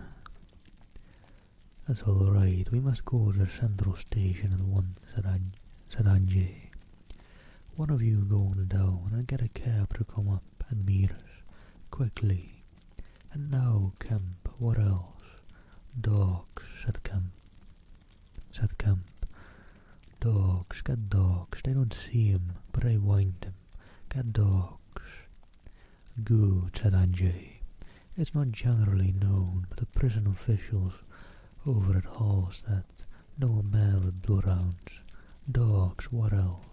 That's all right, we must go to the central station at once, said Anjay. One of you go on down and get a cab to come up and meet us, quickly. And now, Kemp, what else? Dogs, said Kemp. Dogs, get dogs, they don't see him, but I wind him. Get dogs. Good, said Anjay. It's not generally known, but the prison officials over at Hallstatt know a man with bloodhounds. Dogs, what else?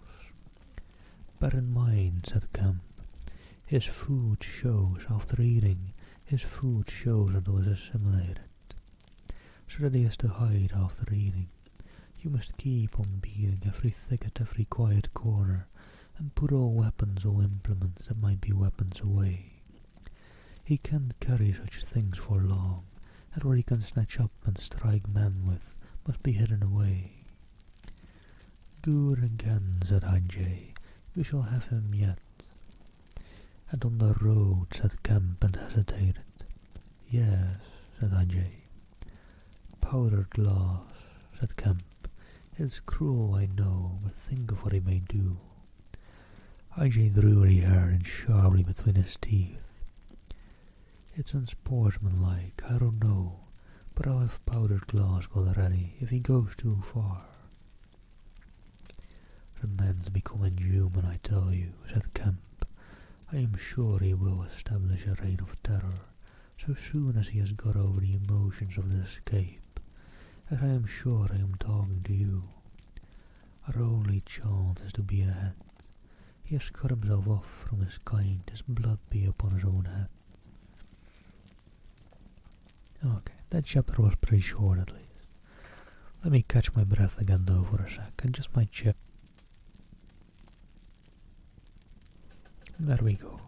Bear in mind, said Kemp, his food shows after eating, his food shows that it was assimilated, so that he has to hide after eating. You must keep on beating every thicket, every quiet corner, and put all weapons, all implements that might be weapons away. He can't carry such things for long, and what he can snatch up and strike men with must be hidden away. Good again, said Anjay. We shall have him yet. And on the road, said Kemp, and hesitated. Yes, said Anjay. Powdered glass, said Kemp. It's cruel, I know, but think of what he may do. Anjay drew the air in sharply between his teeth. It's unsportsmanlike, I don't know, but I'll have powdered glass already if he goes too far. The man's become inhuman, I tell you, said Kemp. I am sure he will establish a reign of terror so soon as he has got over the emotions of the escape, as I am sure I am talking to you. Our only chance is to be ahead. He has cut himself off from his kind, his blood be upon his own head. Okay, that chapter was pretty short at least. Let me catch my breath again though for a sec, and just my chip. There we go.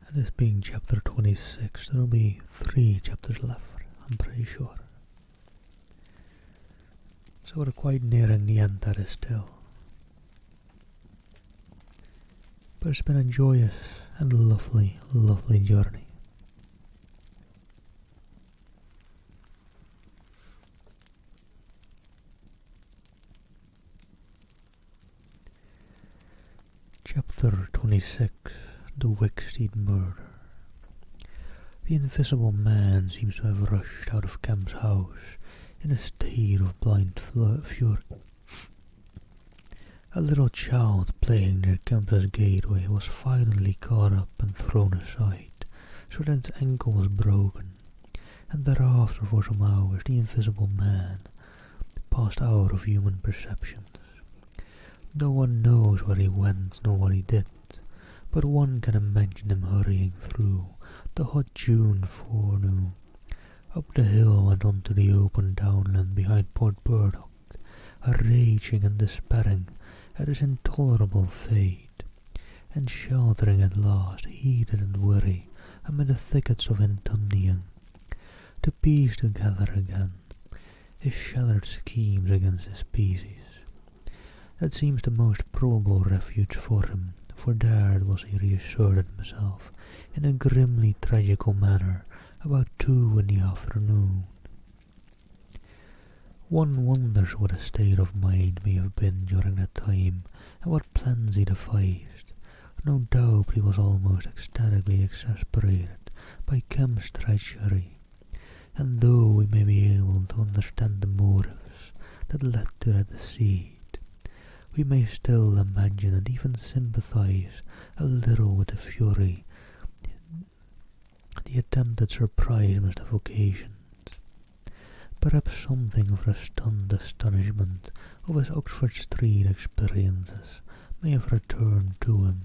And this being chapter 26, there will be 3 chapters left, I'm pretty sure. So we're quite nearing the end that is still. But it's been a joyous and lovely, lovely journey. Chapter 26, The Wickstein Murder. The invisible man seems to have rushed out of Kemp's house in a state of blind fury. A little child playing near Kemp's gateway was violently caught up and thrown aside, so that its ankle was broken, and thereafter for some hours the invisible man passed out of human perceptions. No one knows where he went nor what he did, but one can imagine him hurrying through the hot June forenoon, up the hill and onto the open downland behind Port Burdock, raging and despairing at his intolerable fate, and sheltering at last, heated and weary, amid the thickets of Intundian, to piece together again his shattered schemes against his species. That seems the most probable refuge for him, for there was he reassured himself in a grimly tragical manner about 2 in the afternoon. One wonders what a state of mind may have been during that time, and what plans he devised. No doubt he was almost ecstatically exasperated by Kemp's treachery, and though we may be able to understand the motives that led to that deceit, we may still imagine and even sympathize a little with the fury the attempted surprise must have occasioned. Perhaps something of the stunned astonishment of his Oxford Street experiences may have returned to him,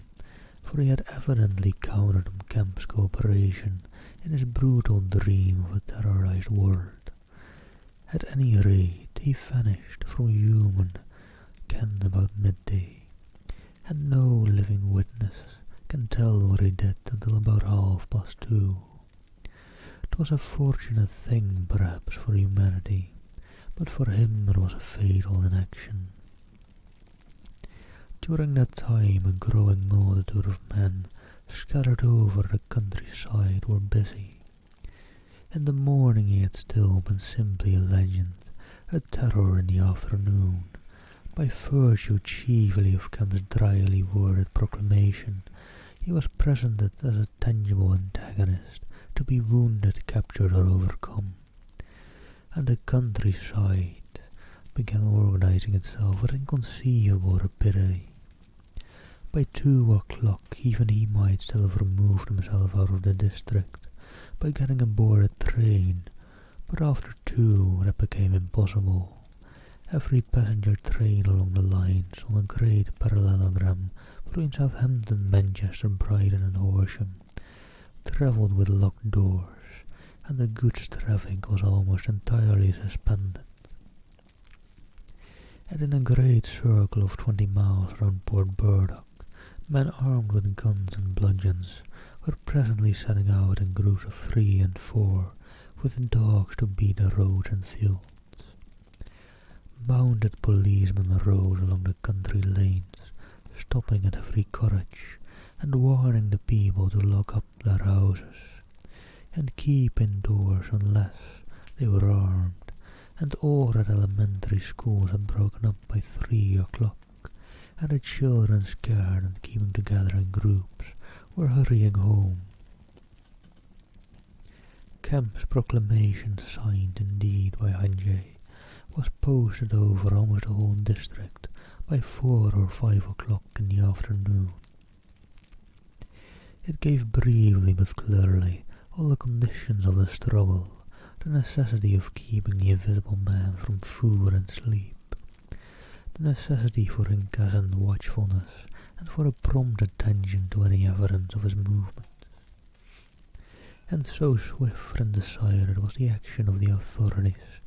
for he had evidently counted on Kemp's cooperation in his brutal dream of a terrorized world. At any rate, he vanished from human ken about midday, and no living witness can tell what he did until about 2:30. 'Twas a fortunate thing, perhaps, for humanity, but for him it was a fatal inaction. During that time a growing multitude of men scattered over the countryside were busy. In the morning he had still been simply a legend, a terror in the afternoon, by virtue chiefly of Kemp's dryly worded proclamation. He was presented as a tangible antagonist, to be wounded, captured, or overcome. And the countryside began organizing itself with inconceivable rapidity. By 2 o'clock even he might still have removed himself out of the district by getting aboard a train, but after 2 that became impossible. Every passenger train along the lines on a great parallelogram between Southampton, Manchester, Brighton and Horsham travelled with locked doors, and the goods traffic was almost entirely suspended. And in a great circle of 20 miles round Port Burdock, men armed with guns and bludgeons were presently setting out in groups of 3 and 4, with dogs to beat the roads and fields. Mounted policemen rode along the country lanes, stopping at every cottage and warning the people to lock up their houses and keep indoors unless they were armed, and all at elementary schools had broken up by 3 o'clock, and the children, scared and keeping together in groups, were hurrying home. Kemp's proclamation, signed indeed by Anjay, was posted over almost the whole district by 4 or 5 o'clock in the afternoon. It gave briefly but clearly all the conditions of the struggle, the necessity of keeping the Invisible Man from food and sleep, the necessity for incessant watchfulness, and for a prompt attention to any evidence of his movements. And so swift and decided was the action of the authorities,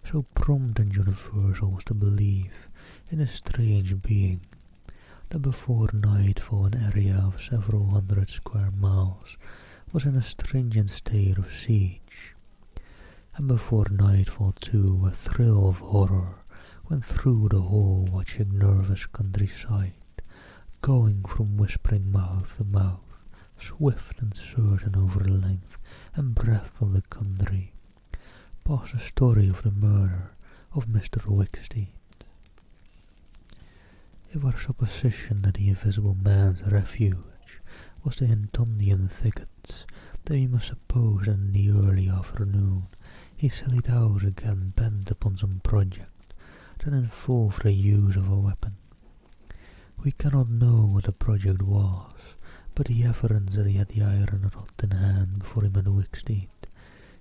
so prompt and universal was the belief in a strange being, that before nightfall an area of several hundred square miles was in a stringent state of siege, and before nightfall too a thrill of horror went through the whole watching nervous countryside, going from whispering mouth to mouth, swift and certain over the length and breadth of the country, past the story of the murder of Mr Wickstein. If our supposition that the Invisible Man's refuge was the Hintondian thickets, then we must suppose that in the early afternoon he sallied out again, bent upon some project that involved the use of a weapon. We cannot know what the project was, but the evidence that he had the iron rod in hand before he met Wickstein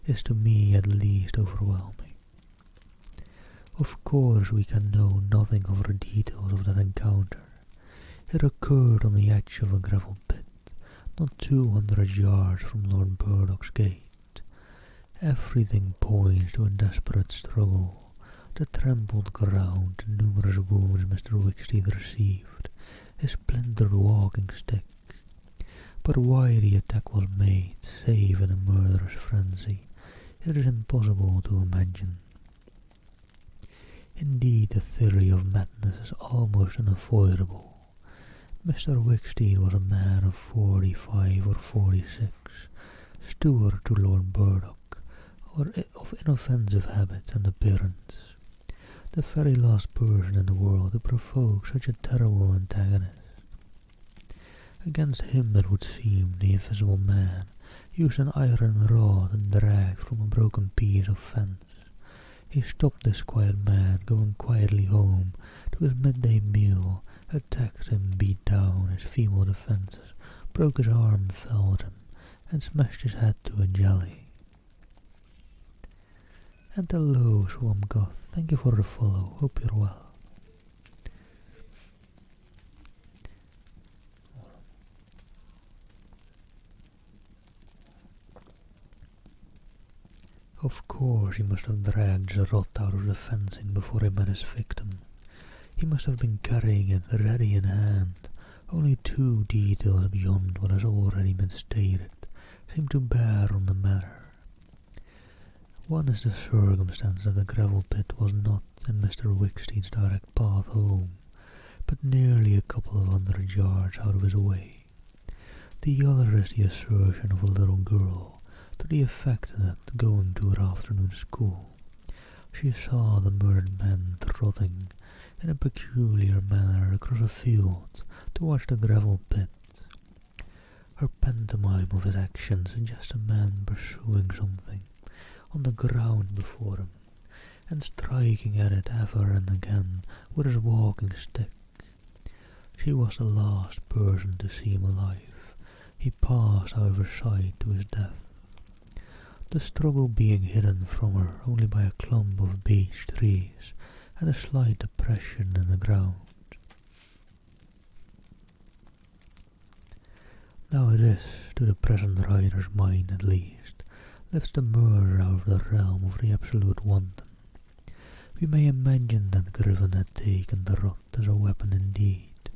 is to me at least overwhelming. Of course we can know nothing of the details of that encounter. It occurred on the edge of a gravel pit, not 200 yards from Lord Burdock's gate. Everything points to a desperate struggle, the trampled ground, the numerous wounds Mr Wickstein received, his splintered walking stick. But why the attack was made, save in a murderous frenzy, it is impossible to imagine. Indeed, the theory of madness is almost unavoidable. Mr Wickstein was a man of 45 or 46, steward to Lord Burdock, or of inoffensive habits and appearance, the very last person in the world to provoke such a terrible antagonist. Against him, it would seem, the Invisible Man used an iron rod and dragged from a broken piece of fence. He stopped this quiet man going quietly home to his midday meal, attacked him, beat down his feeble defences, broke his arm, felled him, and smashed his head to a jelly. And hello, Swamgoth, thank you for the follow, hope you're well. Of course he must have dragged the rod out of the fencing before he met his victim. He must have been carrying it ready in hand. Only 2 details beyond what has already been stated seem to bear on the matter. One is the circumstance that the gravel pit was not in Mr. Wickstein's direct path home, but nearly a couple of 100 yards out of his way. The other is the assertion of a little girl to the effect that, going to her afternoon school, she saw the murdered man trotting in a peculiar manner across a field towards the gravel pit. Her pantomime of his action suggests a man pursuing something on the ground before him, and striking at it ever and again with his walking stick. She was the last person to see him alive. He passed out of her sight to his death, the struggle being hidden from her only by a clump of beech trees and a slight depression in the ground. Now this, to the present writer's mind at least, lifts the murder out of the realm of the absolute wanton. We may imagine that Griffin had taken the rod as a weapon indeed,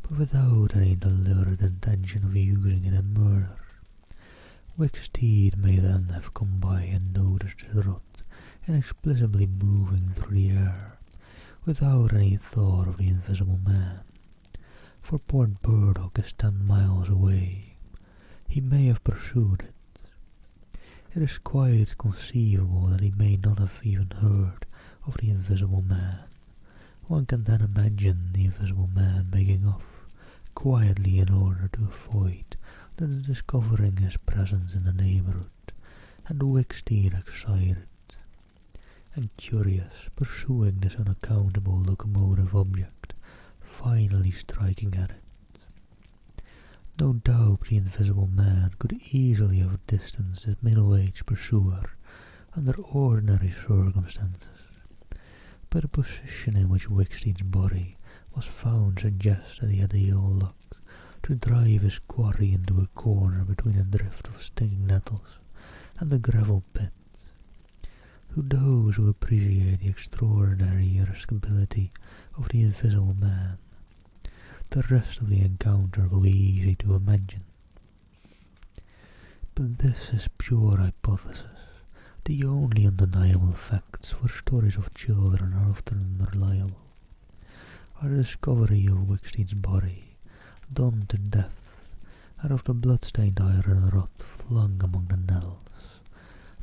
but without any deliberate intention of using it in murder. Wickstein may then have come by and noticed his rod inexplicably moving through the air, without any thought of the invisible man. For Port Burdock is 10 miles away. He may have pursued it. It is quite conceivable that he may not have even heard of the invisible man. One can then imagine the invisible man making off quietly in order to avoid discovering his presence in the neighborhood, and Wickstein excited and curious, pursuing this unaccountable locomotive object, finally striking at it. No doubt the invisible man could easily have distanced his middle-aged pursuer under ordinary circumstances, but the position in which Wickstein's body was found suggests that he had the ill luck to drive his quarry into a corner between a drift of stinging nettles and the gravel pit. To those who appreciate the extraordinary irascibility of the invisible man, the rest of the encounter will be easy to imagine. But this is pure hypothesis. The only undeniable facts for stories of children are often unreliable. Our discovery of Wickstein's body, done to death, and of the blood-stained iron rod flung among the nettles.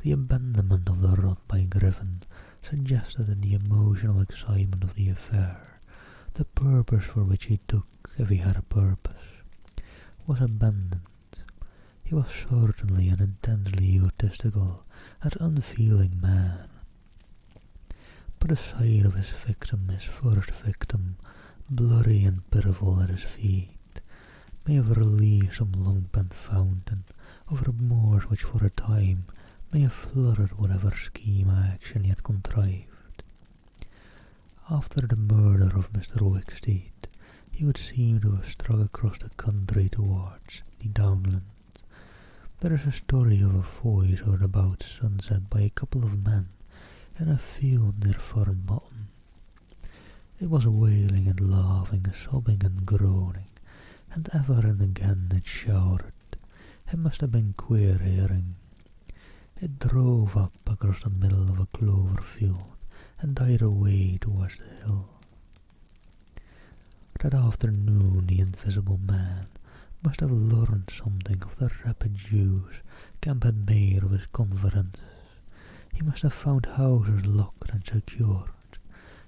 The abandonment of the rod by Griffin suggested in the emotional excitement of the affair the purpose for which he took, if he had a purpose, was abandoned. He was certainly an intensely egotistical and unfeeling man. But the sight of his victim, his first victim, bloody and pitiful at his feet, may have released some long-pent fountain of remorse which for a time may have flooded whatever scheme of action he had contrived. After the murder of Mr. Wickstein, he would seem to have struck across the country towards the downlands. There is a story of a voice heard about sunset by a couple of men in a field near Foreign Bottom. It was wailing and laughing, sobbing and groaning, and ever and again it shouted. It must have been queer hearing. It drove up across the middle of a clover field and died away towards the hill. That afternoon the invisible man must have learned something of the rapid use Camp had made of his conferences. He must have found houses locked and secured.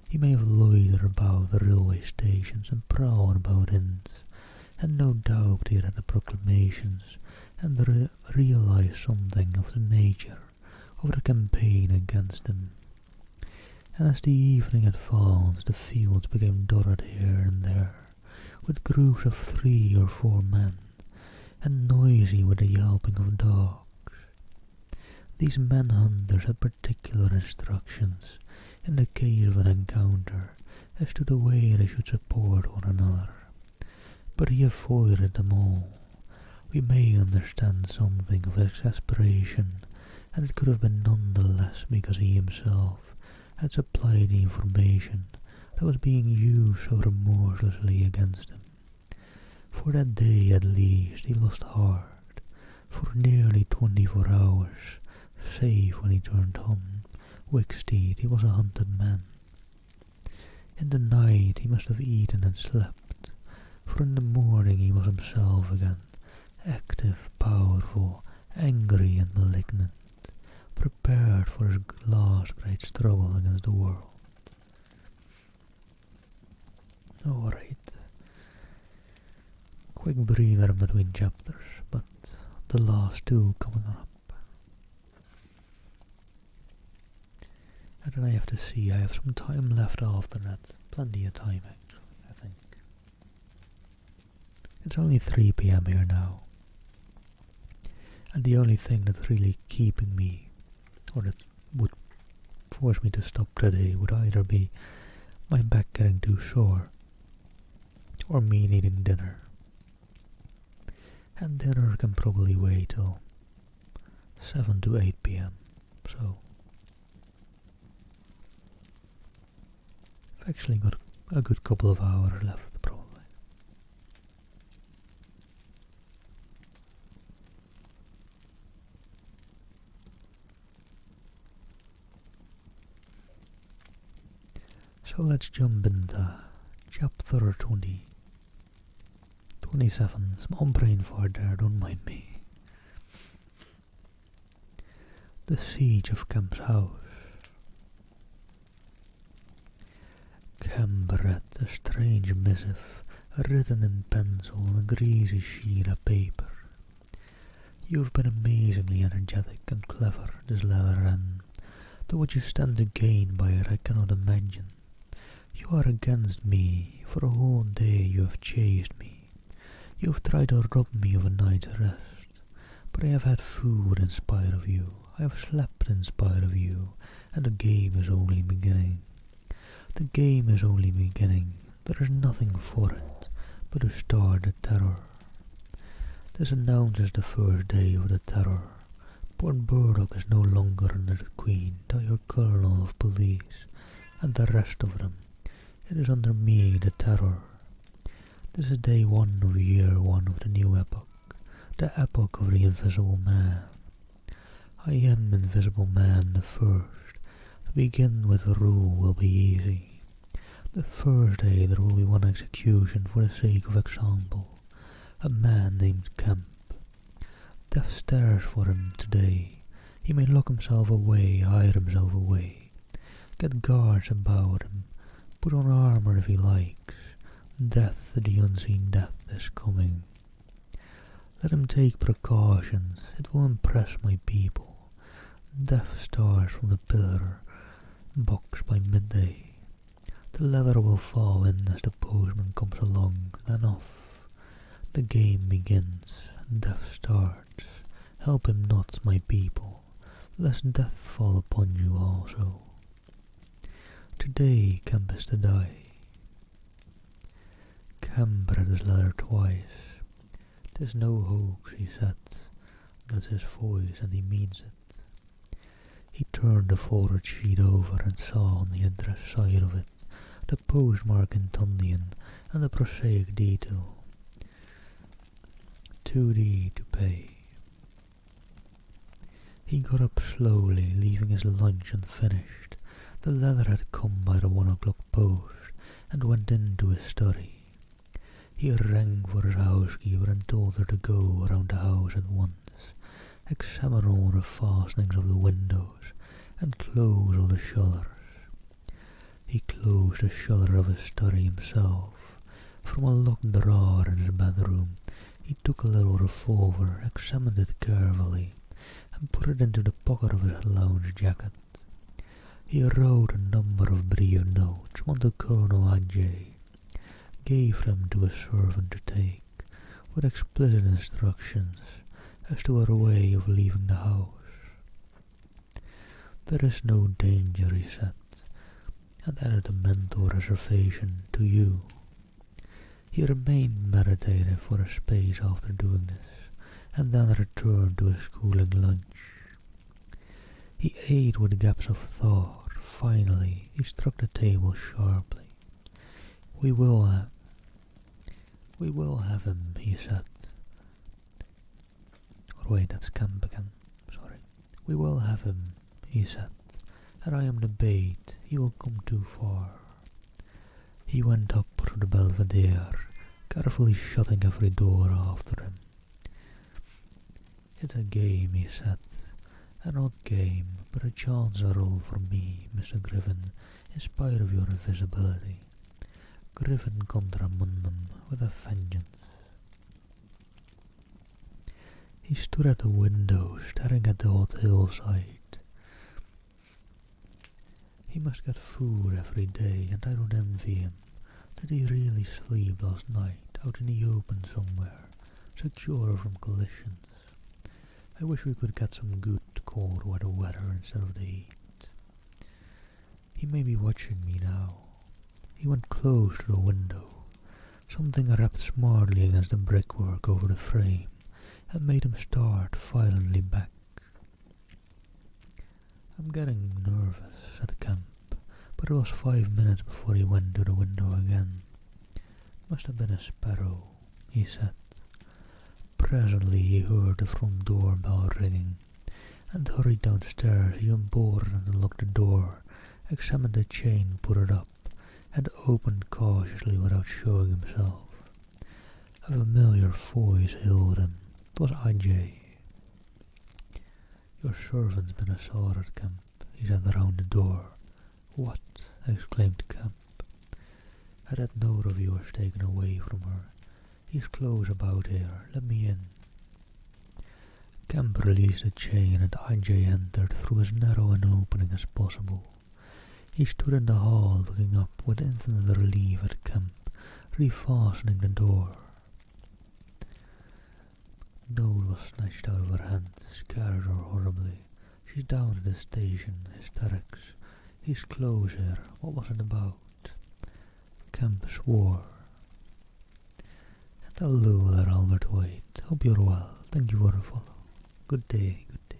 He may have loitered about the railway stations and prowled about inns, and no doubt he read the proclamations and realized something of the nature of the campaign against him. And as the evening advanced, the fields became dotted here and there with groups of 3 or 4 men, and noisy with the yelping of dogs. These men-hunters had particular instructions in the case of an encounter as to the way they should support one another, but he avoided them all. We may understand something of his exasperation, and it could have been none the less because he himself had supplied the information that was being used so remorselessly against him. For that day at least he lost heart. For nearly 24 hours Save when he turned home, Wickstein, he was a hunted man. In the night he must have eaten and slept, for in the morning he was himself again, active, powerful, angry and malignant, prepared for his last great struggle against the world. Alright. Quick breather between chapters, but the last two coming up. And then I have to see, I have some time left after that. Plenty of time actually, I think. It's only 3 PM here now. And the only thing that's really keeping me, or that would force me to stop today, would either be my back getting too sore, or me needing dinner. And dinner can probably wait till 7 to 8 PM, so I've actually got a good couple of hours left, probably. So let's jump into chapter 27. Small brain fart there, don't mind me. The siege of Kemp's house. Kemp read a strange missive written in pencil on a greasy sheet of paper. You've been amazingly energetic and clever, this letter ran, though what you stand to gain by it I cannot imagine. You are against me, for a whole day you have chased me. You have tried to rob me of a night's rest, but I have had food in spite of you, I have slept in spite of you, and the game is only beginning. The game is only beginning, there is nothing for it but to start the terror. This announces the first day of the terror. Port Burdock is no longer under the Queen, tell your Colonel of Police, and the rest of them. It is under me, the terror. This is day 1 of year 1 of the new epoch, the epoch of the Invisible Man. I am Invisible Man the first. To begin with a rule will be easy. The first day there will be one execution for the sake of example. A man named Kemp. Death stares for him today. He may lock himself away, hide himself away. Get guards about him. Put on armor if he likes. Death, the unseen death, is coming. Let him take precautions. It will impress my people. Death starts from the pillar box by midday. The letter will fall in as the postman comes along, then off. The game begins. Death starts. Help him not, my people, lest death fall upon you also. Today Kemp is to die. Kemp read his letter twice. "'Tis no hoax," he said. That's his voice, and he means it. He turned the folded sheet over and saw on the address side of it the postmark in Tundian and the prosaic detail. 2D to pay. He got up slowly, leaving his lunch unfinished. The letter had come by the 1 o'clock post, and went into his study. He rang for his housekeeper and told her to go around the house at once, examine all the fastenings of the windows, and close all the shutters. He closed the shutter of his study himself. From a locked drawer in his bedroom, he took a little revolver, examined it carefully, and put it into the pocket of his lounge jacket. He wrote a number of brief notes, one to Colonel Ajay, gave them to a servant to take, with explicit instructions as to her way of leaving the house. "There is no danger," he said, and added a mental reservation to you. He remained meditative for a space after doing this, and then returned to his cooling lunch. He ate with gaps of thought. Finally, he struck the table sharply. We will have him," he said. Or wait, that's Kemp again. Sorry. We will have him, he said, and I am the bait he will come too far. He went up to the belvedere, carefully shutting every door after him. It's a game, he said, an odd game, but a chance are all for me, Mr. Griffin, in spite of your invisibility. Griffin contra mundum with a vengeance. He stood at the window, staring at the hot hillside. He must get food every day, and I don't envy him. Did he really sleep last night, out in the open somewhere, secure from collisions? I wish we could get some good cold weather instead of the heat. He may be watching me now. He went close to the window. Something rapped smartly against the brickwork over the frame, and made him start violently back. I'm getting nervous, said Kemp, but it was 5 minutes before he went to the window again. Must have been a sparrow, he said. Presently he heard the front door bell ringing, and hurried downstairs. He unbolted and unlocked the door, examined the chain, put it up, and opened cautiously without showing himself. A familiar voice hailed him. 'Twas I.J. Your servant's been assaulted, Kemp, he said round the door. What? Exclaimed Kemp. Had that note of yours taken away from her. He's close about here. Let me in. Kemp released the chain and I.J. entered through as narrow an opening as possible. He stood in the hall looking up with infinite relief at Kemp, refastening the door. Note was snatched out of her hand, scared her horribly. She's down at the station, hysterics. He's close here. What was it about? Kemp swore. And hello there, Albert White. Hope you're well. Thank you for the follow. Good day, good day.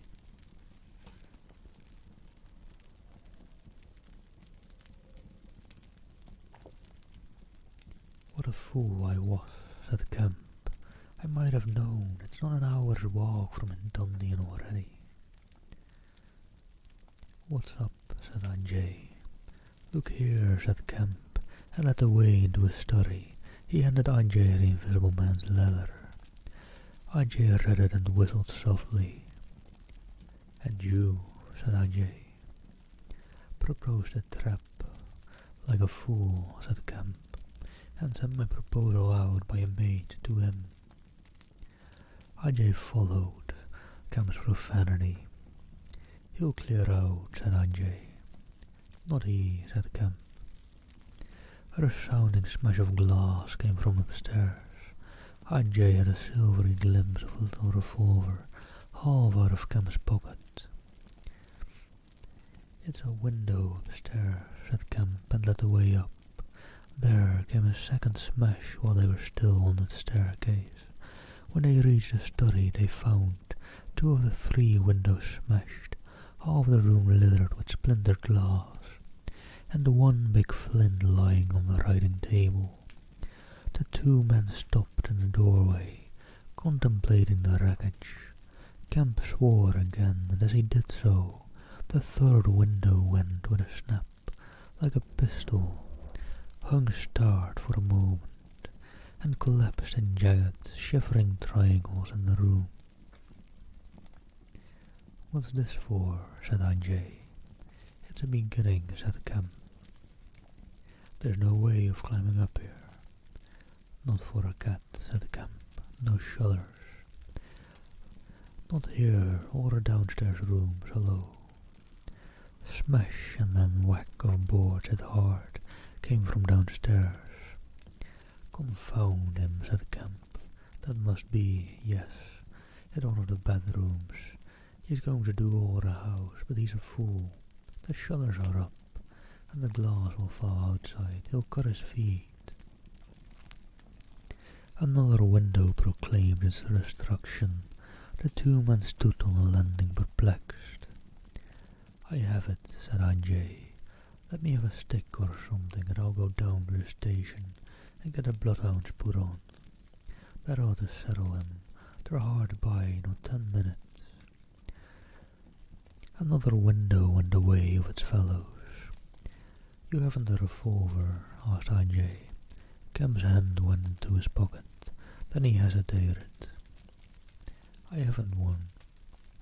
What a fool I was, said Kemp. I might have known. It's not an hour's walk from Dunedin already. What's up? Said I.J. Look here, said Kemp, and led the way into his study. He handed I.J. the Invisible Man's letter. I.J. read it and whistled softly. And you, said I.J. Proposed a trap. Like a fool, said Kemp, and sent my proposal out by a maid to him. I.J. followed Kemp's profanity. He'll clear out, said I.J. Not he, said Kemp. A resounding smash of glass came from upstairs. I.J. had a silvery glimpse of a little revolver, half out of Kemp's pocket. It's a window upstairs, said Kemp, and led the way up. There came a second smash while they were still on the staircase. When they reached the study, they found 2 of the 3 windows smashed, half the room littered with splintered glass, and one big flint lying on the writing table. The 2 men stopped in the doorway, contemplating the wreckage. Kemp swore again, and as he did so, the 3rd window went with a snap, like a pistol, hung stark for a moment, and collapsed in jagged, shivering triangles in the room. What's this for? Said I.J. It's a beginning, said Kemp. There's no way of climbing up here. Not for a cat, said Kemp. No shutters. Not here, or the downstairs rooms, hello. Smash and then whack of boards hit hard came from downstairs. Confound him, said Kemp. That must be, yes, in one of the bedrooms. He's going to do all the house, but he's a fool. The shutters are up, and the glass will fall outside. He'll cut his feet. Another window proclaimed its destruction. The 2 men stood on the landing perplexed. I have it, said I.J. Let me have a stick or something, and I'll go down to the station and get the bloodhounds put on. That ought to settle him. They're hard by, not 10 minutes. Another window went the way of its fellows. "You haven't a revolver?" asked I.J. Kemp's hand went into his pocket. Then he hesitated. "I haven't one,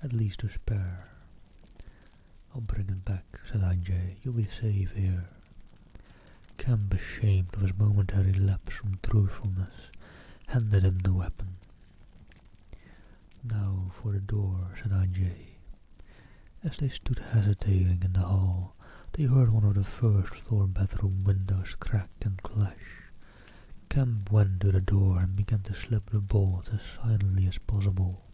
at least to spare." "I'll bring it back," said I.J. "You'll be safe here." Kemp, ashamed of his momentary lapse from truthfulness, handed him the weapon. "Now for the door," said I.J. As they stood hesitating in the hall, they heard one of the first-floor bedroom windows crack and clash. Kemp went to the door and began to slip the bolts as silently as possible.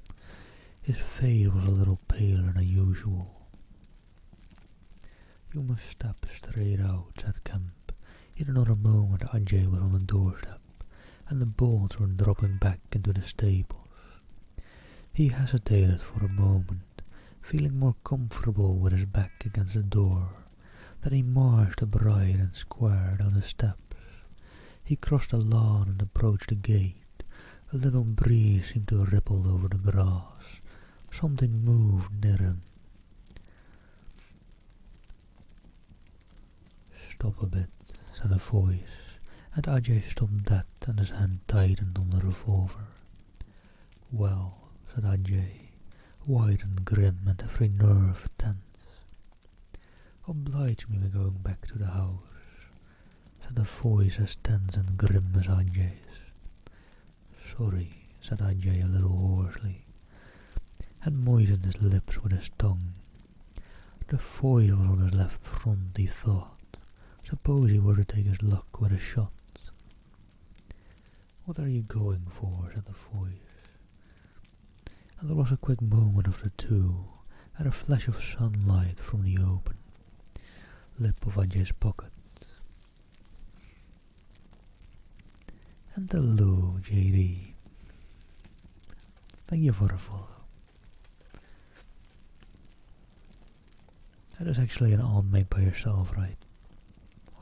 His face was a little paler than usual. "You must step straight out," said Kemp. In another moment I.J. was on the doorstep, and the bolts were dropping back into the staples. He hesitated for a moment, feeling more comfortable with his back against the door. Then he marched upright and square down the steps. He crossed the lawn and approached the gate. A little breeze seemed to ripple over the grass. Something moved near him. "Stop a bit," said a voice, and I.J. stopped dead and his hand tightened on the revolver. "Well," said I.J., white and grim and every nerve tense. "Oblige me by going back to the house," said a voice as tense and grim as I.J.'s. "Sorry," said I.J. a little hoarsely, and moistened his lips with his tongue. The voice was on his left front, he thought. Suppose he were to take his luck with a shot. "What are you going for?" said the voice. And there was a quick moment of the two, and a flash of sunlight from the open lip of I.J.'s pocket. "And hello, J.D. Thank you for the follow." That is actually an alt made by yourself, right?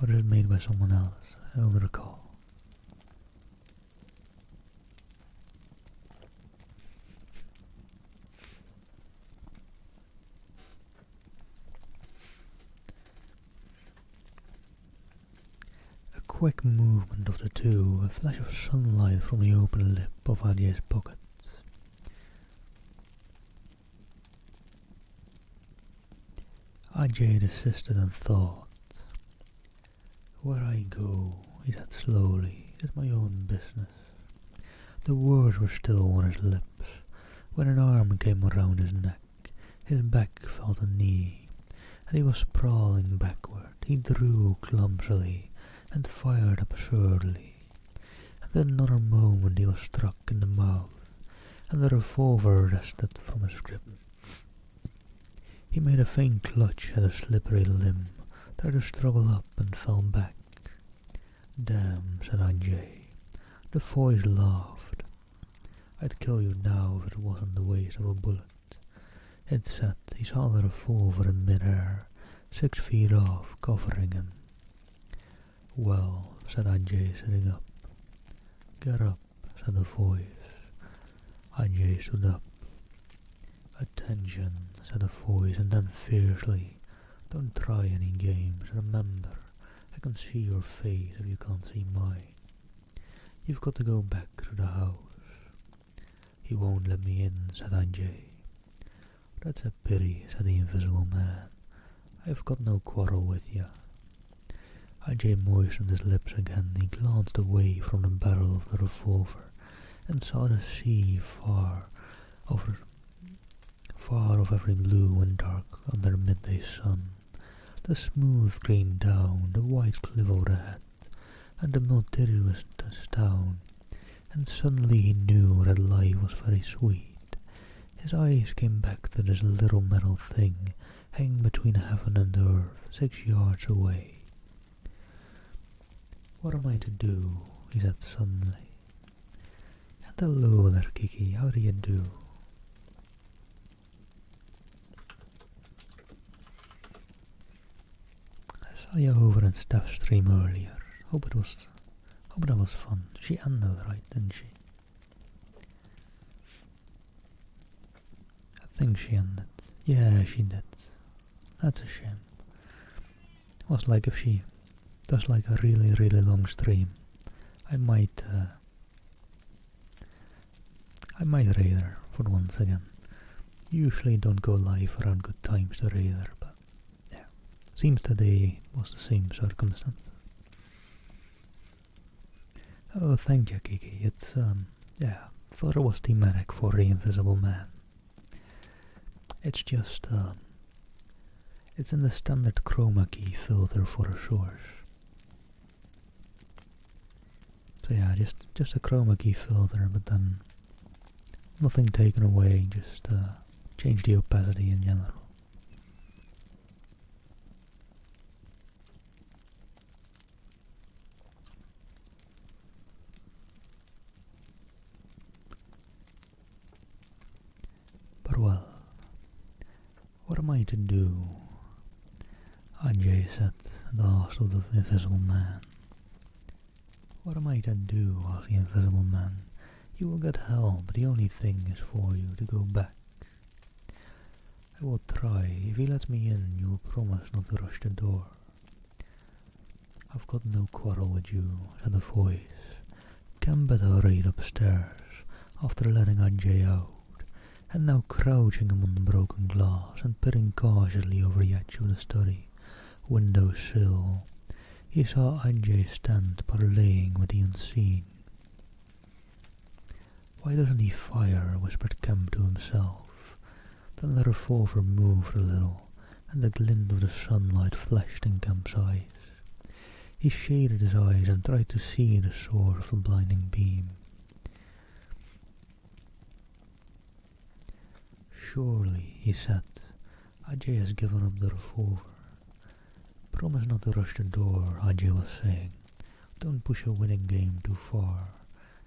Or is it made by someone else? I don't recall. A quick movement of the two, a flash of sunlight from the open lip of I.J.'s pockets. I.J. desisted and thought. "Where I go," he said slowly, "is my own business." The words were still on his lips, when an arm came around his neck. His back felt a knee, and he was sprawling backward. He drew clumsily and fired absurdly, and in another moment he was struck in the mouth, and the revolver wrested from his grip. He made a faint clutch at a slippery limb, tried to struggle up and fell back. "Damn," said I.J. The voice laughed. "I'd kill you now if it wasn't the waste of a bullet." It said he saw the revolver in mid-air, 6 feet off, covering him. "Well," said I.J. sitting up. "Get up," said the voice. I.J. stood up. "Attention," said the voice, and then fiercely, "Don't try any games. Remember, I can see your face if you can't see mine. You've got to go back to the house." "He won't let me in," said I.J. "That's a pity," said the invisible man. "I've got no quarrel with you." I.J. moistened his lips again. He glanced away from the barrel of the revolver and saw the sea far off every blue and dark under the midday sun, the smooth green down, the white cliff overhead, and the multitudinous town, and suddenly he knew that life was very sweet. His eyes came back to this little metal thing hanging between heaven and earth, 6 yards away. "What am I to do?" he said suddenly. "And hello there, Kiki, how do you do?" "I saw you over in Steph's stream earlier. Hope that was fun. She ended, right, didn't she?" "I think she ended. Yeah, she did. That's a shame. Was like if she does like a really, really long stream, I might raid her for once again. Usually don't go live around good times to raid her, but yeah, seems today was the same circumstance. Oh, thank you, Kiki. It's yeah, thought it was thematic for the Invisible Man. It's just it's in the standard chroma key filter for a source. So yeah, just a chroma key filter, but then nothing taken away, just change the opacity in general. But well, what am I to do? Ajay said at the last of the Invisible Man. What am I to do? Asked the Invisible Man. You will get help, but the only thing is for you to go back. I will try. If he lets me in, you will promise not to rush the door. I've got no quarrel with you, said the voice. Come better right upstairs, after letting Ajay out, and now crouching among the broken glass and peering cautiously over the edge of the study window sill, he saw Ajay stand parleying with the unseen. Why doesn't he fire? Whispered Kemp to himself. Then the revolver moved a little, and the glint of the sunlight flashed in Kemp's eyes. He shaded his eyes and tried to see the source of the blinding beam. Surely, he said, Ajay has given up the revolver. Promise not to rush the door, Ajay was saying. Don't push a winning game too far.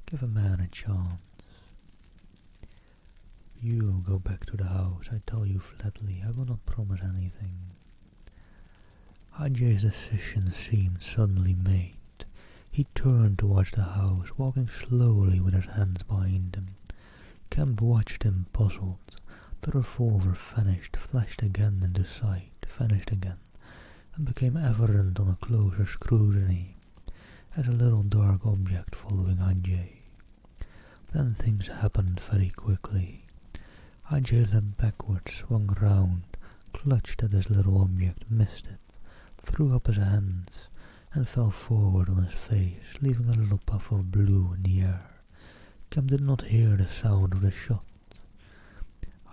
Give a man a chance. You go back to the house, I tell you flatly. I will not promise anything. Ajay's decision seemed suddenly made. He turned towards the house, walking slowly with his hands behind him. Kemp watched him puzzled. The revolver vanished, flashed again into sight, vanished again, and became evident on a closer scrutiny, as a little dark object following Ajay. Then things happened very quickly. Ajay leapt backwards, swung round, clutched at this little object, missed it, threw up his hands, and fell forward on his face, leaving a little puff of blue in the air. Kemp did not hear the sound of the shot.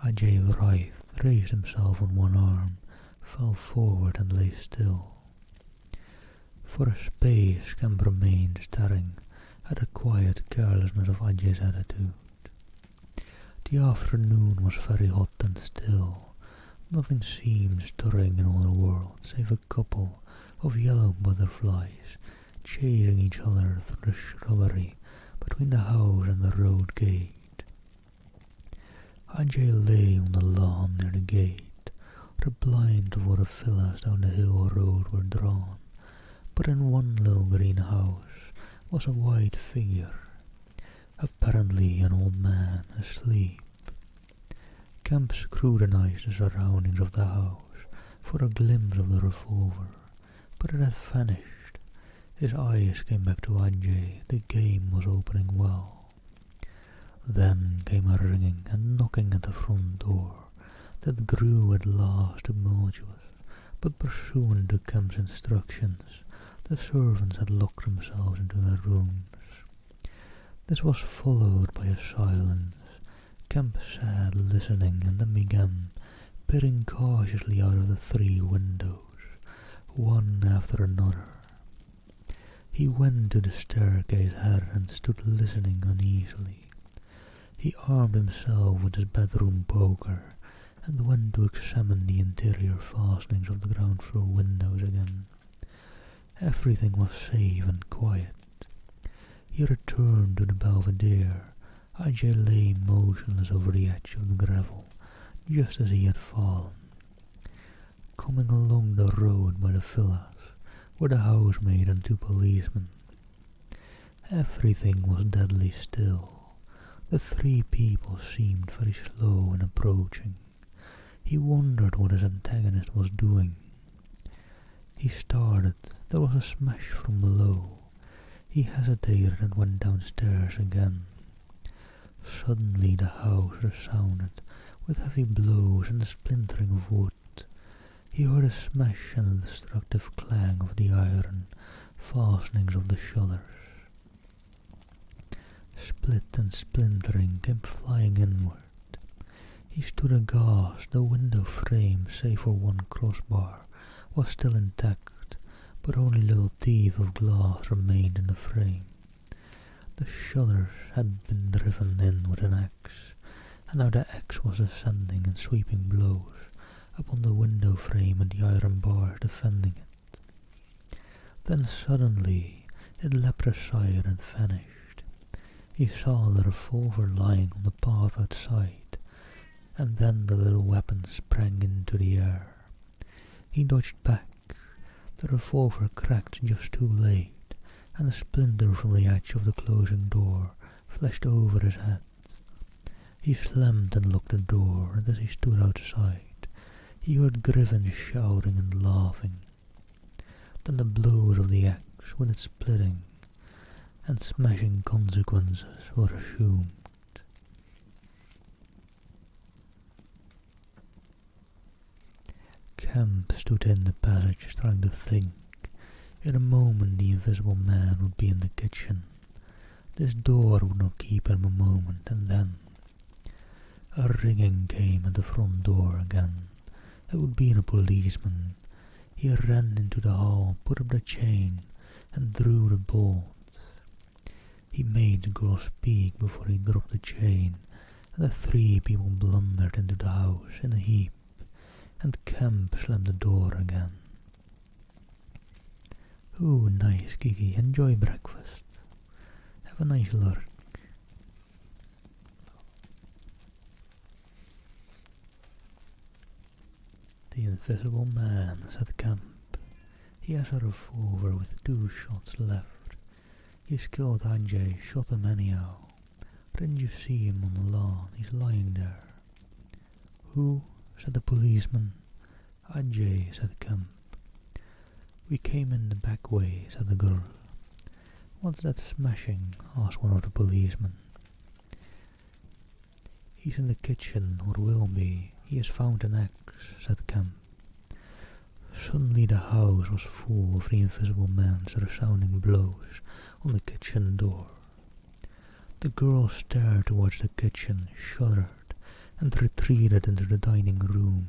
Ajay writhed, raised himself on one arm, fell forward and lay still. For a space Kemp remained staring at the quiet carelessness of Ajay's attitude. The afternoon was very hot and still. Nothing seemed stirring in all the world, save a couple of yellow butterflies chasing each other through the shrubbery between the house and the road gate. Ajay lay on the lawn near the gate. The blinds of all the villas down the hill road were drawn, but in one little green house was a white figure, apparently an old man asleep. Kemp scrutinized the surroundings of the house for a glimpse of the revolver, but it had vanished. His eyes came back to Ajay. The game was opening well. Then came a ringing and knocking at the front door that grew at last tumultuous, but pursuant to Kemp's instructions, the servants had locked themselves into their rooms. This was followed by a silence. Kemp sat listening and then began peering cautiously out of the 3 windows, one after another. He went to the staircase head and stood listening uneasily. He armed himself with his bedroom poker and went to examine the interior fastenings of the ground floor windows again. Everything was safe and quiet. He returned to the belvedere. Ajay lay motionless over the edge of the gravel, just as he had fallen. Coming along the road by the villas were the housemaid and 2 policemen. Everything was deadly still. The 3 people seemed very slow in approaching. He wondered what his antagonist was doing. He started. There was a smash from below. He hesitated and went downstairs again. Suddenly the house resounded with heavy blows and the splintering of wood. He heard a smash and the destructive clang of the iron fastenings of the shutters. Split and splintering came flying inward. He stood aghast. The window frame, save for one crossbar, was still intact, but only little teeth of glass remained in the frame. The shutters had been driven in with an axe, and now the axe was descending in sweeping blows upon the window frame and the iron bars defending it. Then suddenly it leapt aside and vanished. He saw the revolver lying on the path outside, and then the little weapon sprang into the air. He dodged back. The revolver cracked just too late, and a splinter from the edge of the closing door flashed over his head. He slammed and locked the door, and as he stood outside, he heard Griffin shouting and laughing. Then the blows of the axe, with its splitting and smashing consequences, were assumed. Kemp stood in the passage trying to think. In a moment the invisible man would be in the kitchen. This door would not keep him a moment, and then a ringing came at the front door again. It would be a policeman. He ran into the hall, put up the chain, and drew the bolts. He made the girl speak before he dropped the chain, and the three people blundered into the house in a heap, and Kemp slammed the door again. "Oh, nice, Kiki. Enjoy breakfast. Have a nice lurk." "The invisible man," said Kemp. "He has a revolver with 2 shots left. He's killed Ajay, shot him anyhow. Didn't you see him on the lawn? He's lying there." "Who?" said the policeman. "Ajay," said Kemp. "We came in the back way," said the girl. "What's that smashing?" asked one of the policemen. "He's in the kitchen, or will be. He has found an axe," said Kemp. Suddenly the house was full of the invisible man's resounding blows on the kitchen door. The girl stared towards the kitchen, shuddered, and retreated into the dining room.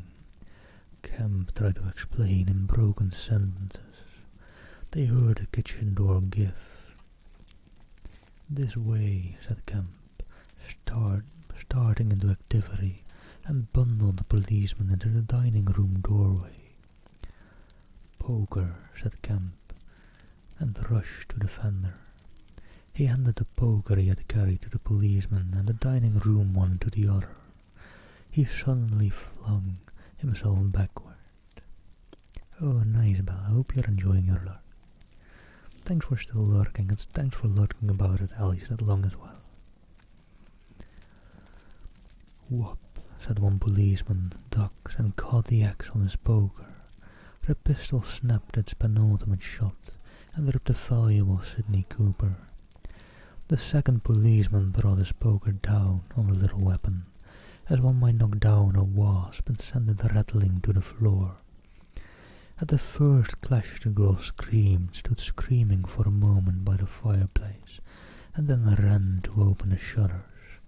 Kemp tried to explain in broken sentences. They heard the kitchen door give. "This way," said Kemp, starting into activity, and bundled the policeman into the dining room doorway. "Poker," said Kemp, and rushed to the fender. He handed the poker he had carried to the policeman and the dining room one to the other. He suddenly flung himself backward. "Oh, nice, Bella. I hope you're enjoying your lurk." "Thanks for still lurking, and thanks for lurking about it at least that long as well." "Whoop," said one policeman, ducked and caught the axe on his poker. The pistol snapped its penultimate shot and ripped the valuable Sidney Cooper. The second policeman brought his poker down on the little weapon, as one might knock down a wasp, and send it rattling to the floor. At the first clash the girl screamed, stood screaming for a moment by the fireplace, and then ran to open the shutters,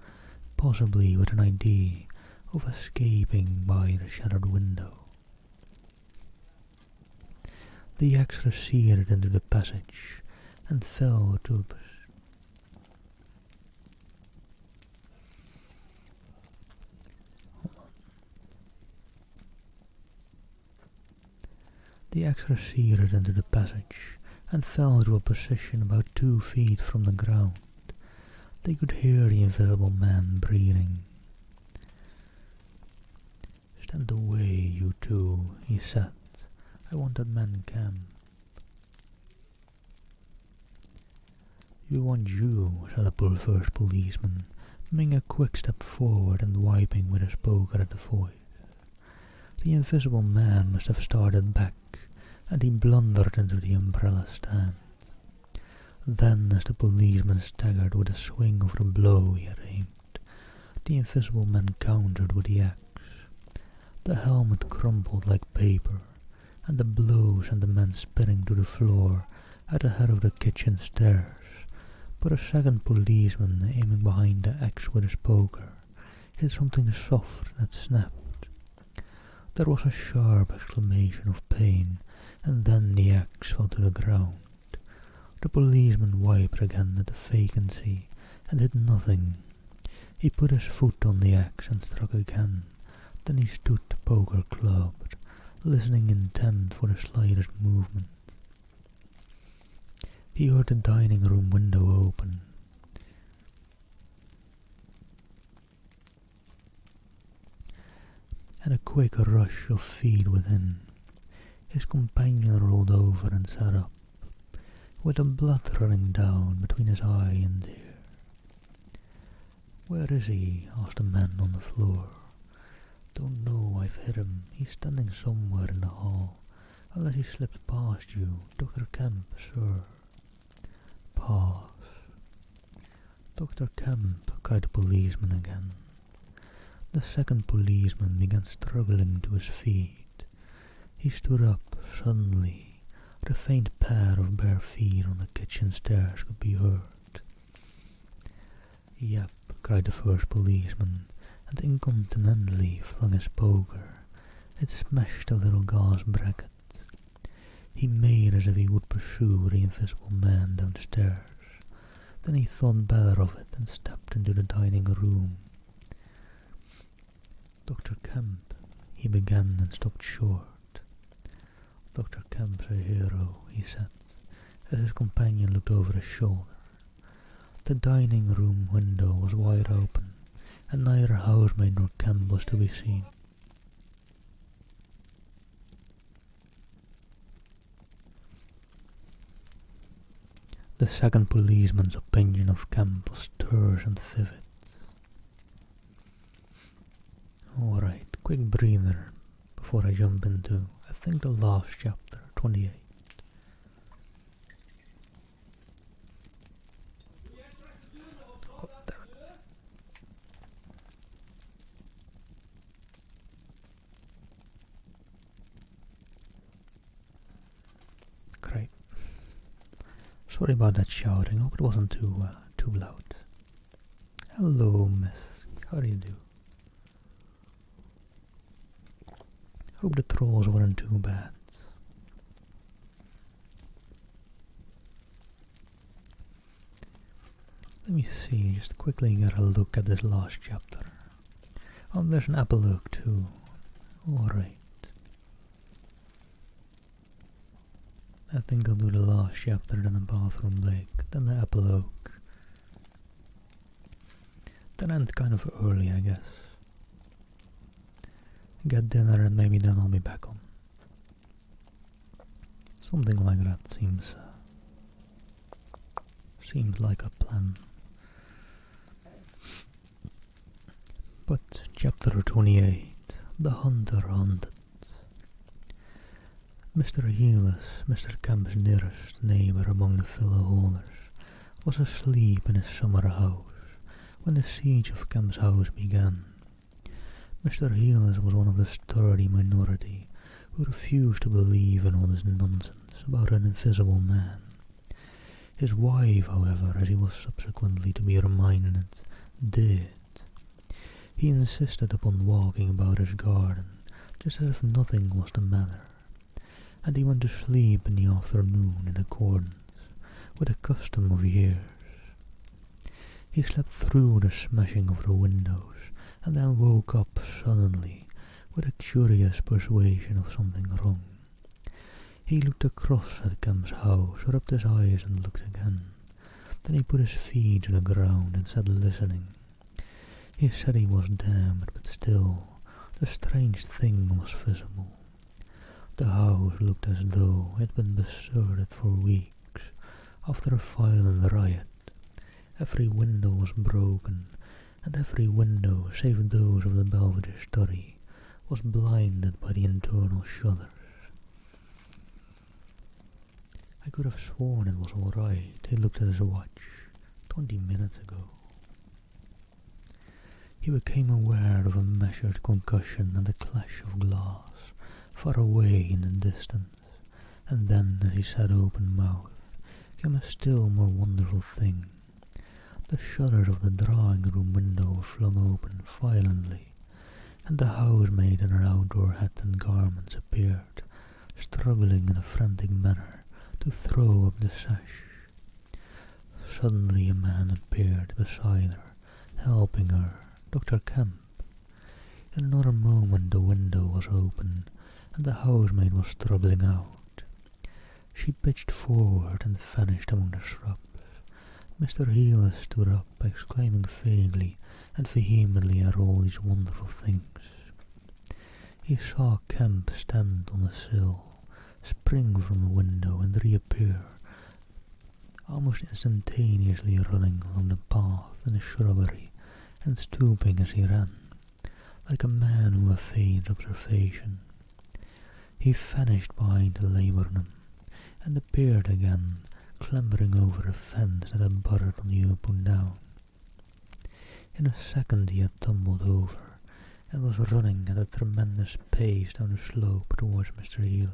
possibly with an idea of escaping by the shattered window. The axe receded into the passage and fell to a position about 2 feet from the ground. They could hear the invisible man breathing. "Stand away, you two," he said. "I want that man Kemp." "We want you," said the first policeman, making a quick step forward and wiping with his poker at the voice. The invisible man must have started back, and he blundered into the umbrella stand. Then, as the policeman staggered with a swing of the blow he had aimed, the invisible man countered with the axe. The helmet crumpled like paper, and the blow sent the man spinning to the floor at the head of the kitchen stairs, but a second policeman, aiming behind the axe with his poker, hit something soft that snapped. There was a sharp exclamation of pain, and then the axe fell to the ground. The policeman wiped again at the vacancy and did nothing. He put his foot on the axe and struck again. Then he stood the poker clubbed, listening intent for the slightest movement. He heard the dining room window open. And a quick rush of feet within. His companion rolled over and sat up, with the blood running down between his eye and ear. "Where is he?" asked the man on the floor. "Don't know, I've hit him. He's standing somewhere in the hall, unless he slipped past you. Dr. Kemp, sir." Pause. "Dr. Kemp," cried the policeman again. The second policeman began struggling to his feet. He stood up suddenly. The faint pad of bare feet on the kitchen stairs could be heard. "Yep," cried the first policeman, and incontinently flung his poker. It smashed a little gas bracket. He made as if he would pursue the invisible man downstairs. Then he thought better of it and stepped into the dining room. "Dr. Kemp," he began and stopped short. "Dr. Kemp's a hero," he said, as his companion looked over his shoulder. The dining room window was wide open, and neither housemaid nor Kemp was to be seen. The second policeman's opinion of Kemp was terse and vivid. "Alright, quick breather before I jump into, I think, the last chapter, 28. Oh, damn it. Great. Sorry about that shouting. Hope it wasn't too loud. Hello, miss. How do you do? Hope the trolls weren't too bad. Let me see, just quickly get a look at this last chapter. Oh, there's an epilogue too. Alright. I think I'll do the last chapter, then the bathroom break, then the epilogue. Then end kind of early, I guess. Get dinner and maybe then I'll be back on. Something like that seems like a plan. But chapter 28, The Hunter Hunted. Mr. Heelis, Mr. Kemp's nearest neighbour among the fellow holders, was asleep in his summer house when the siege of Kemp's house began. Mr. Heelis was one of the sturdy minority who refused to believe in all this nonsense about an invisible man. His wife, however, as he was subsequently to be reminded, did. He insisted upon walking about his garden, just as if nothing was the matter, and he went to sleep in the afternoon in accordance with the custom of years. He slept through the smashing of the windows, and then woke up suddenly with a curious persuasion of something wrong. He looked across at Kemp's house, rubbed his eyes and looked again. Then he put his feet to the ground and sat listening. He said he was damned, but still, the strange thing was visible. The house looked as though it had been deserted for weeks after a violent riot. Every window was broken, and every window, save those of the Belvedere study, was blinded by the internal shudders. I could have sworn it was all right. He looked at his watch. 20 minutes ago. He became aware of a measured concussion and the clash of glass far away in the distance, and then, as he sat open-mouthed, came a still more wonderful thing. The shutters of the drawing-room window were flung open violently, and the housemaid in her outdoor hat and garments appeared, struggling in a frantic manner to throw up the sash. Suddenly a man appeared beside her, helping her, Dr. Kemp. In another moment the window was open, and the housemaid was struggling out. She pitched forward and vanished among the shrubs. Mr. Healy stood up, exclaiming vaguely and vehemently at all these wonderful things. He saw Kemp stand on the sill, spring from the window and reappear, almost instantaneously running along the path in the shrubbery and stooping as he ran, like a man who evades observation. He vanished behind the laburnum and appeared again, clambering over a fence that had buttered on the up and down. In a second he had tumbled over and was running at a tremendous pace down the slope towards Mr. Healy's.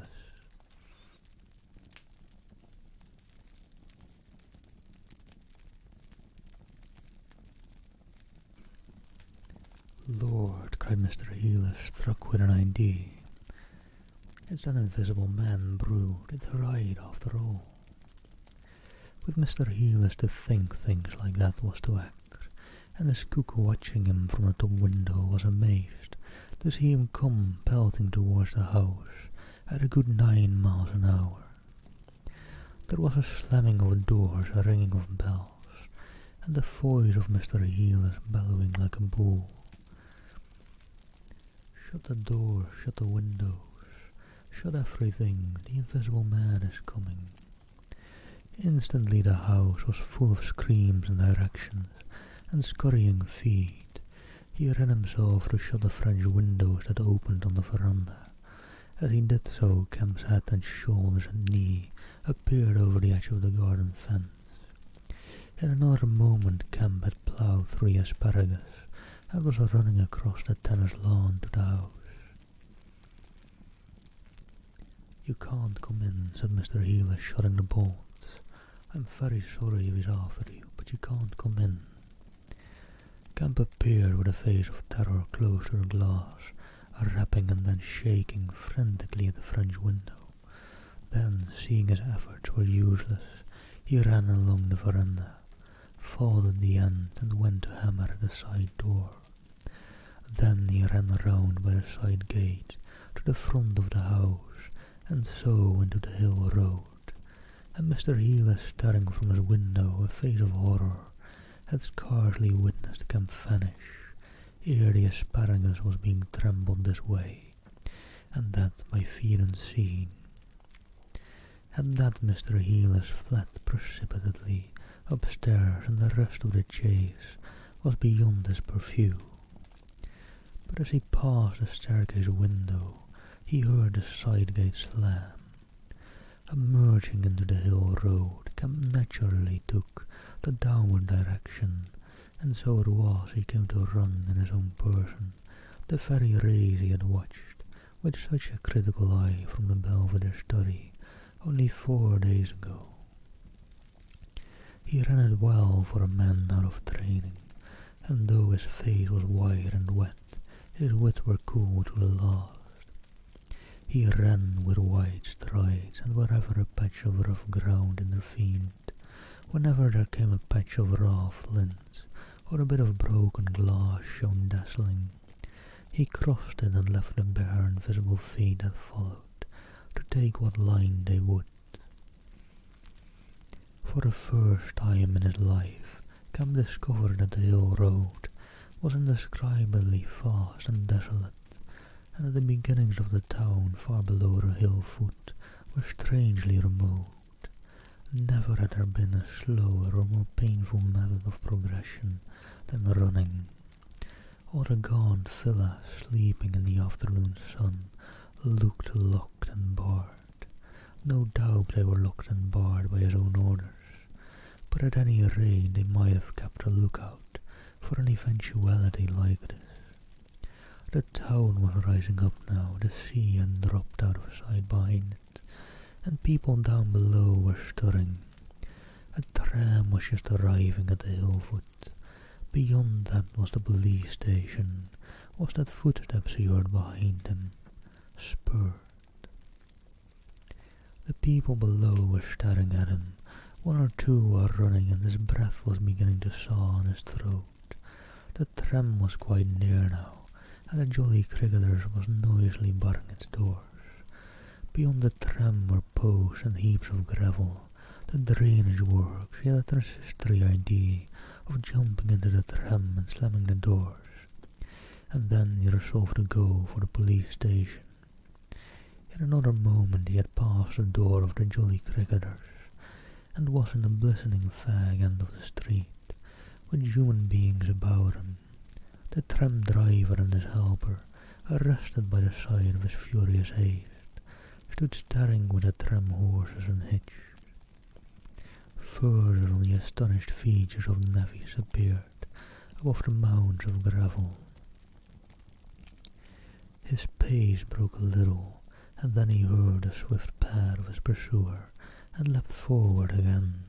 "Lord," cried Mr. Healy, struck with an idea. "It's that invisible man brood. It's right, after all." With Mr. Healy to think things like that was to act, and his cook watching him from the top window was amazed to see him come pelting towards the house at a good 9 miles an hour. There was a slamming of doors, a ringing of bells, and the voice of Mr. Healy bellowing like a bull. "Shut the doors, shut the windows, shut everything, the invisible man is coming." Instantly the house was full of screams and directions, and scurrying feet. He ran himself to shut the French windows that opened on the veranda. As he did so, Kemp's head and shoulders and knee appeared over the edge of the garden fence. In another moment Kemp had ploughed through the asparagus and was running across the tennis lawn to the house. "You can't come in," said Mr. Healy, shutting the bolts. "I'm very sorry if he's after you, but you can't come in." Kemp appeared with a face of terror close to the glass, rapping and then shaking frantically at the French window. Then, seeing his efforts were useless, he ran along the veranda, folded the end and went to hammer at the side door. Then he ran round by the side gate to the front of the house and so into the hill road, and Mr. Healy, staring from his window, a face of horror, had scarcely witnessed Kemp vanish ere the asparagus was being trampled this way, and that by feet unseen. At that Mr. Healy fled precipitately upstairs, and the rest of the chase was beyond his purview. But as he passed the staircase window, he heard the side gate slam. Emerging into the hill road, Kemp naturally took the downward direction, and so it was he came to run in his own person, the very race he had watched with such a critical eye from the Belvedere study only 4 days ago. He ran it well for a man out of training, and though his face was white and wet, his wits were cool to the last. He ran with wide strides, and wherever a patch of rough ground intervened, whenever there came a patch of raw flints, or a bit of broken glass shone dazzling, he crossed it and left the bare invisible feet that followed to take what line they would. For the first time in his life, Kemp discovered that the hill road was indescribably vast and desolate, and that the beginnings of the town far below the hill foot were strangely remote. Never had there been a slower or more painful method of progression than running. Or the gaunt fella sleeping in the afternoon sun looked locked and barred. No doubt they were locked and barred by his own orders, but at any rate they might have kept a lookout for an eventuality like this. The town was rising up now, the sea had dropped out of sight behind it, and people down below were stirring. A tram was just arriving at the hill foot. Beyond that was the police station, was that footsteps he heard behind him, spurred. The people below were staring at him. One or two were running, and his breath was beginning to saw in his throat. The tram was quite near now, and the Jolly Cricketers was noisily barring its doors. Beyond the tram were posts and heaps of gravel. The drainage works. He had a transitory idea of jumping into the tram and slamming the doors, and then he resolved to go for the police station. In another moment he had passed the door of the Jolly Cricketers, and was in the glistening fag end of the street, with human beings about him. The tram driver and his helper, arrested by the sight of his furious haste, stood staring with the tram horses unhitched. Further on the astonished features of Nevis appeared, above the mounds of gravel. His pace broke a little, and then he heard the swift pad of his pursuer, and leapt forward again.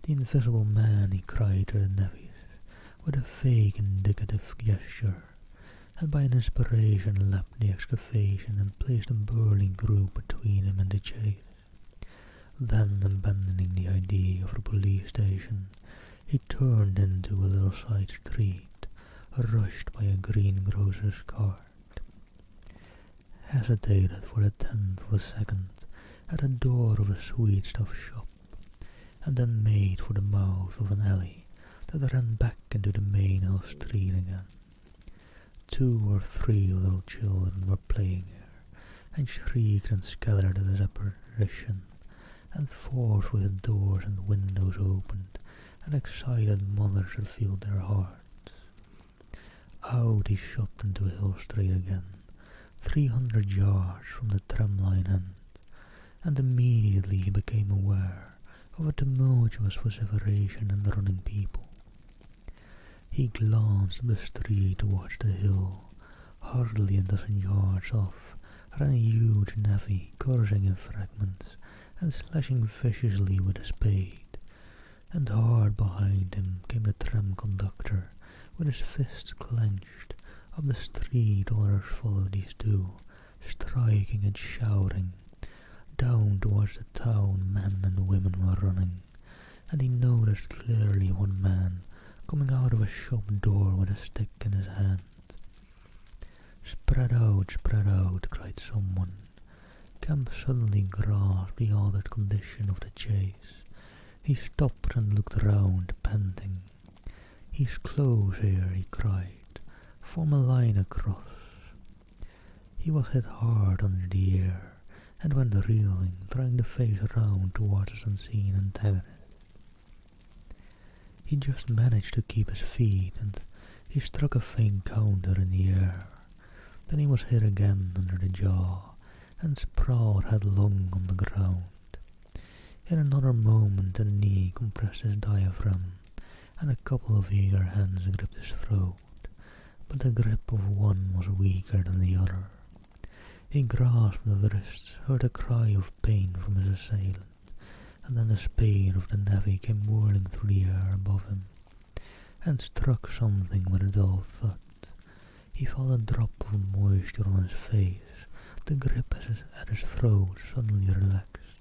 "The invisible man," he cried to the Nevis, with a vague indicative gesture, and by an inspiration leapt the excavation and placed a burly group between him and the chase. Then, abandoning the idea of the police station, he turned into a little side street, rushed by a greengrocer's cart, hesitated for the 10th of a second at the door of a sweetstuff shop, and then made for the mouth of an alley that ran back into the main hill street again. 2 or 3 little children were playing here, and shrieked and scattered at his apparition, and forthwith doors and windows opened, and excited mothers revealed their hearts. Out he shot into Hill Street again, 300 yards from the tram-line end, and immediately he became aware of a tumultuous vociferation and running people. He glanced up the street towards the hill. Hardly a dozen yards off ran a huge navvy, cursing in fragments and slashing viciously with a spade, and hard behind him came the tram conductor, with his fists clenched. Up the street others followed these two, striking and shouting. Down towards the town men and women were running, and he noticed clearly one man coming out of a shop door with a stick in his hand. Spread out," cried someone. Kemp suddenly grasped the altered condition of the chase. He stopped and looked round, panting. "He's close here," he cried. "Form a line across." He was hit hard under the ear, and went reeling, trying to face round towards his unseen antagonist. He just managed to keep his feet, and he struck a faint counter in the air. Then he was hit again under the jaw, and sprawled headlong on the ground. In another moment a knee compressed his diaphragm, and a couple of eager hands gripped his throat, but the grip of one was weaker than the other. He grasped the wrists, heard a cry of pain from his assailant, and then the spade of the navvy came whirling through the air above him, and struck something with a dull thud. He felt a drop of moisture on his face. The grip at his throat suddenly relaxed,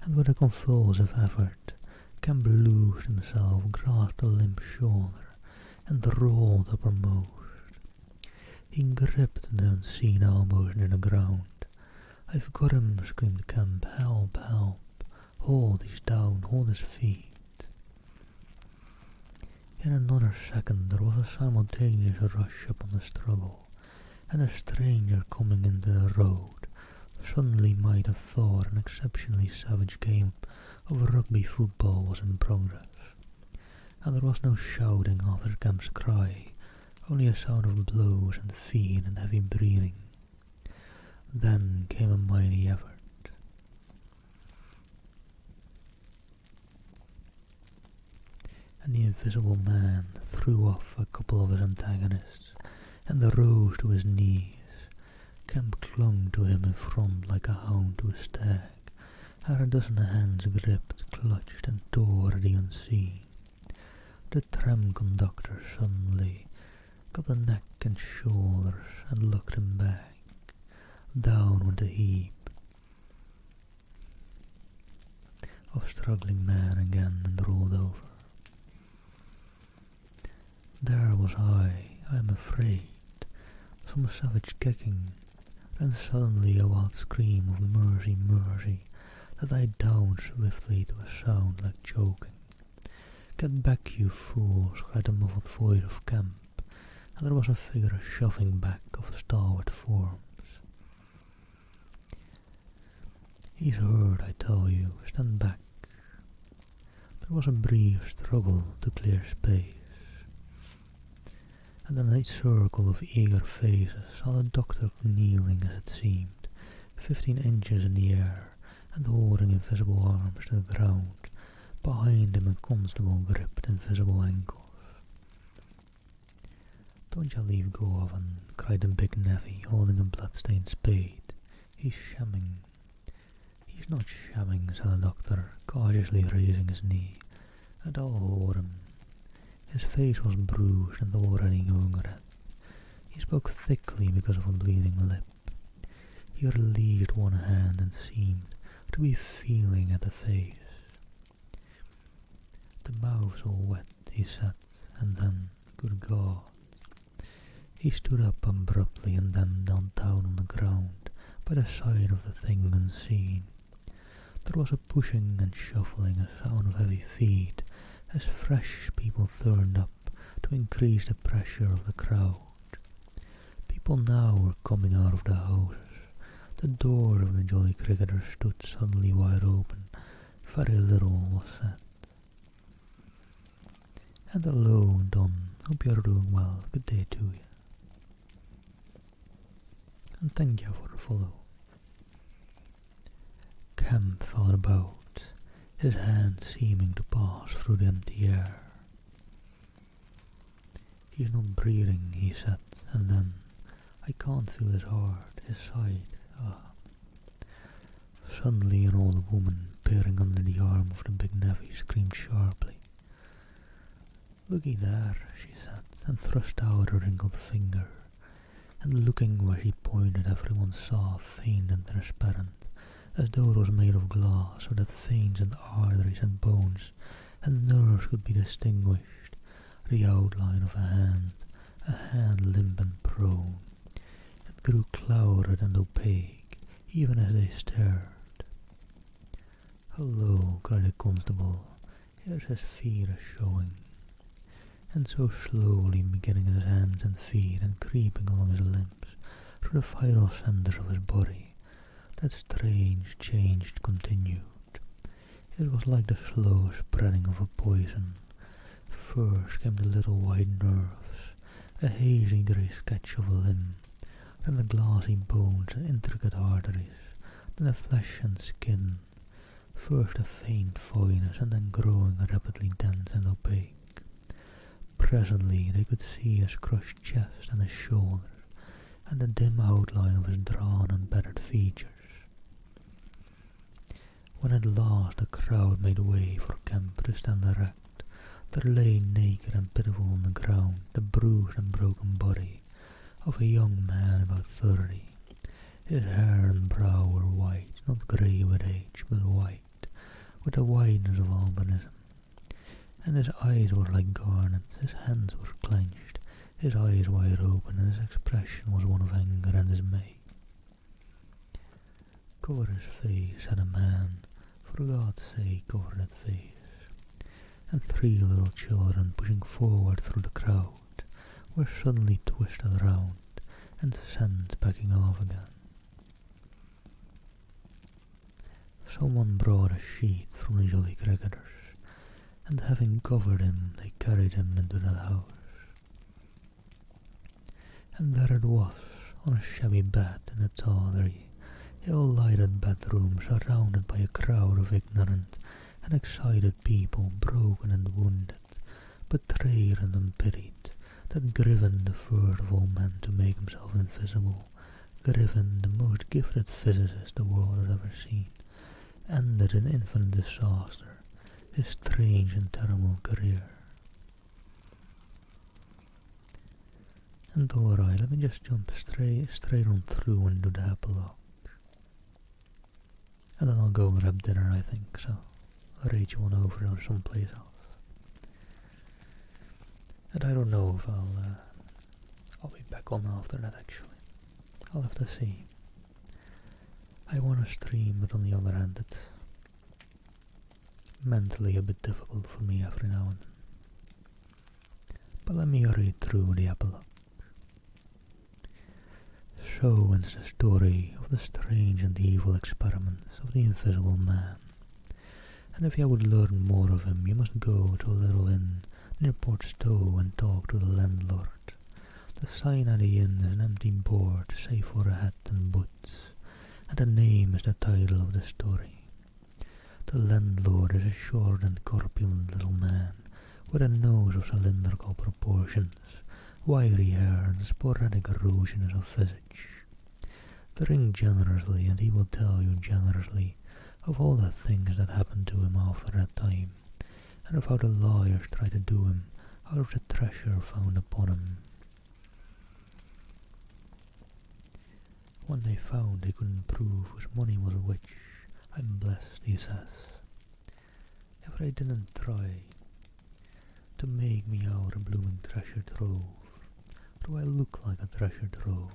and with a convulsive effort, Kemp loosed himself, grasped a limp shoulder, and rolled uppermost. He gripped the unseen elbows near the ground. "I've got him," screamed Kemp. "Help, help! Hold, he's down, hold his feet." In another second there was a simultaneous rush upon the struggle, and a stranger coming into the road suddenly might have thought an exceptionally savage game of rugby football was in progress. and there was no shouting after Kemp's cry, only a sound of blows and feet and heavy breathing. Then came a mighty effort. And the invisible man threw off a couple of his antagonists and rose to his knees. Kemp clung to him in front like a hound to a stag, and a dozen hands gripped, clutched, and tore at the unseen. The tram conductor suddenly got the neck and shoulders and looked him back. Down went a heap of struggling men again and rolled over. There was I am afraid, some savage kicking, then suddenly a wild scream of mercy, mercy, that died down swiftly to a sound like choking. Get back, you fools, cried the muffled voice of Kemp, and there was a figure shoving back of stalwart forms. He's hurt, I tell you, stand back. There was a brief struggle to clear space, and then a circle of eager faces saw the doctor kneeling as it seemed, 15 inches in the air, and holding invisible arms to the ground. Behind him a constable gripped invisible ankles. Don't you leave go of him, cried the big navvy, holding a blood-stained spade. He's shamming. He's not shamming, said the doctor, cautiously raising his knee, and I'll hold him. His face was bruised and already going red. He spoke thickly because of a bleeding lip. He released one hand and seemed to be feeling at the face. The mouth's all wet, he said, and then, good God. He stood up abruptly and then knelt down on the ground by the side of the thing unseen. There was a pushing and shuffling, a sound of heavy feet, as fresh people turned up to increase the pressure of the crowd. People now were coming out of the houses. The door of the Jolly Cricketer stood suddenly wide open. Very little was said. And hello, Don. Hope you're doing well. Good day to you. And thank you for the follow. Kemp felt about, his hand seeming to pass through the empty air. He's not breathing, he said, and then, I can't feel his heart, his side, Suddenly an old woman, peering under the arm of the big navvy, screamed sharply. Looky there, she said, and thrust out her wrinkled finger, and looking where she pointed everyone saw, faint and transparent, as though it was made of glass, so that veins and arteries and bones and nerves could be distinguished, the outline of a hand limp and prone. It grew clouded and opaque, even as they stared. Hello, cried the constable, here's his feet showing. And so slowly beginning his hands and feet and creeping along his limbs through the vital centers of his body, that strange change continued. It was like the slow spreading of a poison. First came the little white nerves, a hazy grey sketch of a limb, then the glassy bones and intricate arteries, then the flesh and skin, first a faint voidness and then growing rapidly dense and opaque. Presently they could see his crushed chest and his shoulders, and the dim outline of his drawn and battered features. When at last the crowd made way for Kemp to stand erect, there lay naked and pitiful on the ground the bruised and broken body of a young man about 30. His hair and brow were white, not grey with age, but white, with the whiteness of albinism. And his eyes were like garnets, his hands were clenched, his eyes wide open, and his expression was one of anger and dismay. Cover his face, said a man, for God's sake cover that face. And 3 little children pushing forward through the crowd were suddenly twisted round and sent backing off again. Someone brought a sheet from the Jolly Cricketers, and having covered him, they carried him into that house. And there it was, on a shabby bed in a tawdry, ill-lighted bedroom, surrounded by a crowd of ignorant and excited people, broken and wounded, betrayed and unpitied, that Griffin, the first of all men to make himself invisible, Griffin, the most gifted physicist the world has ever seen, ended in infinite disaster his strange and terrible career. And alright, let me just jump straight on through and do the epilogue. And then I'll go grab dinner, I think, so I'll rate you on over or someplace else. And I don't know if I'll be back on after that, actually. I'll have to see. I want to stream, but on the other hand, it's mentally a bit difficult for me every now and then. But let me read through the epilogue. So ends the story of the strange and evil experiments of the Invisible Man. And if you would learn more of him, you must go to a little inn near Port Stowe and talk to the landlord. The sign at the inn is an empty board, save for a hat and boots, and the name is the title of the story. The landlord is a short and corpulent little man, with a nose of cylindrical proportions, wiry hair and sporadic erosions of visage. Drink generously, and he will tell you generously of all the things that happened to him after that time, and of how the lawyers tried to do him out of the treasure found upon him. When they found they couldn't prove whose money was which, I'm blessed, he says. If they didn't try to make me out a blooming treasure trove, do I look like a treasure trove?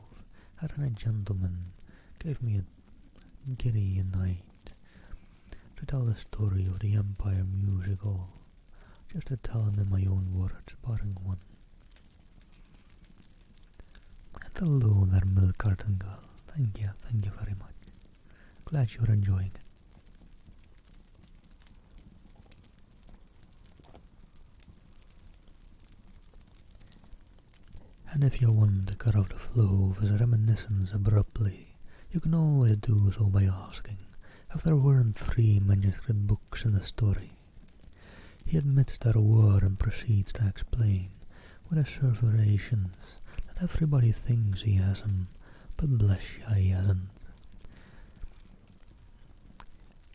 And a gentleman gave me a guinea a night to tell the story of the Empire Musical, just to tell him in my own words, barring one. And hello there, milk carton girl. Thank you very much. Glad you're enjoying it. And if you want to cut off the flow of his reminiscence abruptly, you can always do so by asking if there weren't 3 manuscript books in the story. He admits there were and proceeds to explain, with asseverations, that everybody thinks he has him, but bless ya, he hasn't.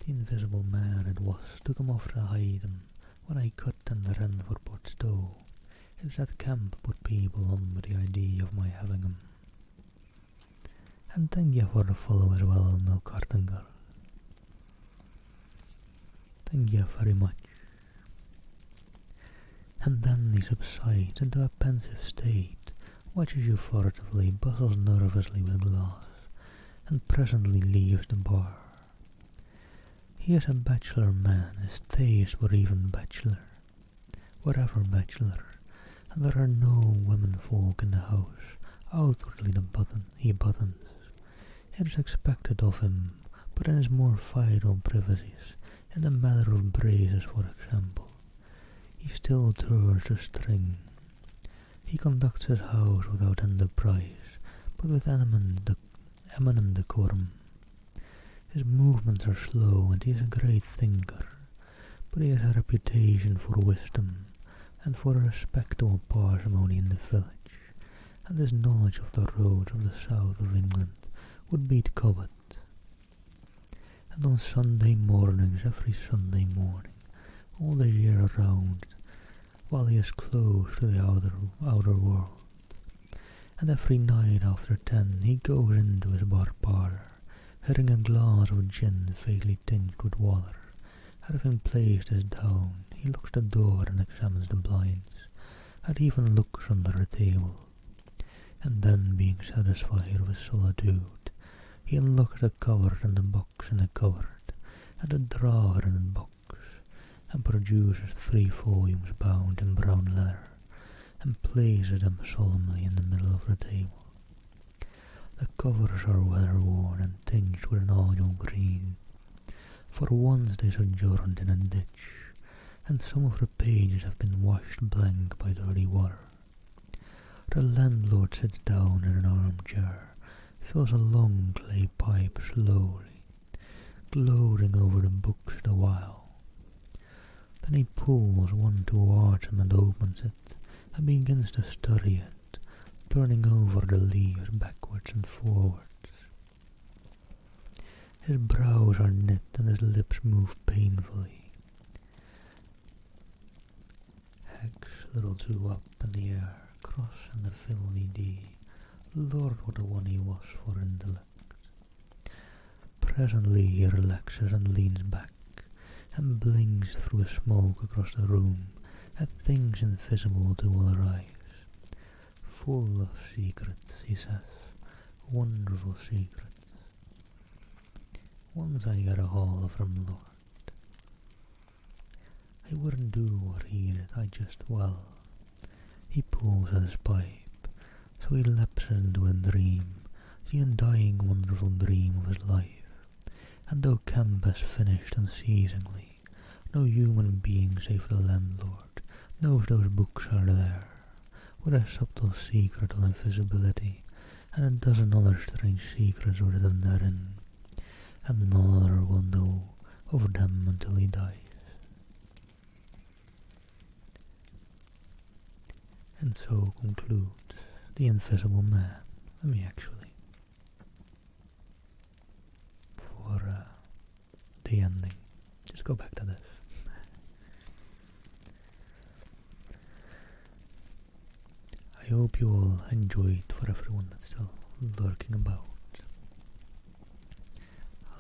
The Invisible Man it was took him off to hide him when I cut and ran for Port Stowe. It's that camp put people on with the idea of my having him. And thank you for the follow as well, Milk Carton Girl. Thank you very much. And then he subsides into a pensive state, watches you furtively, bustles nervously with glass, and presently leaves the bar. He is a bachelor man, his tastes were even bachelor, wherever bachelor, and there are no women folk in the house, outwardly he buttons. It is expected of him, but in his more vital privacies, in the matter of braces for example, he still turns the string. He conducts his house without enterprise, but with eminent decorum. His movements are slow, and he is a great thinker, but he has a reputation for wisdom, and for a respectable parsimony in the village, and his knowledge of the roads of the south of England would beat Cobbett. And on Sunday mornings, every Sunday morning, all the year round, while he is close to the outer world, and every night after 10 he goes into his bar parlour, having a glass of gin vaguely tinged with water. Having placed this down, he locks the door and examines the blinds, and even looks under the table. And then, being satisfied with solitude, he unlocks the cupboard and the box in the cupboard, and the drawer in the box, and produces 3 volumes bound in brown leather, and places them solemnly in the middle of the table. The covers are weather-worn and tinged with an olive green, for once they sojourned in a ditch, and some of the pages have been washed blank by dirty water. The landlord sits down in an armchair, fills a long clay pipe slowly, gloating over the books the while. Then he pulls one towards him and opens it, and begins to study it, turning over the leaves backwards and forwards. His brows are knit and his lips move painfully. Hag's little two up in the air, cross and the filthy D. Lord, what a one he was for intellect. Presently he relaxes and leans back, and blinks through the smoke across the room at things invisible to other eyes. Full of secrets, he says, wonderful secrets. Once I got a haul from Lord. I wouldn't do what he did, I just, well, he pulls at his pipe, so he lapses into a dream, the undying wonderful dream of his life. And though camp has finished unceasingly, no human being save the landlord knows those books are there, with a subtle secret of invisibility, and a dozen other strange secrets written therein, and none other will know of them until he dies. And so concludes The Invisible Man. Let me actually, for the ending, just go back to this. I hope you all enjoyed, for everyone that's still lurking about.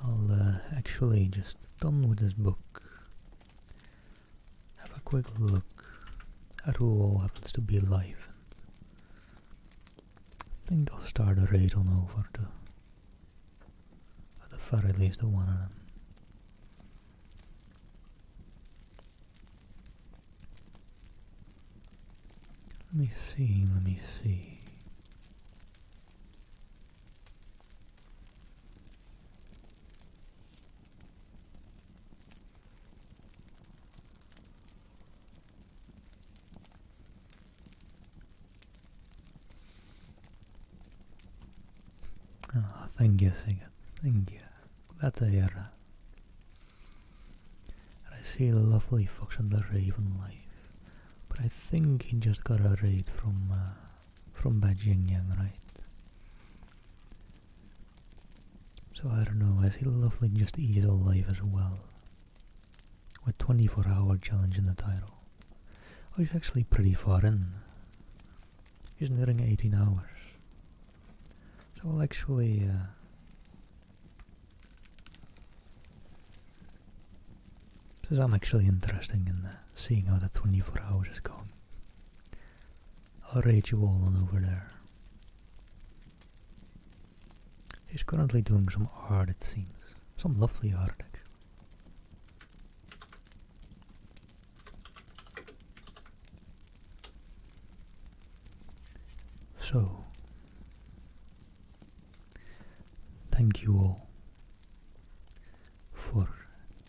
I'll actually just done with this book. Have a quick look at who all happens to be alive. I think I'll start a raid on over to, at the very least, the one of them. Let me see. Oh, thank you, Sigurd. Thank you. Glad to hear that. And I see the lovely fox and the raven life. But I think he just got a raid from Bajingyang, right? So I don't know, I see the lovely Just Easel life as well. With 24-hour challenge in the title. Oh, he's actually pretty far in. He's nearing 18 hours. So I'll actually since I'm actually interested in seeing how the 24 hours is going, I'll rate you all on over there. He's currently doing some art, it seems. Some lovely art, actually. So, thank you all for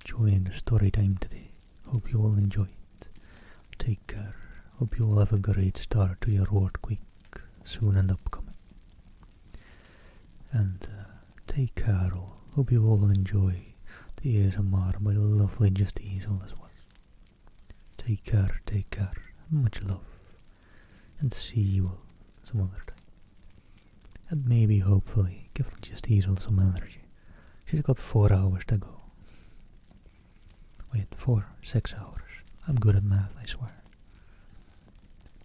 joining the story time today. Hope you all enjoyed. Take care. Hope you all have a great start to your work week, soon and upcoming. And take care all. Hope you all enjoy the ASMR by the lovely Just Easel as well. Take care, much love, and see you all some other time. And maybe, hopefully, give Just Easel some energy. She's got 4 hours to go. Wait, 6 hours. I'm good at math, I swear.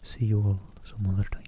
See you all some other time.